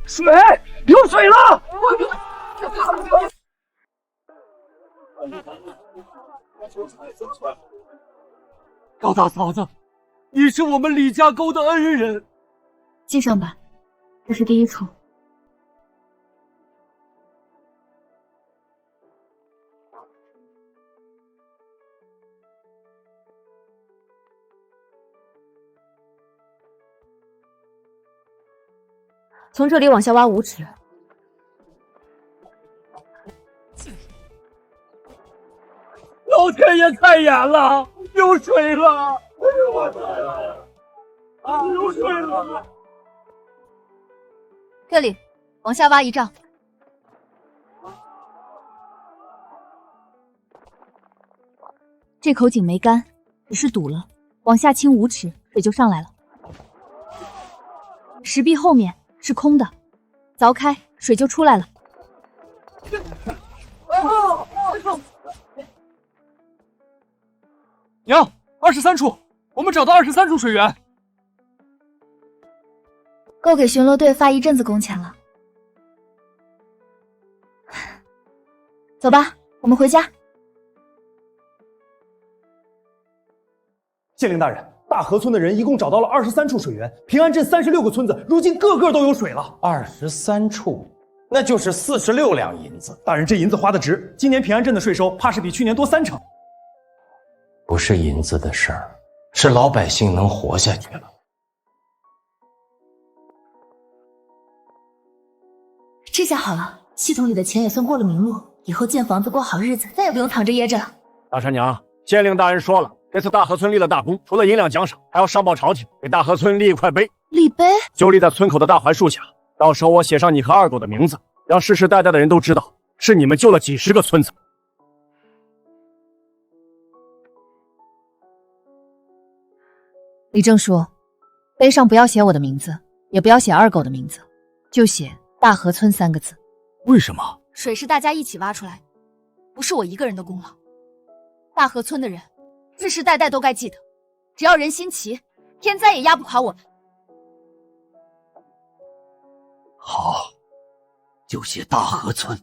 水，有水了！高大嫂子，你是我们李家沟的恩人。记上吧，这是第一处。从这里往下挖5尺。老天爷开眼了，有水了！有水了！这里，往下挖1丈。这口井没干，只是堵了，往下倾5尺，水就上来了。石壁后面是空的，凿开水就出来了。娘，23处，我们找到23处水源，够给巡逻队发一阵子工钱了。走吧，我们回家。县令大人，大河村的人一共找到了23处水源，平安镇36个村子，如今个个都有水了。23处，那就是46两银子。大人，这银子花得值，今年平安镇的税收怕是比去年多3成。不是银子的事儿，是老百姓能活下去了。这下好了，系统里的钱也算过了明路，以后建房子过好日子，再也不用藏着掖着了。大山娘，县令大人说了，这次大河村立了大功，除了银两奖赏，还要上报朝廷，给大河村立一块碑。立碑就立在村口的大槐树下，到时候我写上你和二狗的名字，让世世代代的人都知道，是你们救了几10个村子。李正叔，碑上不要写我的名字，也不要写二狗的名字，就写大河村3个字。为什么？水是大家一起挖出来，不是我一个人的功劳。大河村的人世世代代都该记得，只要人心齐，天灾也压不垮我们。好，就写大河村。